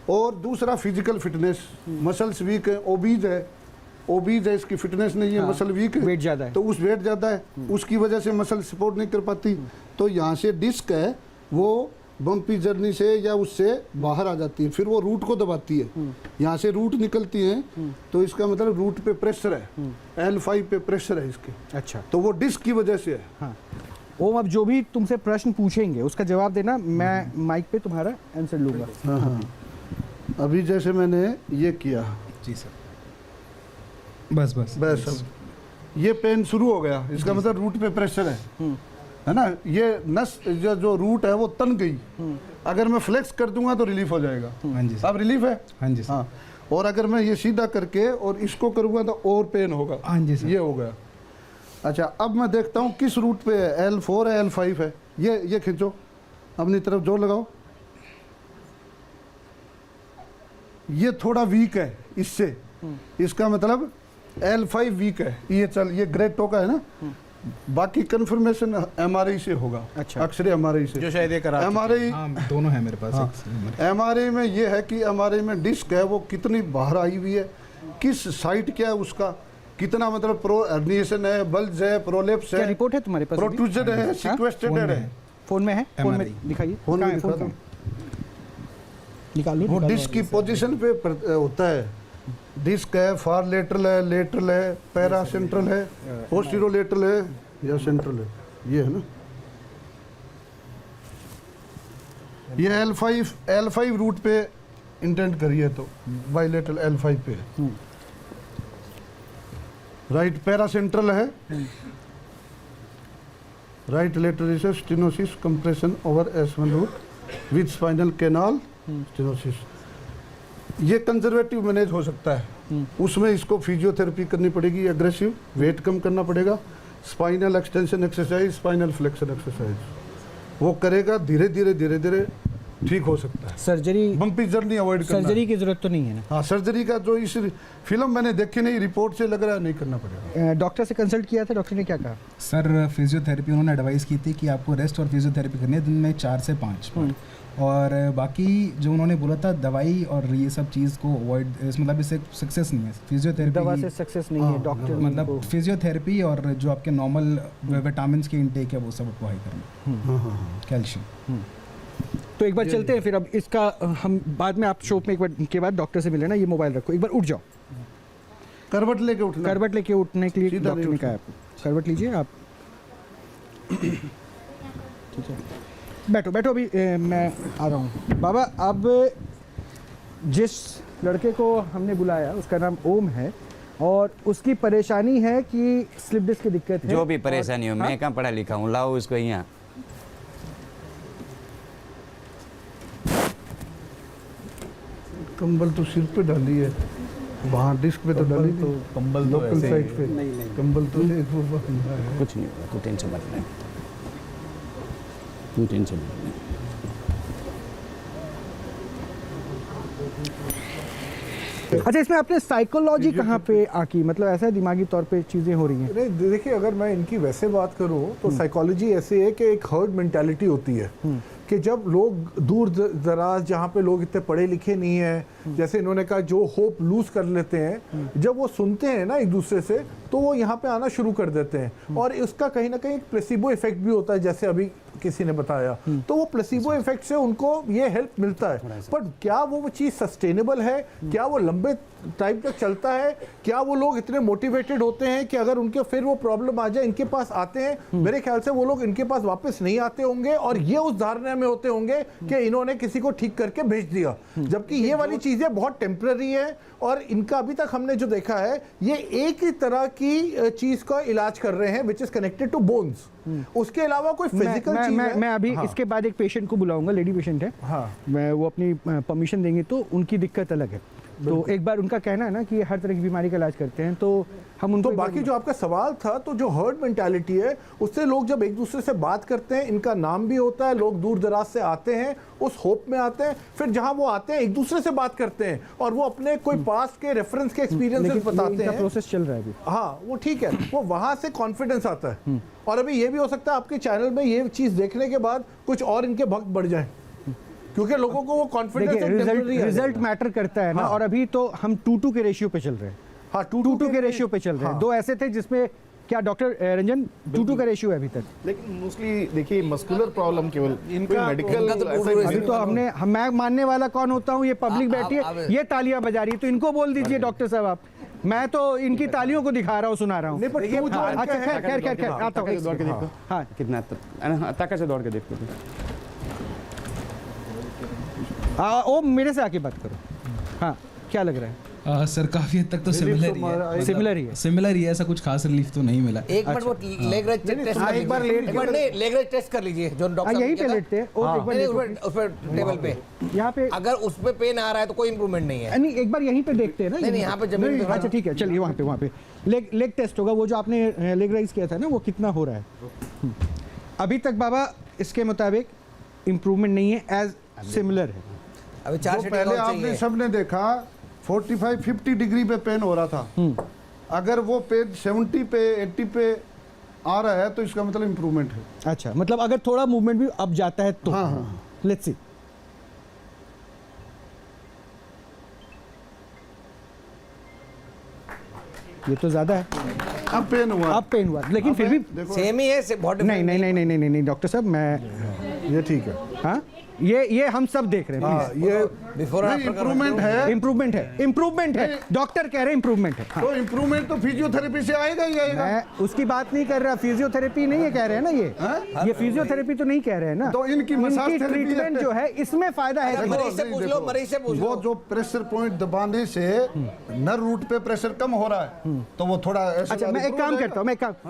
और दूसरा फिजिकल फिटनेस, मसल्स वीक है, ओबीज है, इसकी फिटनेस नहीं है, मसल वीक है, वेट ज़्यादा है, तो उस वेट ज़्यादा है, उसकी वजह से मसल सपोर्ट नहीं कर पाती। तो यहाँ से डिस्क है वो बम्पी जर्नी से या उससे बाहर आ जाती है, फिर वो रूट को दबाती है, यहाँ से रूट निकलती है, तो इसका मतलब रूट पे प्रेशर है, L5 पे प्रेशर है इसके। अच्छा, तो वो डिस्क की वजह से है। हाँ ओम, अब जो भी तुमसे प्रश्न पूछेंगे उसका जवाब देना, मैं माइक पे तुम्हारा आंसर लूँगा। हाँ। अभी जैसे मैंने ये किया, जी सर, बस ये पेन शुरू हो गया, इसका मतलब रूट पे प्रेशर है ना। ये नस जो रूट है वो तन गई, अगर मैं फ्लेक्स कर दूंगा तो रिलीफ हो जाएगा। हाँ जी सर। अब रिलीफ है। हाँ जी सर। हाँ, और अगर मैं ये सीधा करके और इसको करूंगा तो और पेन होगा। हाँ जी सर। ये हो गया। अच्छा, अब मैं देखता हूँ किस रूट पे है, L4 है L5 है। ये खींचो, अपनी तरफ जोर लगाओ। ये थोड़ा वीक है इससे, इसका मतलब L5 वीक है। ये ग्रेड टो का है ना, बाकी कंफर्मेशन MRI से होगा। अच्छा, अक्सर MRI से, जो शायद MRI दोनों है मेरे पास। MRI में ये है कि MRI में डिस्क है वो कितनी बाहर आई हुई है, किस साइट क्या है उसका, कितना मतलब प्रो हर्निएशन है, बल्ज है, प्रोलेप्स है। रिपोर्ट है तुम्हारे पास? प्रोट्रूजन है, सिक्वेस्टेड है। फोन में है? फोन में दिखाइए। फोन में दिखाता हूं, निकाल लो। वो डिस्क की पोजीशन पे होता है। डिस्क है, फार लेटरल है, पैरा सेंट्रल है, पोस्टीरो लेटरल है या सेंट्रल है, ये है ना। ये L5 रूट पे इंटेंट करिए तो बाइलेटरल L5 पे राइट पैरा सेंट्रल है, right lateral stenosis compression over S1 root with spinal canal stenosis. ये कंजर्वेटिव मैनेज हो सकता है, उसमें इसको फिजियोथेरेपी करनी पड़ेगी, एग्रेसिव वेट कम करना पड़ेगा, spinal extension exercise, spinal flexion exercise, वो करेगा धीरे धीरे धीरे धीरे ठीक हो सकता है। सर्जरी, बम्पी जर्नी अवॉइड करना। सर्जरी की जरूरत तो नहीं है ना? हाँ, सर्जरी का जो इस फिल्म मैंने देखी नहीं, रिपोर्ट से लग रहा है नहीं करना पड़ेगा। डॉक्टर से कंसल्ट किया था, डॉक्टर ने क्या कहा? सर फिजियोथेरेपी उन्होंने एडवाइस की थी कि आपको रेस्ट और फिजियोथेरेपी करनी है दिन में 4 से 5 बार, और बाकी जो उन्होंने बोला था दवाई और ये सब चीज़ को अवॉइड, मतलब इससे सक्सेस नहीं है फिजियोथेरेपी, दवा से सक्सेस नहीं है डॉक्टर, मतलब फिजियोथेरेपी और जो आपके नॉर्मल विटामिन के इनटेक है वो सब आपको हाई करना, कैल्शियम। तो एक बार चलते हैं फिर, अब इसका हम बाद में, आप शो में एक बार के बाद डॉक्टर से मिले ना, ये मोबाइल रखो, एक बार उठ जाओ, करवट लेके उठना, करवट लेके उठने के लिए डॉक्टर ने कहा आपको, करवट लीजिए आप। ठीक है, बैठो बैठो, अभी मैं आ रहा हूँ। बाबा, अब जिस लड़के को हमने बुलाया उसका नाम ओम है, और उसकी परेशानी है कि स्लिप डिस्क की दिक्कत है। जो भी परेशानी हो, मैं कहाँ पढ़ा लिखा हूँ, लाओ उसको यहाँ। कंबल तो सिर पे डाली है, वहाँ डिस्क पे तो डाली, तो कंबल तो लोकल साइड पे कंबल तो कुछ नहीं होगा, तू टेंशन मत ले, तू टेंशन मत ले। अच्छा, इसमें आपने साइकोलॉजी कहाँ पे आकी, मतलब ऐसा दिमागी तौर पे चीज़ें हो रही हैं? नहीं, देखिए, अगर मैं इनकी वैसे बात करूं तो साइकोलॉजी ऐसी है कि एक हर्ड मेंटालिटी होती है कि जब लोग दूर दराज, जहाँ पे लोग इतने पढ़े लिखे नहीं हैं, जैसे इन्होंने कहा, जो होप लूज कर लेते हैं, जब वो सुनते हैं ना एक दूसरे से, तो वो यहाँ पे आना शुरू कर देते हैं, और इसका कहीं ना कहीं प्लेसिबो इफेक्ट भी होता है, जैसे अभी किसी ने बताया। तो वो प्लेसिबो इफेक्ट से उनको ये हेल्प मिलता है, पर क्या वो चीज़ सस्टेनेबल है? क्या वो लंबे टाइम तक चलता है? क्या वो लोग इतने मोटिवेटेड होते हैं कि अगर उनके फिर वो प्रॉब्लम आ जाए, इनके पास आते हैं? मेरे ख्याल से वो लोग इनके पास वापस नहीं आते होंगे, और ये उस धारणा में होते होंगे कि इन्होंने किसी को ठीक करके भेज दिया, जबकि ये वाली चीजें बहुत टेम्पररी है, और इनका अभी तक हमने जो देखा है, ये एक ही तरह की चीज का इलाज कर रहे हैं, which is connected to bones. उसके अलावा कोई फिजिकल चीज है? मैं अभी इसके बाद एक पेशेंट को बुलाऊंगा, लेडी पेशेंट है, मैं वो अपनी परमिशन देंगे, तो उनकी दिक्कत अलग है, तो एक बार उनका कहना है ना कि हर तरह की बीमारी का इलाज करते हैं, तो हम उनको। तो बाकी जो आपका सवाल था, तो जो हर्ड मेंटालिटी है, उससे लोग जब एक दूसरे से बात करते हैं, इनका नाम भी होता है, लोग दूर दराज से आते हैं, उस होप में आते हैं, फिर जहां वो आते हैं एक दूसरे से बात करते हैं, और वो अपने कोई पास्ट के रेफरेंस के एक्सपीरियंसेस बताते हैं। प्रोसेस चल रहा है अभी। हाँ, वो ठीक है, वो वहां से कॉन्फिडेंस आता है, और अभी ये भी हो सकता है आपके चैनल में ये चीज देखने के बाद कुछ और इनके भक्त बढ़ जाए, क्योंकि लोगों को वो कॉन्फिडेंस, रिजल्ट मैटर करता है ना। और अभी तो हम 2:2 के रेशियो पे चल रहे हैं। हाँ, 2:2 के रेशियो पे चल रहे हैं। दो ऐसे थे जिसमें, क्या डॉक्टर रंजन, 2:2 का रेशियो है अभी तक? लेकिन मोस्टली देखिए, मस्कुलर प्रॉब्लम केवल मेडिकल, अभी तो मैं मानने वाला कौन होता हूँ? ये पब्लिक बैठी है, ये तालियां बजा रही है, तो इनको बोल दीजिए डॉक्टर साहब आप, मैं तो इनकी तालियों को दिखा रहा हूँ, सुना रहा हूँ। अच्छा, खैर आता हूँ। हाँ, कितना ताकत से दौड़ के देखते थे। ओ, मेरे से आके बात करो। हाँ, क्या लग रहा है? सर काफी हद तक तो सिमिलर ही है, ऐसा कुछ खास रिलीफ तो नहीं मिला। एक बार वो लेग रेस्ट टेस्ट, एक बार लेग रेस्ट टेस्ट कर लीजिए, जो डॉक्टर यहीं पे लेटते हैं, उस पर टेबल पे, यहाँ पे अगर उस पे पेन आ रहा है तो कोई इंप्रूवमेंट नहीं है। नहीं, एक बार यहीं पे देखते हैं ना। नहीं, यहाँ पे जमीन पे। अच्छा, ठीक है, चलिए वहाँ पे लेग टेस्ट होगा, वो जो आपने लेग राइज किया था ना, वो कितना हो रहा है अभी तक? बाबा, इसके मुताबिक इम्प्रूवमेंट नहीं है, एज सिमिलर है। अभी 4 पहले आपने सबने देखा 45-50 डिग्री पे पेन हो रहा था, अगर वो पेन 70 पे 80 पे आ रहा है तो इसका मतलब इम्प्रूवमेंट है। अच्छा, मतलब अगर थोड़ा मूवमेंट भी अब जाता है तो। हाँ। Let's see. ये तो ज्यादा है। अब पेन हुआ, लेकिन फिर भी सेम ही है, बहुत नहीं डॉक्टर साहब, मैं ये ठीक है। हाँ, ये हम सब देख रहे हैं। ये बिफोर इम्प्रूवमेंट है, डॉक्टर कह रहे हैं इम्प्रूवमेंट है। तो इम्प्रूवमेंट तो फिजियोथेरेपी से आएगा ही आएगा। मैं उसकी बात नहीं कर रहा, फिजियोथेरेपी नहीं है कह रहे हैं ना, ये फिजियोथेरेपी तो नहीं कह रहे हैं ना। तो इनकी ट्रीटमेंट जो है, इसमें फायदा है। मरीज से पूछ लो। वो जो प्रेशर पॉइंट दबाने से नर्व रूट पे प्रेशर कम हो रहा है, तो वो थोड़ा। अच्छा, मैं एक काम करता हूँ,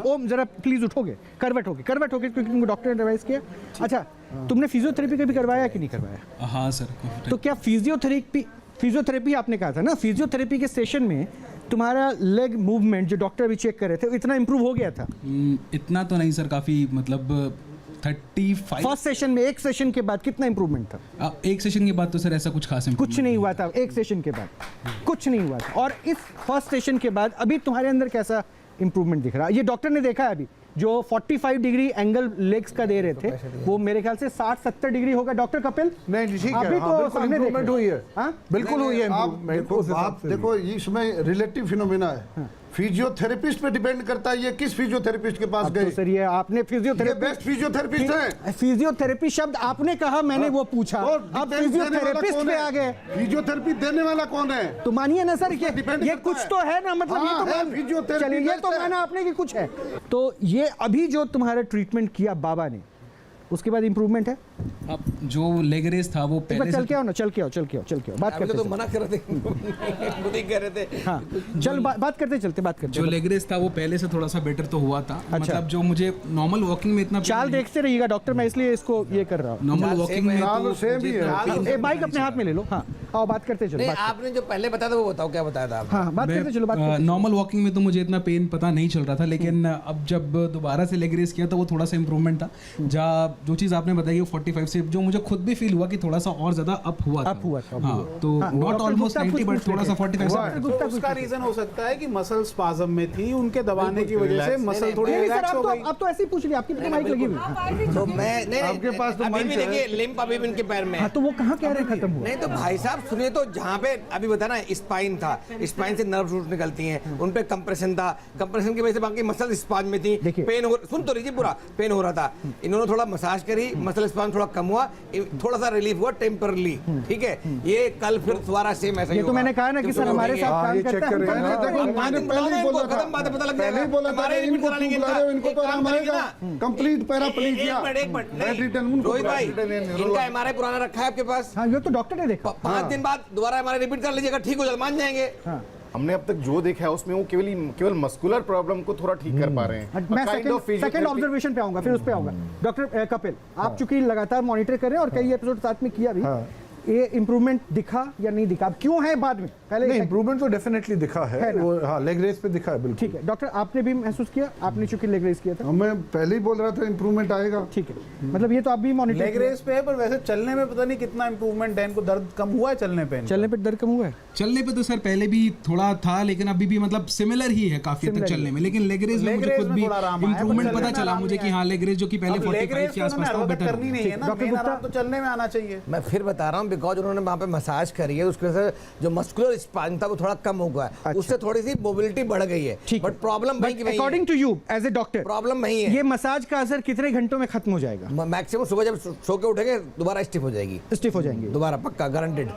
ओम जरा प्लीज उठोगे, करवट होगे, क्योंकि तुमको डॉक्टर ने एडवाइस किया। अच्छा, तुमने फिजियोथेरेपी कभी करवाया कि नहीं करवाया? हाँ सर। तो क्या फिजियोथेरेपी आपने कहा था ना, फिजियोथेरेपी के सेशन में तुम्हारा लेग मूवमेंट जो डॉक्टर अभी चेक कर रहे थे इतना इंप्रूव हो गया था? इतना तो नहीं सर, काफ़ी मतलब 35। फर्स्ट सेशन में, एक सेशन के बाद कितना इंप्रूवमेंट था? एक सेशन के बाद तो सर ऐसा कुछ खास कुछ नहीं हुआ था। एक सेशन के बाद कुछ नहीं हुआ था। और इस फर्स्ट सेशन के बाद अभी तुम्हारे अंदर कैसा इंप्रूवमेंट दिख रहा है? ये डॉक्टर ने देखा है अभी जो 45 डिग्री एंगल लेग्स का दे रहे थे वो मेरे ख्याल से 60-70 डिग्री होगा। डॉक्टर कपिल नहीं ठीक है, अभी तो सामने इम्प्रूवमेंट हुई है। हाँ बिल्कुल हुई है। आप देखो इसमें रिलेटिव फिनोमिना है, फिजियोथेरेपिस्ट पे डिपेंड करता है ये किस फिजियोथेरेपिस्ट के पास गए। तो सर ये आपने फिजियोथेरेपी, बेस्ट फिजियोथेरेपिस्ट है। फिजियोथेरेपी शब्द आपने कहा, मैंने वो पूछा, आप फिजियोथेरेपिस्ट पे आ गए। फिजियोथेरेपी देने वाला कौन है? तो मानिए ना सर ये कुछ तो है ना, मतलब ये तो चलिए ये तो माना आपने कि कुछ है। तो ये अभी जो तुम्हारा ट्रीटमेंट किया बाबा ने उसके बाद इंप्रूवमेंट है? अब जो लेग रेस था वो पहले चल के आओ ना, चल के आओ बात करते। तो मना कर रहे थे, खुद ही कह रहे थे। हाँ चल बात करते चलते बात करते। जो लेग रेस था वो पहले से थोड़ा सा बेटर तो हुआ था। अच्छा। मतलब जो मुझे नॉर्मल वॉकिंग में इतना चाल देखते रहिएगा डॉक्टर, मैं इसलिए इसको ये कर रहा हूँ। नॉर्मल वॉकिंग में तो सेम ही है। बाइक अपने हाथ में ले लो। हाँ आओ बात करते चलो। आपने जो पहले बताया था वो बताओ, क्या बताया था? हाँ बात करते चलो। नॉर्मल वॉकिंग में तो मुझे इतना पेन पता नहीं चल रहा था, लेकिन अब जब दोबारा से लेग रेस किया तो वो थोड़ा सा इंप्रूवमेंट था। जो चीज़ आपने बताई 45 से जो मुझे खुद भी फील हुआ कि थोड़ा सा और ज्यादा अप हुआ था। हाँ, तो नॉट ऑलमोस्ट 90 बट थोड़ा सा 45 से। उसका रीजन हो सकता है कि मसल स्पाज्म में थी, उनके दबाने की वजह से मसल थोड़ी रिलैक्स हो गई। अब तो ऐसे ही पूछ लिया, आपकी तो माइक लगी हुई। तो मैं नहीं, आपके पास तो अभी भी देखिए लिम्प अभी भी इनके पैर में। हाँ तो वो कहाँ कह रहे खत्म हुआ? नहीं तो भाई साहब सुनिए, तो जहाँ पे अभी बता ना स्पाइन था, स्पाइन से नर्व रूट निकलती हैं, उन पे कंप्रेशन था, कंप्रेशन की वजह से बाकी मसल स्पान में थी, पेन हो, सुन तो लीजिए पूरा पेन हो रहा था। इन्होंने थोड़ा मसाज करी, मसल स्पान थोड़ा कम हुआ, थोड़ा सा रिलीफ हुआ टेम्परली। ठीक है, ये कल फिर दोबारा सेम ऐसा ही होगा। तो मैंने कहा ना कि सर हमारे साथ काम करता है। मैंने पहले ही बोला था, पहले ही बोला था इनको इनको तो आराम आएगा। कंप्लीट पैराप्लीजिया, रोहित भाई इनका एमआरआई पुराना रखा है आपके पास? हाँ ये तो डॉक्टर ने देखा। 5 दिन बाद दोबारा एमआरआई रिपीट कर लीजिएगा, ठीक हो जाए मान जाएंगे। हमने अब तक जो देखा है उसमें वो केवल मस्कुलर प्रॉब्लम को थोड़ा ठीक कर पा रहे हैं। मैं सेकंड ऑब्जर्वेशन पे आऊंगा, फिर उस पे आऊंगा। डॉक्टर कपिल, आप चूंकि लगातार मॉनिटर कर रहे हैं और कई एपिसोड साथ में किया भी, ये इंप्रूवमेंट दिखा या नहीं दिखा? क्यों है बाद में? पहले नहीं, इंप्रूवमेंट तो डेफिनेटली दिखा है वो। हाँ लेग रेस पे दिखा है बिल्कुल। ठीक है डॉक्टर, आपने भी महसूस किया? आपने चूंकि लेग रेस किया था। मैं पहले ही बोल रहा था इंप्रूवमेंट आएगा। ठीक है, मतलब ये तो आप भी मॉनिटर। लेग रेस पे है, पर वैसे चलने में पता नहीं कितना इंप्रूवमेंट है। इनको दर्द कम हुआ है चलने पे? चलने पे दर्द कम हुआ है? चलने पे तो सर पहले भी थोड़ा था, लेकिन अभी भी मतलब सिमिलर ही है काफी हद तक चलने में। लेकिन लेग रेस में मुझे खुद भी इंप्रूवमेंट पता चला मुझे कि हाँ लेग रेस जो कि पहले 45 के आसपास था बेटर करनी नहीं है ना। मेन आराम तो चलने में आना चाहिए। मैं फिर बता रहा हूँ, बिकॉज उन्होंने वहाँ पे मसाज करी है, उसकी वजह से जो मस्कुलर स्पाइन था वो थोड़ा कम हो गया है। अच्छा। उससे थोड़ी सी मोबिलिटी बढ़ गई है। बट प्रॉब्लम वही की वही है। According to you as a doctor problem वही है। ये मसाज का असर कितने घंटों में खत्म हो जाएगा? मैक्सिमम सुबह जब सो के उठेंगे दोबारा स्टिफ हो जाएगी। स्टिफ हो जाएंगे दोबारा, पक्का गारंटेड।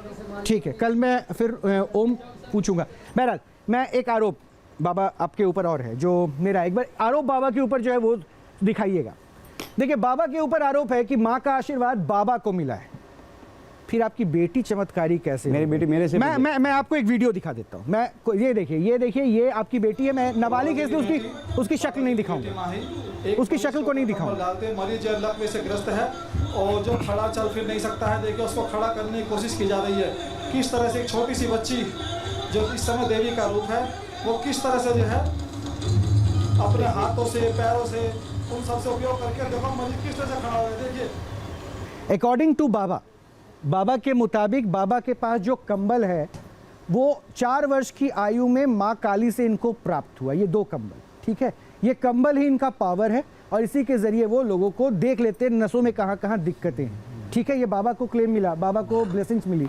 ठीक है, कल मैं फिर ओम पूछूंगा। बहरहाल मैं एक आरोप बाबा आपके ऊपर और है जो मेरा, एक बार आरोप बाबा के ऊपर जो है वो दिखाइएगा। देखिए बाबा के ऊपर आरोप है कि माँ का आशीर्वाद बाबा को मिला है, फिर आपकी बेटी चमत्कारी कैसे? मेरी बेटी मेरे से मैं आपको एक वीडियो दिखा देता हूँ। मैं ये देखिए ये आपकी बेटी है। मैं नाबालिग है इसलिए उसकी शक्ल नहीं दिखाऊंगा, उसकी शक्ल को नहीं दिखाऊंगा। मरीज लकवे से ग्रस्त है और जो खड़ा चल फिर नहीं सकता है, देखिए उसको खड़ा करने की कोशिश की जा रही है। किस तरह से एक छोटी सी बच्ची जो इस समय देवी का रूप है, वो किस तरह से जो है अपने हाथों से पैरों से उन सबसे उपयोग करके देखो मरीज किस तरह से खड़ा हुआ है। देखिए अकॉर्डिंग टू बाबा के मुताबिक बाबा के पास जो कंबल है वो 4 वर्ष की आयु में माँ काली से इनको प्राप्त हुआ। ये 2 कंबल, ठीक है, ये कंबल ही इनका पावर है और इसी के जरिए वो लोगों को देख लेते हैं नसों में कहाँ कहाँ दिक्कतें हैं। ठीक है, ये बाबा को क्लेम मिला, बाबा को ब्लेसिंग्स मिली,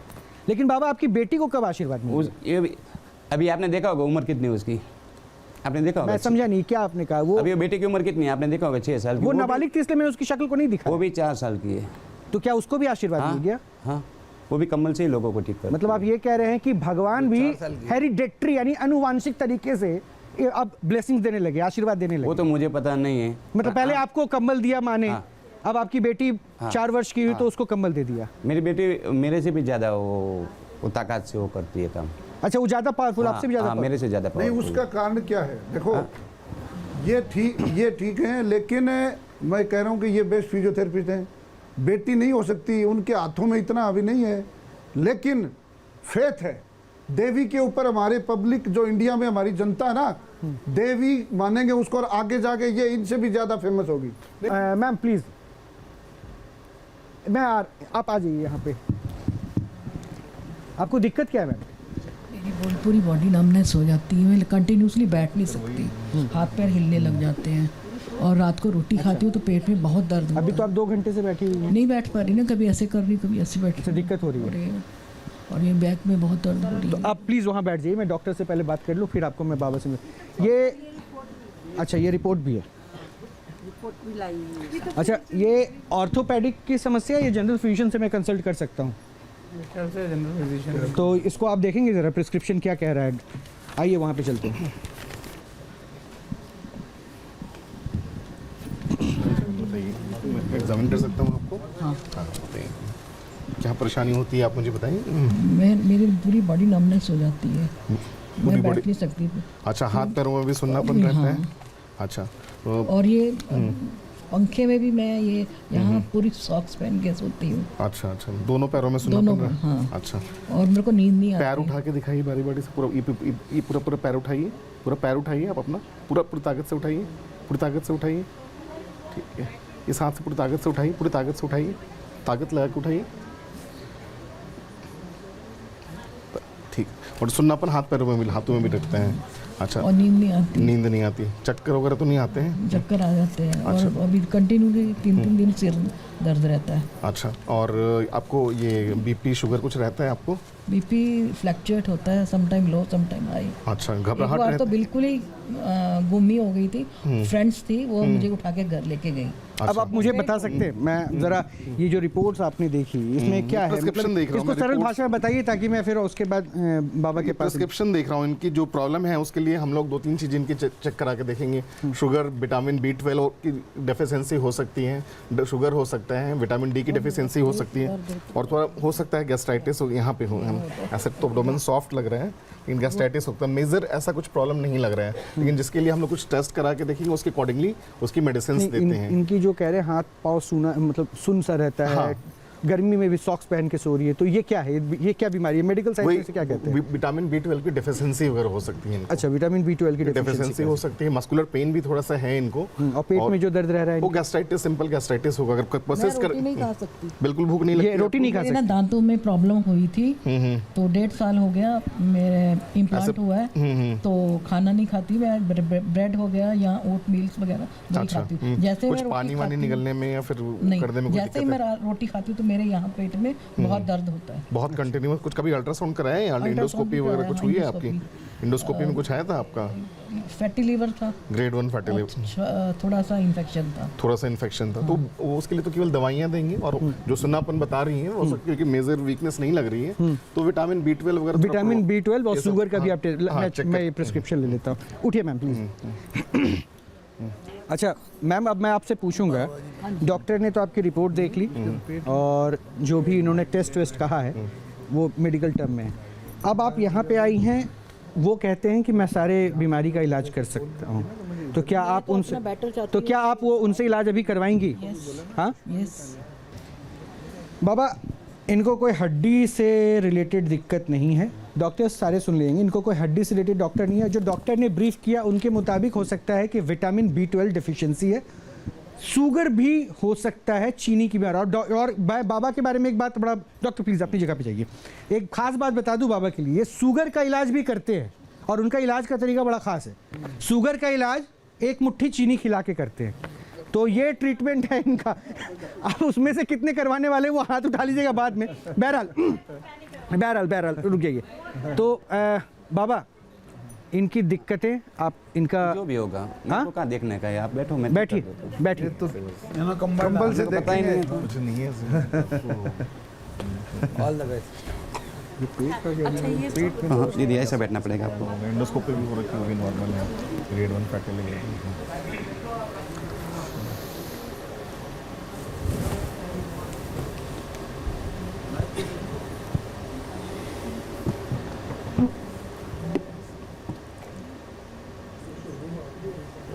लेकिन बाबा आपकी बेटी को कब आशीर्वाद मिला? अभी आपने देखा होगा उम्र कितनी उसकी, आपने देखा होगा? मैं समझा नहीं, क्या आपने कहा? वो अभी बेटी की उम्र कितनी है आपने देखा होगा? 6 साल की। वो नाबालिग थी इसलिए मैंने उसकी शक्ल को नहीं दिखा। वो भी 4 साल की है। तो क्या उसको भी आशीर्वाद मिल गया? हाँ, वो भी कम्बल से ही लोगों को ठीक कर। मतलब आप ये कह रहे हैं कि भगवान भी हेरिडेटरी यानी अनुवांशिक तरीके से अब ब्लेसिंग्स देने लगे, आशीर्वाद देने लगे? वो तो मुझे पता नहीं है। मतलब पहले आपको कंबल दिया माँ ने, अब आपकी बेटी 4 वर्ष की हुई तो उसको कंबल दे दिया। मेरी बेटी मेरे से भी ज्यादा वो ताकत से वो करती है काम। अच्छा, वो ज्यादा पावरफुल, आपसे भी ज्यादा? मेरे से ज्यादा पावरफुल। नहीं, उसका कारण क्या है? देखो ये ठीक है, लेकिन मैं कह रहा हूँ कि ये बेस्ट फिजियोथेरेपिस्ट हैं। बेटी नहीं हो सकती, उनके हाथों में इतना अभी नहीं है, लेकिन फेथ है देवी के ऊपर हमारे पब्लिक जो इंडिया में हमारी जनता है ना, देवी मानेंगे उसको, और आगे जाके ये इनसे भी ज्यादा फेमस होगी। मैम प्लीज, आप आ जाइए यहाँ पे। आपको दिक्कत क्या है मैम? मेरी पूरी बॉडी नमनेस हो जाती है, मैं कंटिन्यूसली बैठ नहीं सकती, हाथ पैर हिलने लग जाते हैं, और रात को रोटी खाती हूँ तो पेट में बहुत दर्द होता है। अभी तो आप 2 घंटे से बैठी हुई हैं। नहीं बैठ पा रही ना, कभी ऐसे कर रही कभी ऐसे बैठ रही। दिक्कत हो रही है और ये बैक में बहुत दर्द हो रही है। तो आप प्लीज़ वहाँ बैठ जाइए, मैं डॉक्टर से पहले बात कर लूँ, फिर आपको मैं बाबा से मिल। ये अच्छा, ये रिपोर्ट भी है। अच्छा, ये ऑर्थोपेडिक की समस्या है, ये जनरल फिजिशियन से मैं कंसल्ट कर सकता हूँ? General physician. तो इसको आप देखेंगे ज़रा प्रिस्क्रिप्शन क्या कह रहा है। आइए वहाँ पे चलते हैं। एग्जामिन कर सकता हूँ आपको? हाँ। बताइए क्या परेशानी होती है, आप मुझे बताइए। मेरी पूरी बॉडी नमनेस हो जाती है, मैं बैठ नहीं सकती। अच्छा, हाथ पैरों में भी सुन्नापन रहता है? अच्छा। और ये पंखे में भी मैं ये यहाँ पूरी सॉक्स पहन के सोती हूँ। अच्छा अच्छा, दोनों पैरों में सुन्नापन रहता है? हाँ। अच्छा। और मेरे को नींद नहीं आती। पैर उठा के दिखाइए बारी बारी से, पूरा ये पूरा पैर उठाइए, पूरा पैर उठाइए आप अपना, पूरी ताकत से उठाइए, पूरी ताकत से उठाइए। ठीक है, इस हाथ से पूरी ताकत से उठाइए, पूरी ताकत से उठाइए, ताकत लगा के उठाइए। ठीक। और सुन्नापन हाथ पैरों में भी, हाथों में भी रखते हैं? अच्छा। और नींद नहीं आती? नींद नहीं आती। चक्कर वगैरह तो नहीं आते हैं? चक्कर आ जाते हैं। अच्छा। और अभी कंटिन्यू 3 दिन सिर दर्द रहता है। अच्छा। और आपको ये बीपी शुगर कुछ रहता है आपको? बीपी फ्लक्चुएट होता है, समटाइम लो समटाइम हाई। अच्छा, एक घबराहट बार तो बिल्कुल ही गुम ही हो गई थी। फ्रेंड्स थी, वो मुझे उठा के घर लेके गई। अब आप मुझे बता सकते हैं, मैं जरा ये जो रिपोर्ट्स आपने देखी इसमें क्या है, प्रिस्क्रिप्शन देख रहा हूं इसको सरल भाषा में बताइए ताकि मैं फिर उसके बाद बाबा के पास। प्रिस्क्रिप्शन देख रहा हूँ, इनकी जो प्रॉब्लम है उसके लिए हम लोग 2-3 चीज़ इनकी चेक करा के देखेंगे। शुगर, विटामिन B12 की डेफिशिएंसी हो सकती है, शुगर हो सकता है, विटामिन D की डेफिशिएंसी हो सकती है, और थोड़ा हो सकता है गैस्ट्राइटिस यहाँ पे हो। ऐसे तो एब्डोमेन सॉफ्ट लग रहा है, लेकिन गैस्ट्राइटिस होता है। मेजर ऐसा कुछ प्रॉब्लम नहीं लग रहा है, लेकिन जिसके लिए हम लोग कुछ टेस्ट करा के देखेंगे, उसके अकॉर्डिंगली उसकी मेडिसिन देते हैं। इनकी जो कह रहे हैं हाथ पाँव सूना, मतलब सुन सा रहता है। हाँ। गर्मी में भी सॉक्स पहन के सो रही है, तो ये क्या है, ये क्या बीमारी है? मेडिकल साइंस से क्या कहते हैं? विटामिन B12 की डेफिशिएंसी वगैरह हो सकती है इनको। अच्छा, विटामिन B12 की डेफिशिएंसी हो सकती है। मस्कुलर पेन भी थोड़ा सा है इनको। और पेट में जो दर्द रह रहा है वो गैस्ट्राइटिस, सिंपल गैस्ट्राइटिस होगा। अगर प्रोसेस कर नहीं खा सकती, बिल्कुल भूख नहीं लगती, रोटी नहीं खा सकती। दांतों में प्रॉब्लम हुई थी, तो 1.5 साल हो गया मेरे इम्प्लांट हुआ है, तो खाना नहीं खाती मैं, ब्रेड हो गया या ओट मील्स वगैरह नहीं खाती हूँ। जैसे कुछ पानी वानी निकलने में या फिर करने में, जैसे ही मैं रोटी खाती हूँ तो मेरे यहाँ पेट में बहुत दर्द होता है, बहुत कंटिन्यूअस। कुछ कभी अल्ट्रासाउंड कराया या इंडोस्कोपी वगैरह कुछ हुई है आपकी? इंडोस्कोपी में कुछ आया था आपका? फैटी लीवर था, ग्रेड 1 फैटी लीवर, थोड़ा सा इन्फेक्शन था। थोड़ा सा इन्फेक्शन था, तो वो उसके लिए तो केवल दवाइयाँ देंगे। और जो सुन्नापन बता रही हैं वो सब, क्योंकि मेजर वीकनेस नहीं लग रही है, तो विटामिन B12 वगैरह, विटामिन B12 और शुगर का भी आप मैं प्रिस्क्रिप्शन ले लेता हूँ। उठिए मैम प्लीज। अच्छा मैम, अब मैं आपसे पूछूंगा, डॉक्टर ने तो आपकी रिपोर्ट देख ली और जो भी इन्होंने टेस्ट वेस्ट कहा है वो मेडिकल टर्म में है। अब आप यहाँ पे आई हैं, वो कहते हैं कि मैं सारे बीमारी का इलाज कर सकता हूँ, तो क्या आप उनसे इलाज अभी करवाएंगी? हाँ बाबा, इनको कोई हड्डी से रिलेटेड दिक्कत नहीं है, डॉक्टर सारे सुन लेंगे, इनको कोई हड्डी से रिलेटेड डॉक्टर नहीं है। जो डॉक्टर ने ब्रीफ किया उनके मुताबिक हो सकता है कि विटामिन B12 डिफिशियंसी है, शुगर भी हो सकता है, चीनी की बीमारी। और बाबा के बारे में एक बात, बड़ा डॉक्टर प्लीज़ अपनी जगह पे जाइए, एक खास बात बता दूं बाबा के लिए, शुगर का इलाज भी करते हैं और उनका इलाज का तरीका बड़ा खास है। शुगर का इलाज एक मुट्ठी चीनी खिला के करते हैं, तो ये ट्रीटमेंट है इनका। आप उसमें से कितने करवाने वाले वो हाथ उठा लीजिएगा बाद में। बहरहाल रुक जाइए। तो बाबा, इनकी दिक्कतें आप इनका जो भी होगा, मेरे को कहाँ देखने का है, आप बैठो, मैं बैठिए। तो कंबल से पता ही नहीं, कुछ नहीं है। All the best. हाँ दीदी, ऐसा बैठना पड़ेगा आपको। एंडोस्कोपी भी हो रखी होगी, नॉर्मल है, ग्रेड 1 फैटी लीवर।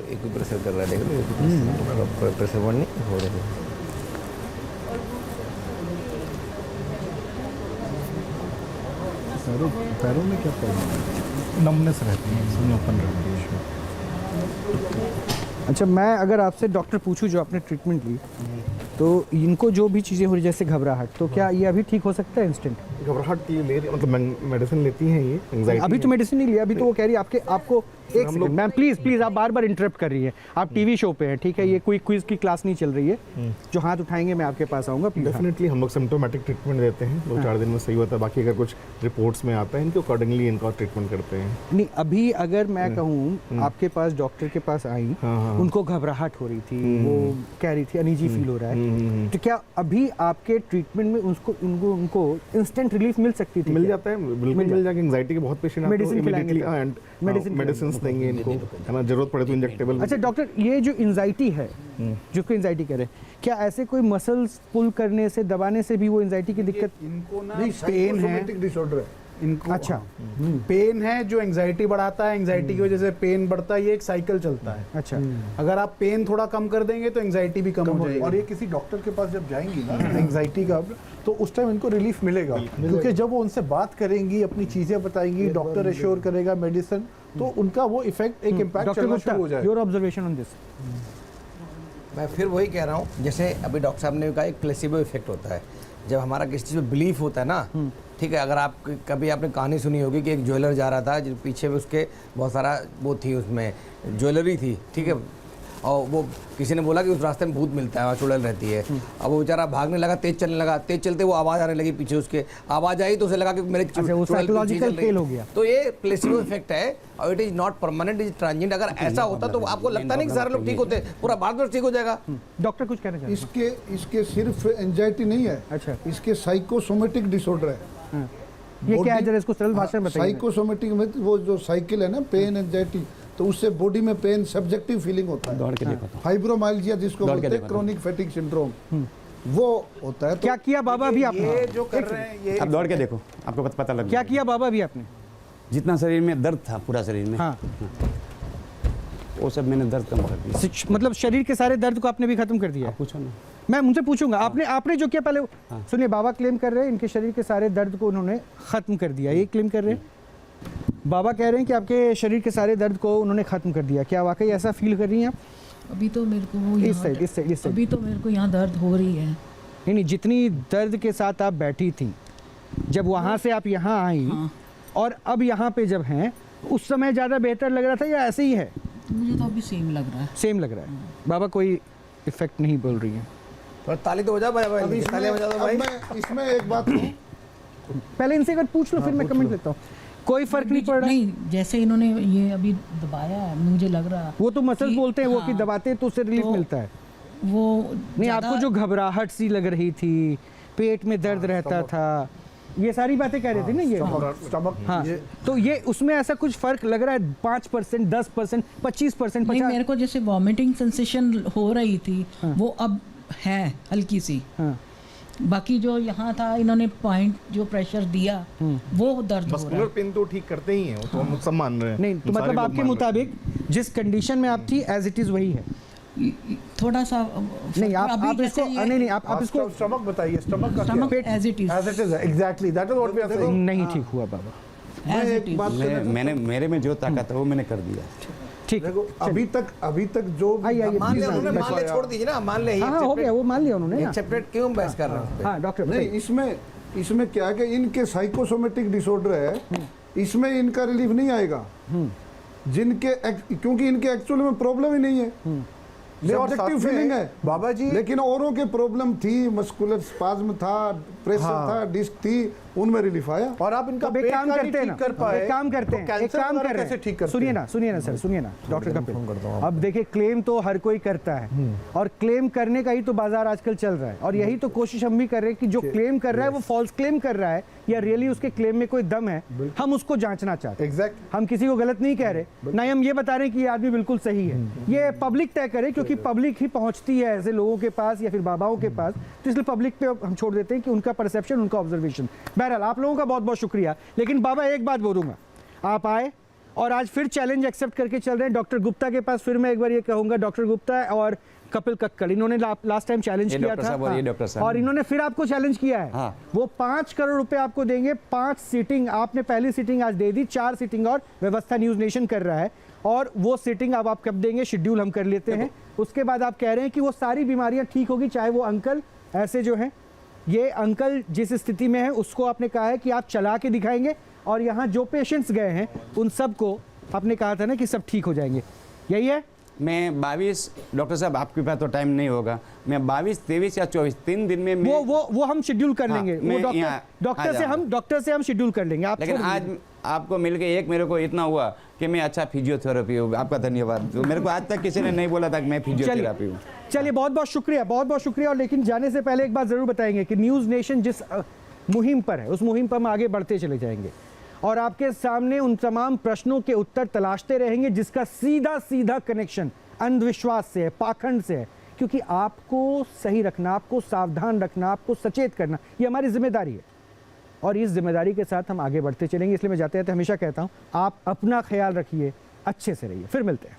एक भी प्रेशर कर रहा है, देख लो, प्रेशर बढ़ नहीं हो रहा है। पैरों में क्या प्रॉब्लम है? नमनेस रहती है, सूजोपन रहती है। अच्छा, मैं अगर आपसे डॉक्टर पूछूं जो आपने ट्रीटमेंट ली, तो इनको जो भी चीज़ें हो रही जैसे घबराहट, तो क्या ये अभी ठीक हो सकता है इंस्टेंट? घबराहट की ले रही, मतलब मेडिसिन लेती हैं ये एंजाइटी? अभी तो मेडिसिन नहीं लिया, अभी तो वो कह रही है आपको एक सेकंड मैम, प्लीज आप बार इंटरप्ट कर रही है। आप टीवी शो पे हैं, ठीक है, ये कोई क्विज की क्लास नहीं चल रही है। जो हाथ उठाएंगे मैं आपके पास आऊंगा। डेफिनेटली हम लोग सिम्टोमेटिक ट्रीटमेंट देते हैं, 2-4 दिन में सही होता है। बाकी अगर कुछ रिपोर्ट्स में आता है इनके अकॉर्डिंगली इनका ट्रीटमेंट करते हैं। नहीं, अभी अगर मैं कहूँ आपके पास डॉक्टर के पास आई, उनको घबराहट हो रही थी, वो कह रही थी अनईजी फील हो रहा है, तो क्या अभी आपके ट्रीटमेंट में उनको इंस्टेंट रिलीफ मिल सकती थी? मिल जाता है, बिल्कुल मिल जाएगा। एंजाइटी के बहुत पेशेंट मेडिसिन देंगे इनको, है ना, जरूरत पड़े तो इंजेक्टेबल। अच्छा डॉक्टर, ये जो एंजाइटी है, जिसको एंजाइटी कह रहे हैं, क्या ऐसे कोई मसल्स पुल करने से, दबाने से भी वो एंजाइटी की दिक्कत? इनको ना पेन है, डिसऑर्डर है इनको। अच्छा, पेन है जो एंजाइटी बढ़ाता है, एंजाइटी की वजह से पेन बढ़ता है, ये एक साइकिल चलता है। अच्छा, अगर आप पेन थोड़ा कम कर देंगे तो एंजाइटी भी कम हो जाएगी। और ये किसी डॉक्टर के पास जब जाएंगी ना एंजाइटी का, तो उस टाइम इनको रिलीफ मिलेगा, क्योंकि जब वो उनसे बात करेंगी, अपनी चीजें बताएंगी, डॉक्टर एश्योर करेगा मेडिसिन, तो उनका वो इफेक्ट एक इम्पैक्ट चलना शुरू हो जाएगा। Your observation on this? मैं फिर वही कह रहा हूँ, जैसे अभी डॉक्टर साहब ने कहा एक प्लेसिबो इफेक्ट होता है। जब हमारा किसी चीज़ में बिलीफ होता है ना, ठीक है, अगर आप कभी आपने कहानी सुनी होगी कि एक ज्वेलर जा रहा था, जो पीछे में उसके बहुत सारा वो थी, उसमें ज्वेलरी थी, ठीक है, और वो किसी ने बोला कि उस रास्ते में भूत मिलता है, वहाँ चुड़ैल रहती है। अब वो बेचारा भागने लगा, तेज चलने लगा, तेज चलते वो आवाज़ आने लगी पीछे उसके, आवाज़ आई तो उसे लगा कि मेरे साइकोलॉजिकल फेल हो गया। तो ये प्लेसिबो इफेक्ट है, और it is not permanent, is transient. अगर ऐसा होता तो आपको लगता नहीं कि सारे लोग ठीक होते, पूरा भारत वर्ष ठीक हो जाएगा। डॉक्टर कुछ कहना चाहते हैं? इसके सिर्फ एंजाइटी नहीं है, अच्छा, इसके साइकोसोमेटिक डिसऑर्डर है। ये क्या है, जरा इसको सरल भाषा में बताइए। साइकोसोमेटिक में वो जो साइकिल है ना, पेन एंजाइटी, तो उससे बॉडी में पेन सब्जेक्टिव फीलिंग होता है। दौड़ के देखो तो। फाइब्रोमाइल्जिया जिसको बोलते हैं, क्रोनिक फैटिग सिंड्रोम, वो होता है। क्या किया बाबा अभी आपने? ये जो कर रहे हैं ये आप दौड़ के देखो, आपको पता लग क्या किया बाबा अभी आपने? जितना शरीर में दर्द था, पूरा शरीर में, हाँ, वो सब मैंने दर्द कम कर दिया। मतलब शरीर के सारे दर्द को आपने भी खत्म कर दिया? पूछो ना, मैं मुझसे पूछूंगा। आपने जो किया पहले सुनिए। बाबा क्लेम कर रहे हैं इनके शरीर के सारे दर्द को उन्होंने खत्म कर दिया, ये क्लेम कर रहे हैं। बाबा कह रहे हैं कि आपके शरीर के सारे दर्द को उन्होंने खत्म कर दिया। क्या वाकई ऐसा फील कर रही हैं आप? अभी तो मेरे को वो इस साइड अभी तो मेरे को यहाँ दर्द हो रही है। नहीं, जितनी दर्द के साथ आप बैठी थी, जब वहाँ से आप यहाँ आई, और अब यहाँ पे जब हैं, उस समय ज़्यादा बेहतर लग रहा था या ऐसे ही है? मुझे तो अभी सेम लग रहा है। सेम लग रहा है। बाबा कोई इफेक्ट नहीं बोल रही है। तो ताली तो हो जा भाई, ताली बजा दो भाई। इसमें एक बात कहूं, पहले इनसे अगर पूछ लो, फिर मैं कमेंट देता हूँ। कोई फर्क नहीं पड़ रहा? नहीं, जैसे इन्होंने ये अभी दबाया है, मुझे लग रहा, वो तो मसल बोलते हैं, वो कि दबाते हैं तो उससे रिलीफ मिलता है। वो नहीं, आपको जो घबराहट सी लग रही थी, पेट में दर्द रहता था, ये सारी बातें कह रहे थे ना, ये स्टमक, हाँ, तो ये उसमें ऐसा कुछ फर्क लग रहा है? 5%, 10%, 25%? नहीं, मेरे को जैसे वॉमिटिंग सेंसेशन हो रही थी, वो अब है हल्की सी। बाकी जो यहाँ था, इन्होंने पॉइंट जो प्रेशर दिया, वो दर्द हो रहा है। पेन तो ठीक करते ही हैं, वो तो हम सब मान रहे हैं। नहीं, तो मतलब आपके मुताबिक जिस कंडीशन में आप थी, एज इट इज वही है? थोड़ा सा नहीं, आप इसको नहीं, आप इसको स्टमक बताइए, स्टमक का पेट as it is exactly, that is what we are saying. नहीं ठीक हुआ बाबा। मैंने मेरे में जो ताकत है वो मैंने कर दिया। ठीक, देखो अभी तक जो मान ले छोड़ दीजिए ना, मान ले हो गया, वो मान लिया उन्होंने। एक्सेप्टेड क्यों बहस कर रहे हैं? हाँ डॉक्टर, नहीं, इसमें क्या है कि इनके साइकोसोमेटिक डिसऑर्डर है, इसमें इनका रिलीफ नहीं आएगा, क्योंकि इनके एक्चुअली में प्रॉब्लम ही नहीं है, सब्जेक्टिव फीलिंग है बाबा जी। लेकिन औरों के प्रॉब्लम थी, मस्कुलर स्पाज्म था, प्रेशर था, डिस्क थी, उनमें रिलीफ आया। और आप इनका एक काम करते हैं ना, एक काम करते हैं, एक काम कर रहे हैं, सुनिए ना सर, सुनिए ना डॉक्टर कपिल। अब देखिए, क्लेम तो हर कोई करता है, और क्लेम करने का ही तो बाजार आजकल चल रहा है, और यही तो कोशिश हम भी कर रहे हैं कि जो क्लेम कर रहा है वो फॉल्स क्लेम कर रहा है या रियली उसके क्लेम में कोई दम है, हम उसको जांचना चाहते हैं। एग्जैक्ट, हम किसी को गलत नहीं कह रहे, ना हम ये बता रहे हैं कि ये आदमी बिल्कुल सही है। ये पब्लिक तय करे, क्योंकि पब्लिक ही पहुंचती है ऐसे लोगों के पास या फिर बाबाओं के पास, तो इसलिए पब्लिक पे हम छोड़ देते हैं कि उनका परसेप्शन, उनका ऑब्जर्वेशन। बहरहाल आप लोगों का बहुत बहुत शुक्रिया। लेकिन बाबा एक बात बोलूंगा, आप आए और आज फिर चैलेंज एक्सेप्ट करके चल रहे हैं डॉक्टर गुप्ता के पास। फिर मैं एक बार ये कहूंगा, डॉक्टर गुप्ता और कपिल कक्कड़, इन्होंने लास्ट टाइम चैलेंज किया था और इन्होंने फिर आपको चैलेंज किया है। वो 5 करोड़ रुपए आपको देंगे। 5 सीटिंग आपने पहली सीटिंग आज दे दी, 4 सीटिंग और व्यवस्था न्यूज नेशन कर रहा है, और वो सीटिंग अब आप कब देंगे, शेड्यूल हम कर लेते हैं। उसके बाद आप कह रहे हैं कि वो सारी बीमारियां ठीक होगी, चाहे वो अंकल ऐसे जो हैं, ये अंकल जिस स्थिति में है उसको आपने कहा है कि आप चला के दिखाएंगे, और यहाँ जो पेशेंट्स गए हैं उन सबको आपने कहा था ना कि सब ठीक हो जाएंगे, यही है? मैं 22 डॉक्टर साहब, आपके पास तो टाइम नहीं होगा, मैं 22, 23 या 24 3 दिन में वो हम शेड्यूल कर लेंगे। डॉक्टर से हम शेड्यूल कर लेंगे। आप लेकिन आज आपको मिलके एक मेरे को इतना हुआ कि मैं अच्छा फिजियोथेरेपी हूँ, आपका धन्यवाद। तो मेरे को आज तक किसी ने नहीं बोला था कि मैं फिजियोथेरेपी हूँ। चलिए बहुत बहुत शुक्रिया, बहुत बहुत शुक्रिया। और लेकिन जाने से पहले एक बात जरूर बताएंगे कि न्यूज़ नेशन जिस मुहिम पर है उस मुहिम पर हम आगे बढ़ते चले जाएंगे और आपके सामने उन तमाम प्रश्नों के उत्तर तलाशते रहेंगे जिसका सीधा सीधा कनेक्शन अंधविश्वास से है, पाखंड से है। क्योंकि आपको सही रखना, आपको सावधान रखना, आपको सचेत करना, ये हमारी जिम्मेदारी है और इस जिम्मेदारी के साथ हम आगे बढ़ते चलेंगे। इसलिए मैं जाते जाते हमेशा कहता हूँ, आप अपना ख्याल रखिए, अच्छे से रहिए। फिर मिलते हैं।